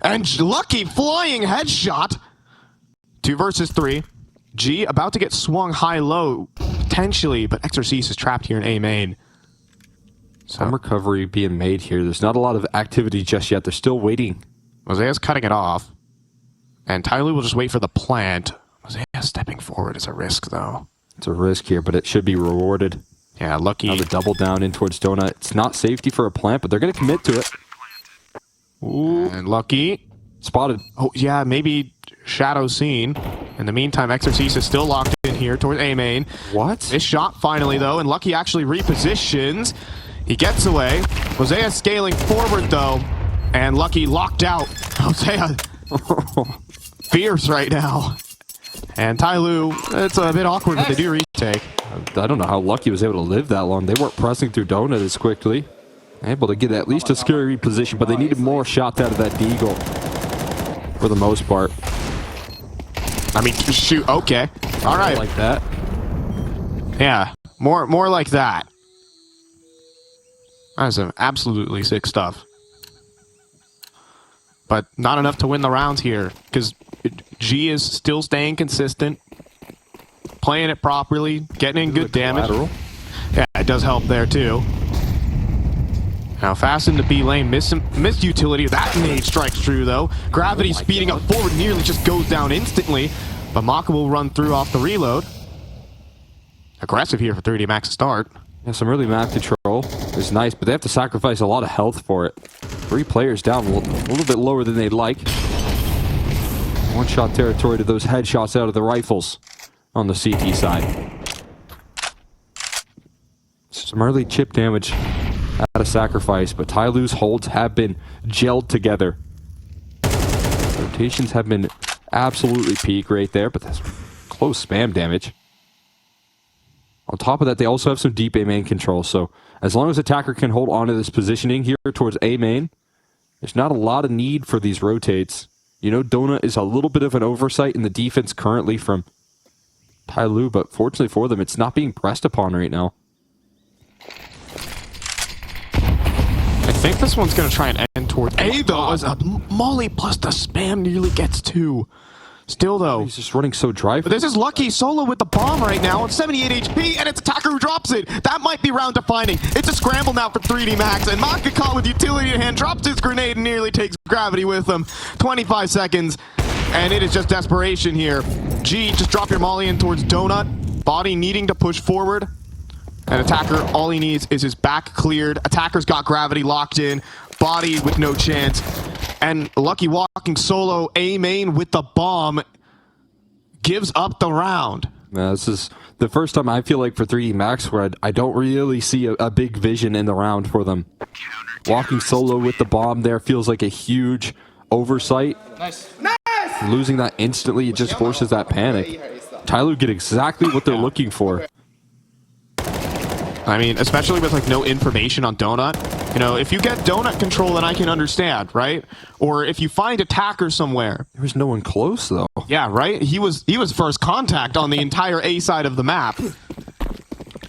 and Lucky flying headshot. 2 versus 3. G about to get swung high-low, potentially, but Exorcist is trapped here in A main. Some recovery being made here. There's not a lot of activity just yet. They're still waiting. Mosea's cutting it off. And TYLOO will just wait for the plant. Mosea stepping forward is a risk, though. It's a risk here, but it should be rewarded. Yeah, Lucky. Now the double down in towards Donut. It's not safety for a plant, but they're going to commit to it. Ooh. And Lucky. Spotted. Oh, yeah, maybe Shadow seen. In the meantime, Exorcist is still locked in here towards A main. What? This shot finally, though, and Lucky actually repositions. He gets away. Mosea scaling forward, though, and Lucky locked out. Mosea fierce right now. And TYLOO, it's a bit awkward, but they do retake. I don't know how Lucky was able to live that long. They weren't pressing through Donut as quickly. Able to get at least a scary position, but they needed more shots out of that Deagle for the most part. I mean, shoot, okay. All right. Like that. Yeah, more like that. That is some absolutely sick stuff. But not enough to win the rounds here, because G is still staying consistent, playing it properly, getting in good damage. Yeah, it does help there too. Now fast into B lane, missed utility. That nade strikes true though. Gravity speeding up forward, nearly just goes down instantly. But Maka will run through off the reload. Aggressive here for 3D Max to start. Yeah, some early map control is nice, but they have to sacrifice a lot of health for it. 3 players down, a little bit lower than they'd like. One-shot territory to those headshots out of the rifles on the CT side. Some early chip damage at a sacrifice, but TYLOO's holds have been gelled together. Rotations have been absolutely peak right there, but that's close spam damage. On top of that, they also have some deep A main control, so as long as Attacker can hold on to this positioning here towards A main, there's not a lot of need for these rotates. You know, Donut is a little bit of an oversight in the defense currently from TYLOO, but fortunately for them, it's not being pressed upon right now. I think this one's going to try and end towards A, though, as a Molly plus the spam nearly gets 2. Still, though, he's just running so dry. But this is Lucky solo with the bomb right now on 78 HP, and it's Attacker who drops it. That might be round defining. It's a scramble now for 3D Max, and Maka caught with utility in hand, drops his grenade and nearly takes Gravity with him. 25 seconds, and it is just desperation here. G, just drop your molly in towards Donut. Body needing to push forward. And Attacker, all he needs is his back cleared. Attacker's got Gravity locked in. Body with no chance. And Lucky walking solo A main with the bomb gives up the round. Now, this is the first time I feel like for 3D Max where I don't really see a big vision in the round for them. Walking solo with the bomb there feels like a huge oversight. Nice. Losing that instantly, it just forces that panic. TYLOO get exactly what they're looking for. I mean, especially with like no information on Donut. You know, if you get Donut control, then I can understand, right? Or if you find Attacker somewhere. There was no one close though. Yeah, right? He was first contact on the entire A side of the map.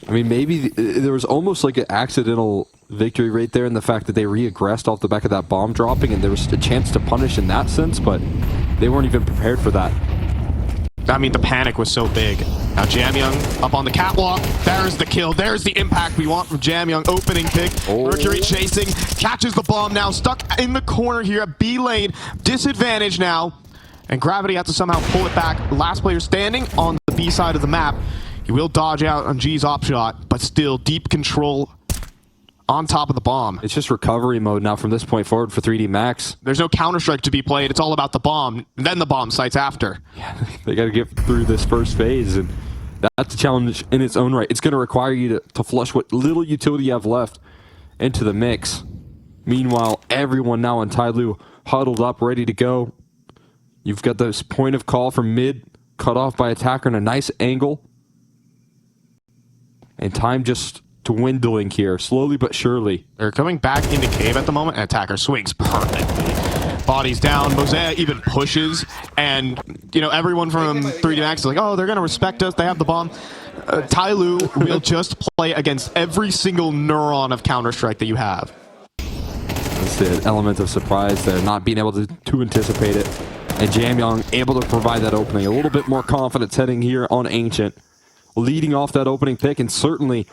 I mean, maybe there was almost like an accidental victory right there in the fact that they re-aggressed off the back of that bomb dropping, and there was a chance to punish in that sense, but they weren't even prepared for that. I mean, the panic was so big. Now Jamyoung up on the catwalk. There's the kill. There's the impact we want from Jamyoung. Opening pick. Mercury chasing. Catches the bomb now. Stuck in the corner here at B lane. Disadvantage now. And Gravity has to somehow pull it back. Last player standing on the B side of the map. He will dodge out on G's op shot, but still deep control on top of the bomb. It's just recovery mode now from this point forward for 3D Max. There's no Counter-Strike to be played. It's all about the bomb, then the bomb sites after. Yeah, they got to get through this first phase, and that's a challenge in its own right. It's going to require you to flush what little utility you have left into the mix. Meanwhile, everyone now on TYLOO huddled up, ready to go. You've got this point of call from mid, cut off by attacker in a nice angle. And time just dwindling here, slowly but surely. They're coming back into cave at the moment, and attacker swings perfectly. Bodies down, Mosaic even pushes, and you know, everyone from 3D Max is like, oh, they're gonna respect us, they have the bomb. TYLOO will just play against every single neuron of Counter-Strike that you have. That's the element of surprise there, not being able to anticipate it. And Jamyoung able to provide that opening. A little bit more confidence heading here on Ancient. Leading off that opening pick, and certainly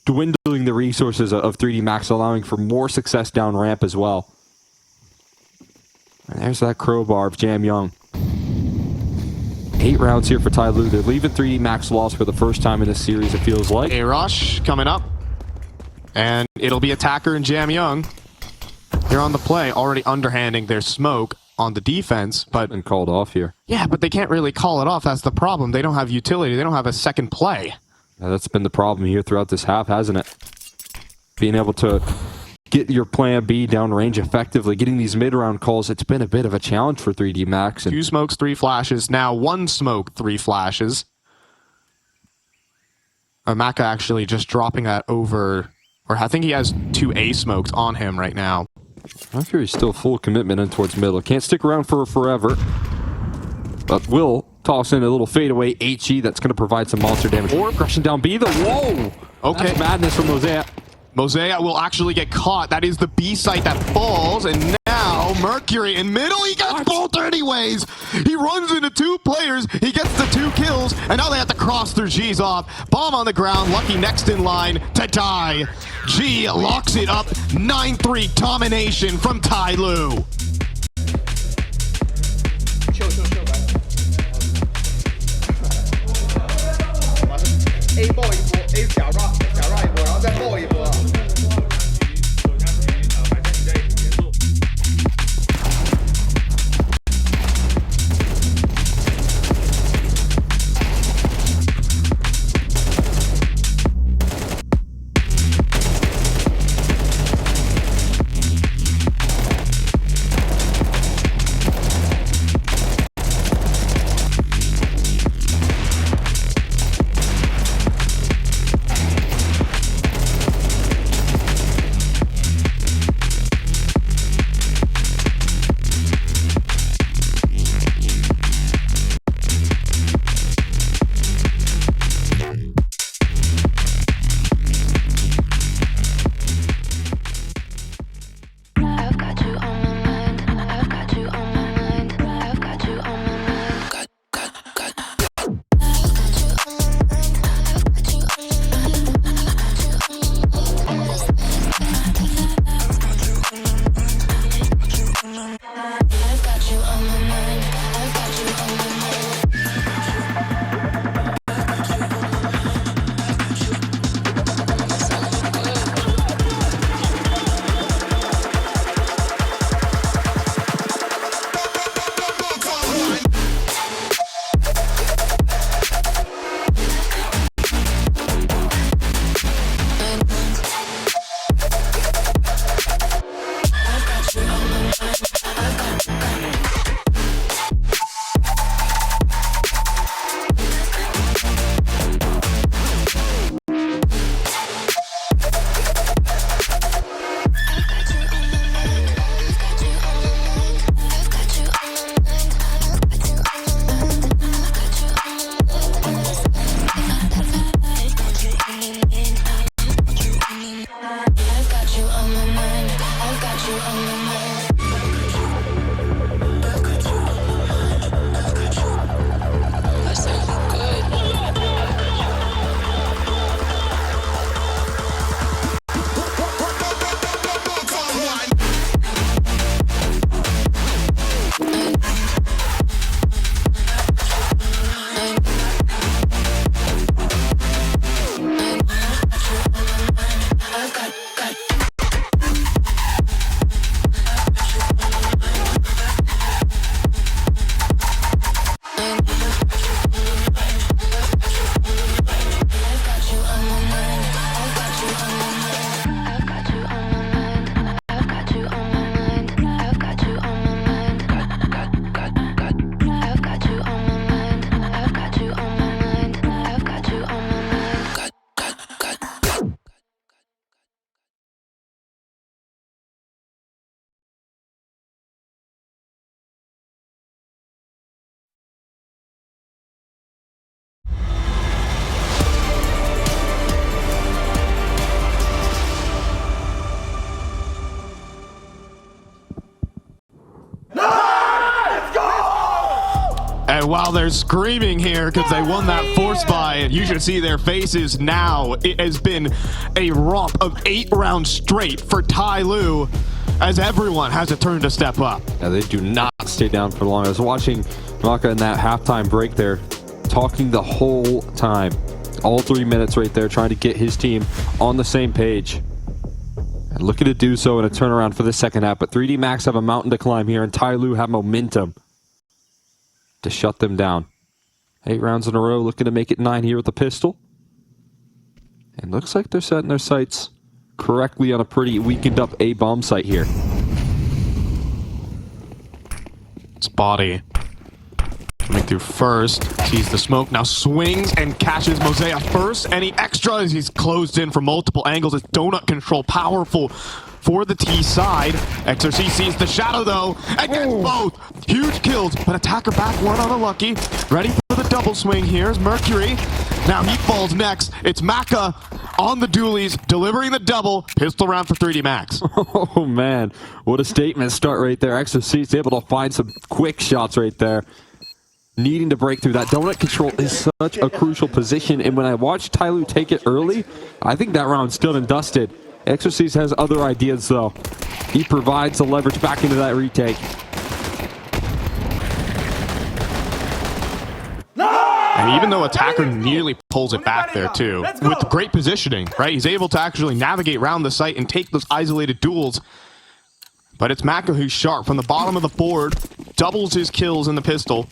dwindling the resources of 3D Max, allowing for more success down ramp as well. And there's that crowbar of Jamyoung. 8 rounds here for TYLOO. They're leaving 3D Max lost for the first time in this series, it feels like. A rush coming up, and it'll be attacker and Jamyoung. They're on the play, already underhanding their smoke on the defense, but... And called off here. Yeah, but they can't really call it off. That's the problem. They don't have utility. They don't have a second play. Yeah, that's been the problem here throughout this half, hasn't it? Being able to get your plan B downrange effectively, getting these mid-round calls, it's been a bit of a challenge for 3D Max. 2 smokes, 3 flashes. Now 1 smoke, 3 flashes. Maka actually just dropping that over... Or I think he has 2 A smokes on him right now. Mercury's still full commitment in towards middle. Can't stick around for forever. But will toss in a little fadeaway HE that's going to provide some monster damage. Or crushing down B. Whoa! Okay. That's madness from Mosaic. Mosaic will actually get caught. That is the B site that falls, and now Mercury in middle, he gets both anyways. He runs into 2 players, he gets the 2 kills, and now they have to cross through G's off. Bomb on the ground, Lucky next in line to die. G locks it up, 9-3 domination from TYLOO. A 爆一波 ，A 假 run 一波，然后再爆一波。And while they're screaming here because they won that force buy, you should see their faces now. It has been a romp of 8 rounds straight for TYLOO, as everyone has a turn to step up. Yeah, they do not stay down for long. I was watching Maka in that halftime break there, talking the whole time. All 3 minutes right there, trying to get his team on the same page. And looking to do so in a turnaround for the second half. But 3D Max have a mountain to climb here, and TYLOO have momentum to shut them down. 8 rounds in a row, looking to make it 9 here with the pistol. And looks like they're setting their sights correctly on a pretty weakened up A-bomb site here. It's Body coming through first, sees the smoke, now swings and catches Mosea first. Any extra as he's closed in from multiple angles. It's donut control, powerful for the T side. XRC sees the shadow though, and gets both. Huge kills, but attacker back one on a Lucky. Ready for the double swing. Here's Mercury. Now he falls next. It's Maka on the dualies, delivering the double. Pistol round for 3D Max. Oh man, what a statement start right there. XRC is able to find some quick shots right there. Needing to break through. That donut control is such a crucial position, and when I watched TYLOO take it early, I think that round's done and dusted. Exorcist has other ideas though. He provides the leverage back into that retake. And even though attacker nearly pulls it back there too, with great positioning, right? He's able to actually navigate around the site and take those isolated duels. But it's Maka who's sharp from the bottom of the board, doubles his kills in the pistol.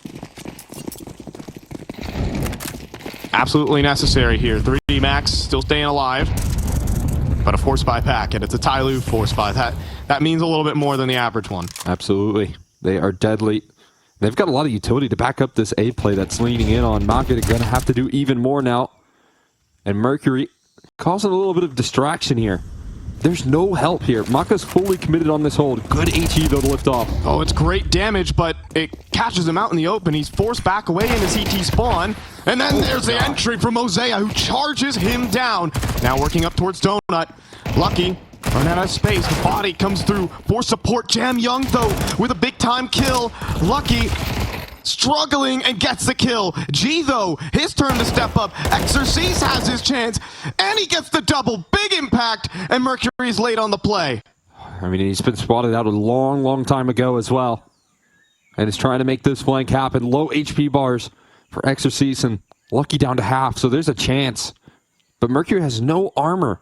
Absolutely necessary here. 3D Max still staying alive, but a force buy pack, and it's a TYLOO force buy. That means a little bit more than the average one. Absolutely. They are deadly. They've got a lot of utility to back up this A play that's leaning in on. Maka going to have to do even more now. And Mercury causing a little bit of distraction here. There's no help here. Maka's fully committed on this hold. Good HE though to lift off. Oh, it's great damage, but it catches him out in the open. He's forced back away in his CT spawn. And then there's the entry from Mosea, who charges him down. Now working up towards Donut. Lucky, run out of space. The Body comes through for support. Jam Young, though, with a big-time kill. Lucky struggling and gets the kill. G, though, his turn to step up. Exorcist has his chance, and he gets the double. Big impact, and Mercury's late on the play. I mean, he's been spotted out a long, long time ago as well. And is trying to make this flank happen. Low HP bars for Exorcist, and Lucky down to half, so there's a chance. But Mercury has no armor.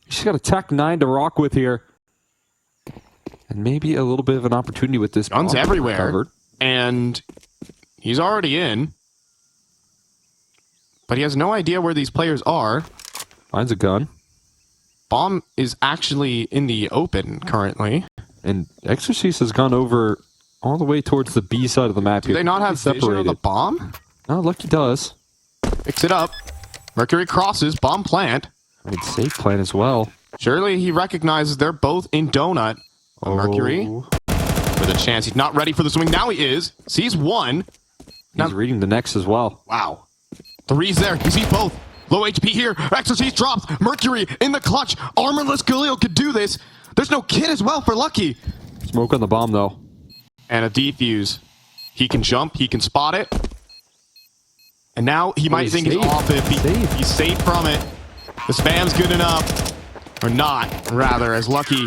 He's got a Tech 9 to rock with here. And maybe a little bit of an opportunity with this. Guns everywhere. Covered. And he's already in. But he has no idea where these players are. Finds a gun. Bomb is actually in the open currently. And Exorcist has gone over all the way towards the B side of the map. Do they not have vision of the bomb? No, Lucky does. Picks it up. Mercury crosses. Bomb plant. I mean, safe plan as well. Surely he recognizes they're both in Donut. Mercury with a chance. He's not ready for the swing. Now he is. Sees one. He's reading the next as well. Wow. Three's there. He sees both. Low HP here. Exorcist drops. Mercury in the clutch. Armorless Galil could do this. There's no kit as well for Lucky. Smoke on the bomb, though. And a defuse. He can jump. He can spot it. And now he might think he's off if he's safe from it. The spam's good enough. Or not, rather, as Lucky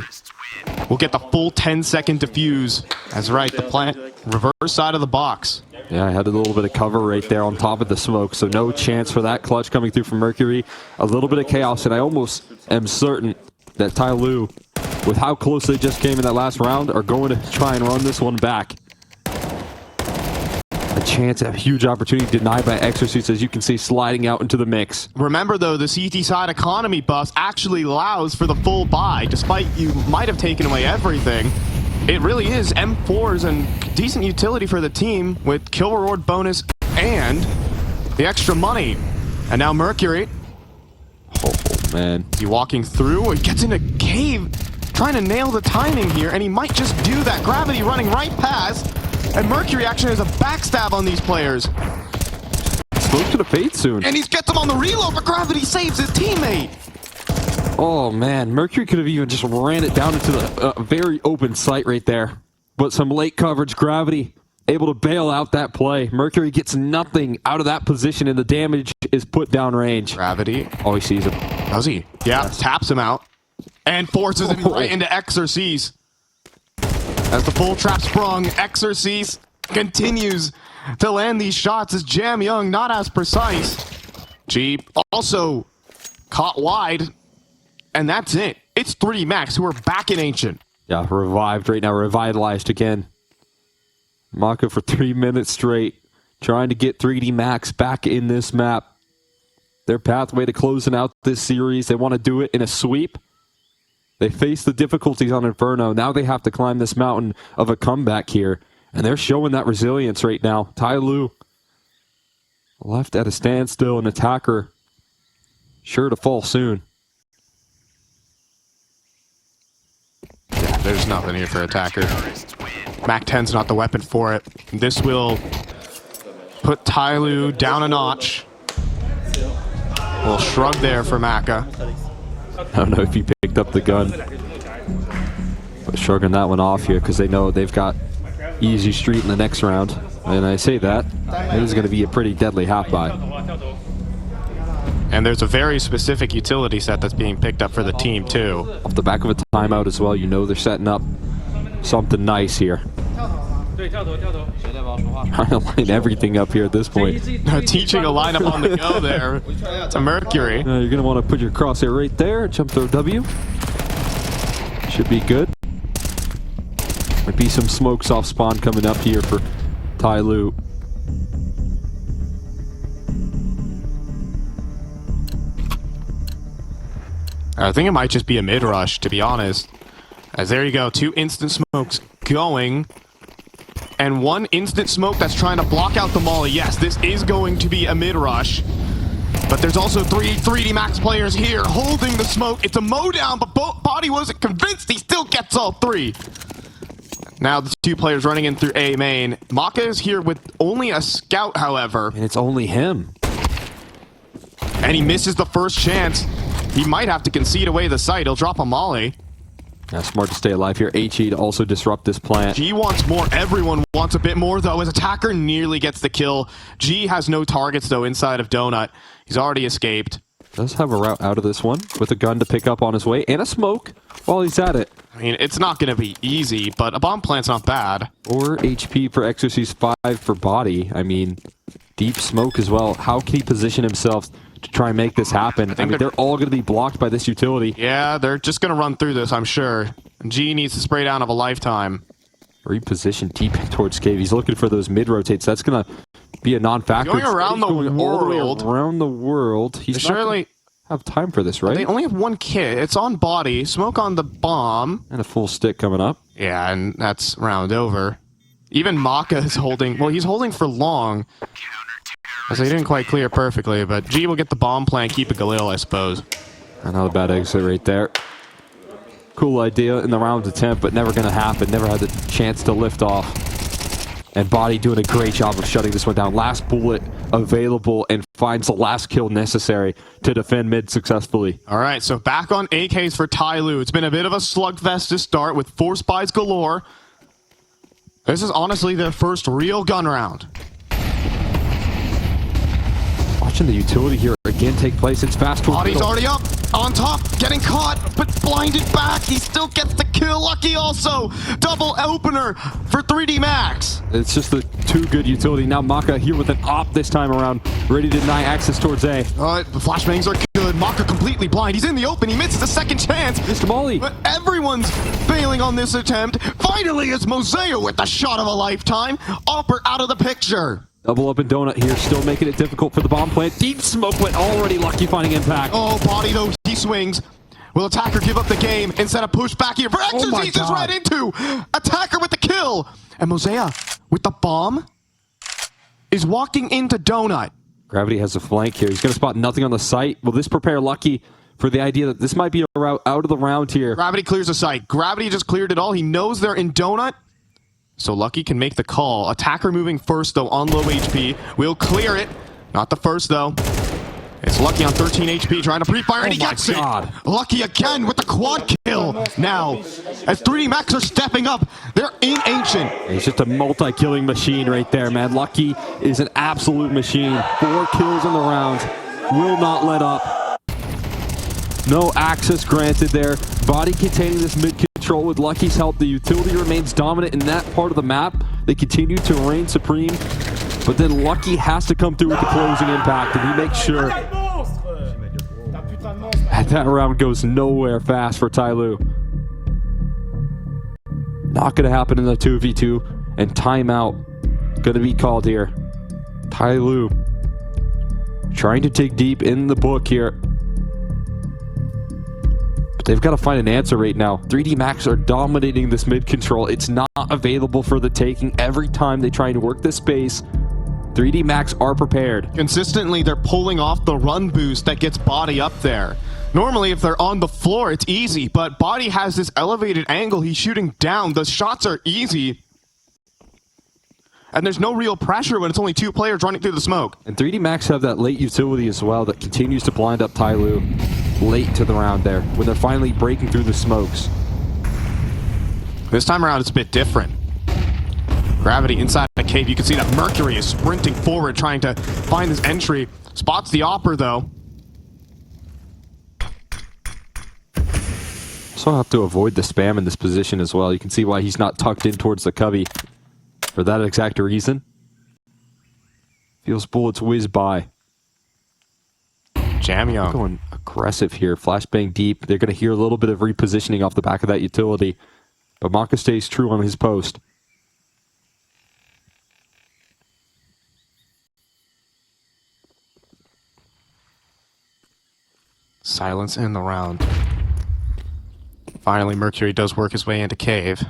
will get the full 10-second defuse. That's right, the plant. Reverse side of the box. Yeah, I had a little bit of cover right there on top of the smoke, so no chance for that clutch coming through from Mercury. A little bit of chaos, and I almost am certain that TYLOO, with how close they just came in that last round, are going to try and run this one back. A chance, a huge opportunity denied by Exorcist, as you can see, sliding out into the mix. Remember, though, the CT side economy buffs actually allows for the full buy, despite you might have taken away everything. It really is M4s and decent utility for the team with kill reward bonus and the extra money. And now Mercury. Oh, man. Is he walking through? He gets in a cave, trying to nail the timing here, and he might just do that. Gravity running right past, and Mercury actually has a backstab on these players. Smoke to the fade soon. And he gets him on the reload, but Gravity saves his teammate. Oh, man. Mercury could have even just ran it down into the very open site right there. But some late coverage. Gravity able to bail out that play. Mercury gets nothing out of that position, and the damage is put down range. Gravity. Oh, he sees him. Does he? Yeah, taps him out. And forces him right into Exorcise. As the full trap sprung, Exorcise continues to land these shots as Jam Young not as precise. G also caught wide. And that's it. It's 3D Max who are back in Ancient. Yeah, revived right now, revitalized again. Maka for 3 minutes straight, trying to get 3D Max back in this map. Their pathway to closing out this series, they want to do it in a sweep. They face the difficulties on Inferno. Now they have to climb this mountain of a comeback here. And they're showing that resilience right now. TYLOO left at a standstill, an attacker sure to fall soon. Yeah, there's nothing here for attacker. Mac 10's not the weapon for it. This will put TYLOO down a notch. A little shrug there for Maka. I don't know if he picked up the gun, but shrugging that one off here because they know they've got easy street in the next round. And I say that, it is going to be a pretty deadly half-buy. And there's a very specific utility set that's being picked up for the team, too. Off the back of a timeout as well, you know they're setting up something nice here. Trying to line everything up here at this point. Teaching a lineup on the go there to Mercury. You're going to want to put your crosshair right there, jump throw W. Should be good. Might be some smokes off spawn coming up here for TYLOO. I think it might just be a mid-rush, to be honest. As there you go, 2 instant smokes going. And 1 instant smoke that's trying to block out the molly. Yes, this is going to be a mid-rush. But there's also 3 3D Max players here holding the smoke. It's a mow down, but Body wasn't convinced. He still gets all 3. Now the 2 players running in through A main. Maka is here with only a scout, however. And it's only him. And he misses the first chance. He might have to concede away the site. He'll drop a molly. Yeah, smart to stay alive here. HE to also disrupt this plant. G wants more. Everyone wants a bit more, though, as attacker nearly gets the kill. G has no targets, though, inside of Donut. He's already escaped. Does have a route out of this one with a gun to pick up on his way and a smoke while he's at it. I mean, it's not going to be easy, but a bomb plant's not bad. 4 HP for Exorcise, 5 for Body. I mean, deep smoke as well. How can he position himself to try and make this happen? I mean, they're all going to be blocked by this utility. Yeah, they're just going to run through this, I'm sure. G needs to spray down of a lifetime. Reposition deep towards Cave. He's looking for those mid-rotates. That's going to be a non-factor. Going around the world. All the way around the world. He's not surely have time for this, right? They only have 1 kit. It's on Body. Smoke on the bomb. And a full stick coming up. Yeah, and that's round over. Even Maka is holding. Well, he's holding for long. As he didn't quite clear perfectly, but G will get the bomb plant, keep a Galil, I suppose. Another bad exit right there. Cool idea in the round attempt, but never going to happen. Never had the chance to lift off. And Body doing a great job of shutting this one down. Last bullet available and finds the last kill necessary to defend mid successfully. All right, so back on AKs for TYLOO. It's been a bit of a slugfest to start with 4 spies galore. This is honestly their first real gun round. Watching the utility here again take place. It's fast. Body's already up, on top, getting caught, but blinded back. He still gets the kill. Lucky also. Double opener for 3D Max. It's just the 2 good utility. Now Maka here with an op this time around, ready to deny access towards A. The flashbangs are good. Maka completely blind. He's in the open. He misses a second chance. Mr. Molly. But everyone's failing on this attempt. Finally, it's Moseo with the shot of a lifetime. Opper out of the picture. Double up and Donut here, still making it difficult for the bomb plant. Deep smoke, but already Lucky finding impact. Oh, Body though, he swings. Will attacker give up the game instead of push back here for Exorcise is right into attacker with the kill. And Mosea with the bomb is walking into Donut. Gravity has a flank here. He's going to spot nothing on the site. Will this prepare Lucky for the idea that this might be a route out of the round here? Gravity clears the site. Gravity just cleared it all. He knows they're in Donut. So Lucky can make the call. Attacker moving first, though, on low HP. Will clear it. Not the first, though. It's Lucky on 13 HP trying to pre-fire, and he my gets God. it. Lucky again with the quad kill. Now, as 3D Max are stepping up, they're in Ancient. He's just a multi-killing machine right there, man. Lucky is an absolute machine. 4 kills in the round. Will not let up. No access granted there. Body containing this mid-control with Lucky's help. The utility remains dominant in that part of the map. They continue to reign supreme. But then Lucky has to come through with the closing impact, and he makes sure that round goes nowhere fast for TYLOO. Not going to happen in the 2v2, and timeout going to be called here. TYLOO trying to dig deep in the book here. But they've got to find an answer right now. 3D Max are dominating this mid control. It's not available for the taking every time they try to work this space. 3D Max are prepared. Consistently, they're pulling off the run boost that gets Body up there. Normally, if they're on the floor, it's easy, but Body has this elevated angle. He's shooting down. The shots are easy. And there's no real pressure when it's only 2 players running through the smoke. And 3D Max have that late utility as well that continues to blind up TYLOO late to the round there when they're finally breaking through the smokes. This time around, it's a bit different. Gravity inside the cave. You can see that Mercury is sprinting forward, trying to find his entry. Spots the Opper, though. So have to avoid the spam in this position as well. You can see why he's not tucked in towards the cubby for that exact reason. Feels bullets whiz by. Jamyoung Going aggressive here. Flashbang deep. They're going to hear a little bit of repositioning off the back of that utility. But Maka stays true on his post. Silence in the round. Finally, Mercury does work his way into cave.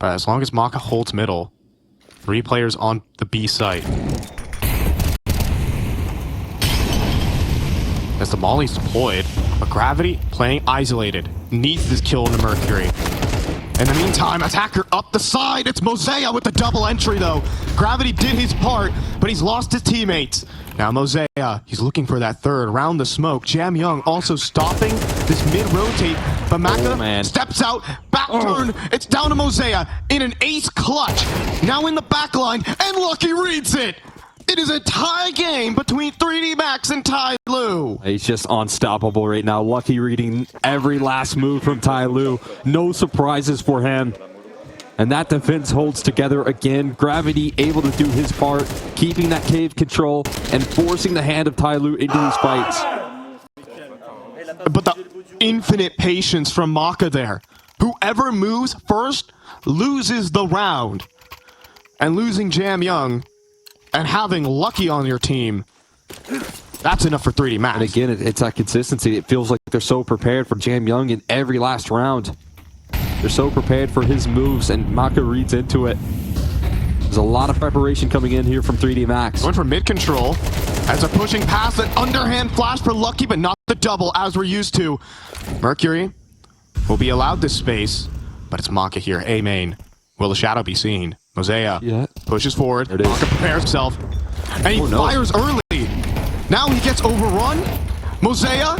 But as long as Maka holds middle, 3 players on the B site. As the Molly's deployed, but Gravity playing isolated. Needs this kill into Mercury. In the meantime, attacker up the side. It's Mosea with the double entry, though. Gravity did his part, but he's lost his teammates. Now Mosea, he's looking for that third around the smoke. Jamyoung also stopping this mid-rotate. But Maka steps out, back turn. It's down to Mosea in an ace clutch. Now in the back line, and Lucky reads it. It is a tie game between 3D Max and TYLOO. He's just unstoppable right now. Lucky reading every last move from TYLOO. No surprises for him. And that defense holds together again. Gravity able to do his part, keeping that cave control and forcing the hand of TYLOO into these fights. But the infinite patience from Maka there. Whoever moves first loses the round. And losing Jamyoung and having Lucky on your team, that's enough for 3D Max. And again, it's that consistency. It feels like they're so prepared for Jamyoung in every last round. They're so prepared for his moves, and Maka reads into it. There's a lot of preparation coming in here from 3D Max. Going for mid-control as they're pushing past an underhand flash for Lucky, but not the double as we're used to. Mercury will be allowed this space, but it's Maka here. A main. Will the shadow be seen? Mosea pushes forward. Maka prepares himself, and he fires early. Now he gets overrun. Mosea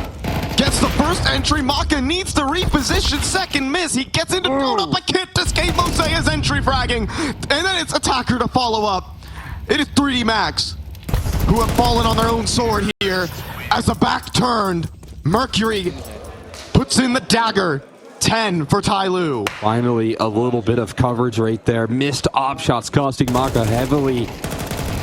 gets the first entry. Maka needs to reposition. Second miss. He gets into thrown up. I can't escape Mosea's entry fragging. And then it's attacker to follow up. It is 3D Max who have fallen on their own sword here. As the back turned, Mercury puts in the dagger. 10 for TYLOO. Finally, a little bit of coverage right there. Missed op shots costing Maka heavily.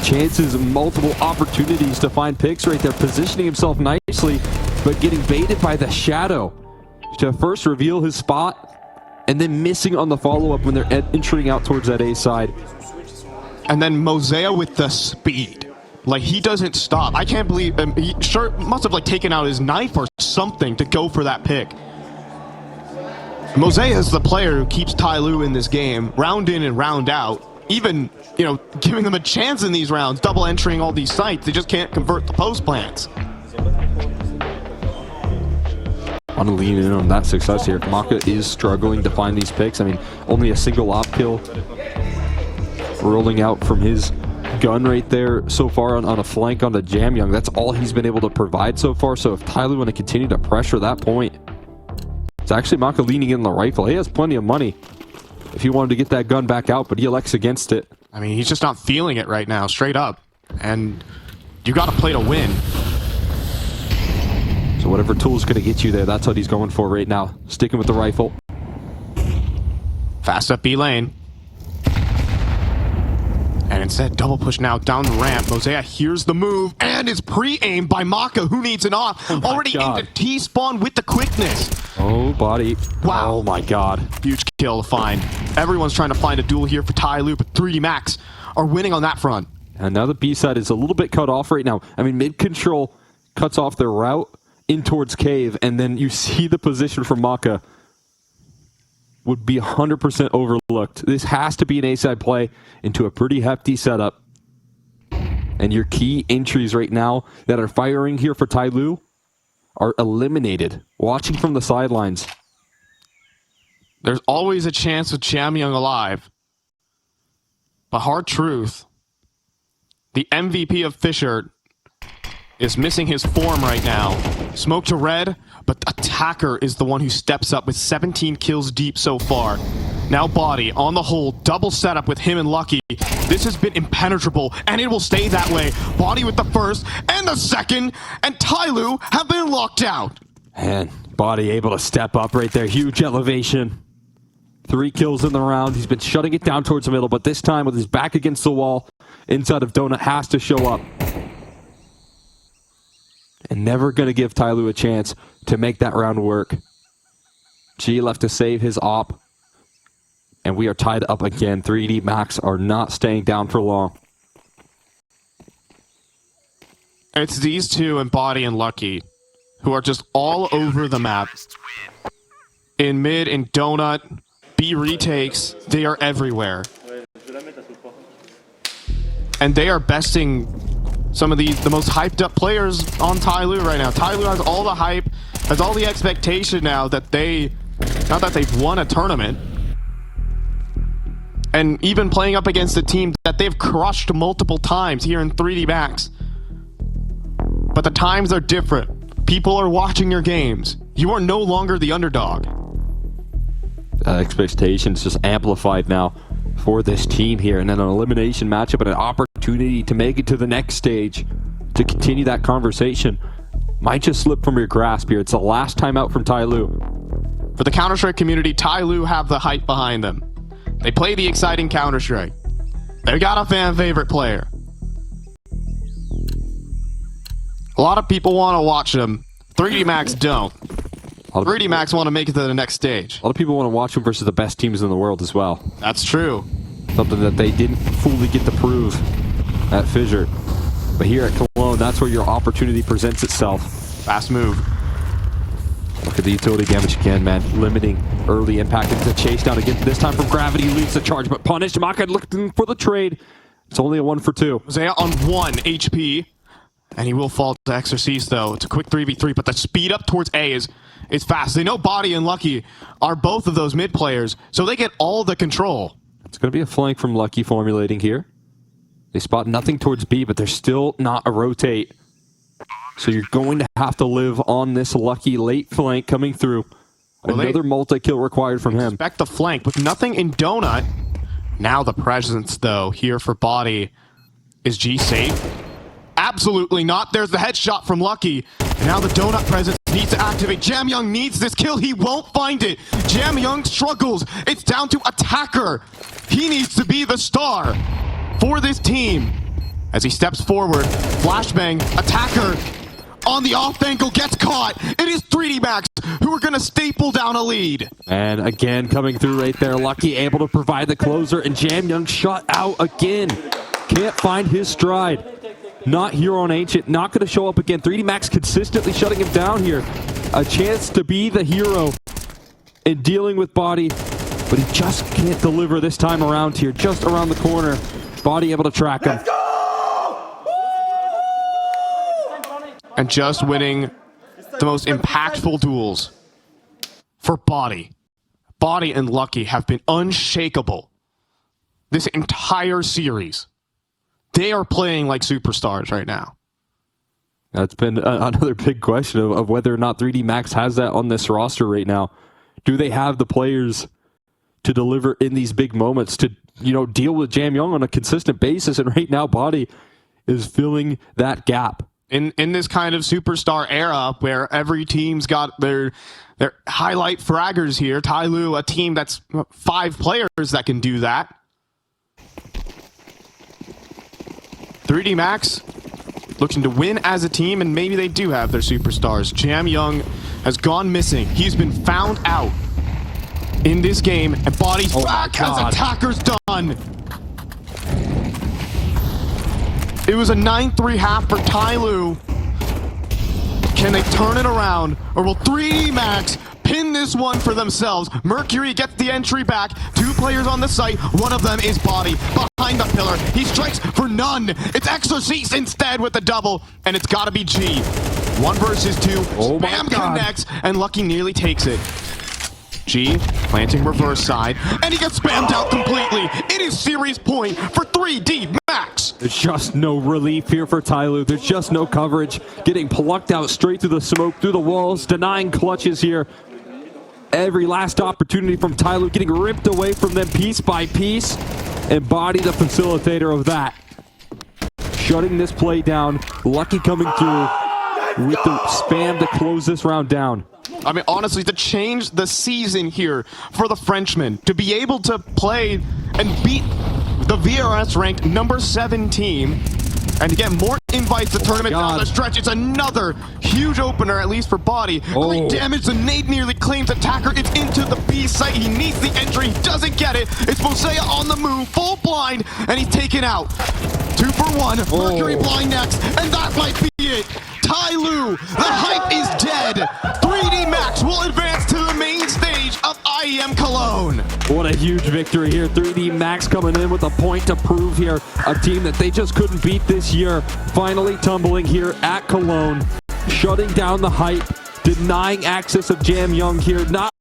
Chances, multiple opportunities to find picks right there. Positioning himself nicely, but getting baited by the shadow to first reveal his spot and then missing on the follow-up when they're entering out towards that A side. And then Mosea with the speed. Like, he doesn't stop. I can't believe he sure must have like taken out his knife or something to go for that pick. Mosea is the player who keeps TYLOO in this game, round in and round out. Even, you know, giving them a chance in these rounds, double entering all these sites. They just can't convert the post plants. Want to lean in on that success here. Maka is struggling to find these picks. I mean, only a single op kill rolling out from his gun right there so far on a flank on the Jamyoung. That's all he's been able to provide so far. So if TYLOO want to continue to pressure that point, it's actually Maka leaning in the rifle. He has plenty of money if he wanted to get that gun back out, but he elects against it. I mean, he's just not feeling it right now, straight up. And you got to play to win. So whatever tool's going to get you there, that's what he's going for right now. Sticking with the rifle. Fast up B lane. And instead, double push now down the ramp. Mosaic hears the move and is pre-aimed by Maka, who needs an off. Already God. into T-spawn with the quickness. Oh, body. Wow. Oh, my God. Huge kill to find. Everyone's trying to find a duel here for TYLOO, but 3D Max are winning on that front. And now the B side is a little bit cut off right now. I mean, mid-control cuts off their route in towards Cave, and then you see the position for Maka would be 100% overlooked. This has to be an A-side play into a pretty hefty setup. And your key entries right now that are firing here for TYLOO are eliminated. Watching from the sidelines. There's always a chance with Jamyoung alive. But hard truth, the MVP of Fisher is missing his form right now. Smoke to red, but Attacker is the one who steps up with 17 kills deep so far. Now Body on the whole, double setup with him and Lucky. This has been impenetrable, and it will stay that way. Body with the first and the second, and TYLOO have been locked out. And Body able to step up right there. Huge elevation. 3 kills in the round. He's been shutting it down towards the middle, but this time with his back against the wall, inside of Donut has to show up. And never going to give TYLOO a chance to make that round work. G left to save his op. And we are tied up again. 3D Max are not staying down for long. It's these two and Body and Lucky who are just all over the map. In mid, in Donut, B retakes, they are everywhere. And they are besting some of the most hyped up players on TYLOO right now. TYLOO has all the hype, has all the expectation now that now that they've won a tournament. And even playing up against a team that they've crushed multiple times here in 3D Max. But the times are different. People are watching your games. You are no longer the underdog. Expectations just amplified now for this team here, and then an elimination matchup and an opportunity to make it to the next stage to continue that conversation might just slip from your grasp here. It's the last time out from TYLOO. For the Counter-Strike community, TYLOO have the hype behind them. They play the exciting Counter-Strike. They've got a fan favorite player. A lot of people want to watch them. 3D Max don't. 3D Max want to make it to the next stage. A lot of people want to watch him versus the best teams in the world as well. That's true. Something that they didn't fully get to prove at Fissure. But here at Cologne, that's where your opportunity presents itself. Fast move. Look at the utility damage again, man. Limiting early impact into chase down again. This time from Gravity leads the charge, but punished. Maka looking for the trade. It's only a 1 for 2. Mosaic on 1 HP. And he will fall to Exorcise, though. It's a quick 3v3, but the speed up towards A is fast. They know Body and Lucky are both of those mid players, so they get all the control. It's going to be a flank from Lucky formulating here. They spot nothing towards B, but there's still not a rotate. So you're going to have to live on this Lucky late flank coming through. Well, another multi-kill required from him. Expect the flank with nothing in Donut. Now the presence, though, here for Body. Is G safe? Absolutely not. There's the headshot from Lucky. Now the Donut presence needs to activate. Jamyoung needs this kill. He won't find it. Jamyoung struggles. It's down to Attacker. He needs to be the star for this team. As he steps forward, flashbang, Attacker on the off angle gets caught. It is 3D Max who are going to staple down a lead. And again, coming through right there, Lucky able to provide the closer, and Jamyoung shut out again. Can't find his stride. Not here on Ancient, not going to show up again. 3D Max consistently shutting him down here. A chance to be the hero in dealing with Body, but he just can't deliver this time around here. Just around the corner, Body able to track him. And just winning the most impactful duels for Body. Body and Lucky have been unshakable this entire series. they are playing like superstars right now. That's been another big question of whether or not 3D Max has that on this roster right now. Do they have the players to deliver in these big moments, to deal with Jam Young on a consistent basis? And right now, Body is filling that gap. In this kind of superstar era where every team's got their highlight fraggers here, TYLOO, a team that's 5 players that can do that. 3D Max looking to win as a team, and maybe they do have their superstars. Jam Young has gone missing. He's been found out in this game, and Body's back as attackers done. It was a 9-3 half for TYLOO. Can they turn it around, or will 3D Max pin this one for themselves? Mercury gets the entry back. 2 players on the site. One of them is Body behind the pillar. He strikes for none. It's Exorcist instead with the double, and it's got to be G. 1 versus 2. Spam connects, and Lucky nearly takes it. G planting reverse side, and he gets spammed out completely. It is series point for 3D Max. There's just no relief here for TYLOO. There's just no coverage. Getting plucked out straight through the smoke, through the walls, denying clutches here. Every last opportunity from TYLOO getting ripped away from them piece by piece. And Body, the facilitator of that, shutting this play down. Lucky coming through with the spam to close this round down. I mean, honestly, to change the season here for the Frenchman, to be able to play and beat the VRS ranked number 7 team, and to get more invites to tournament down the stretch, it's another huge opener, at least for Body. Great damage, the nade nearly claims attacker. It's into the B site. He needs the entry, he doesn't get it. It's Mosea on the move, full blind, and he's taken out. 2 for 1, Mercury blind next, and that might be it. TYLOO, the hype is dead. 3D Max will advance to the main stage of IEM Cologne. What a huge victory here. 3D Max coming in with a point to prove here. A team that they just couldn't beat this year. Finally tumbling here at Cologne. Shutting down the hype. Denying access of Jam Young here. Not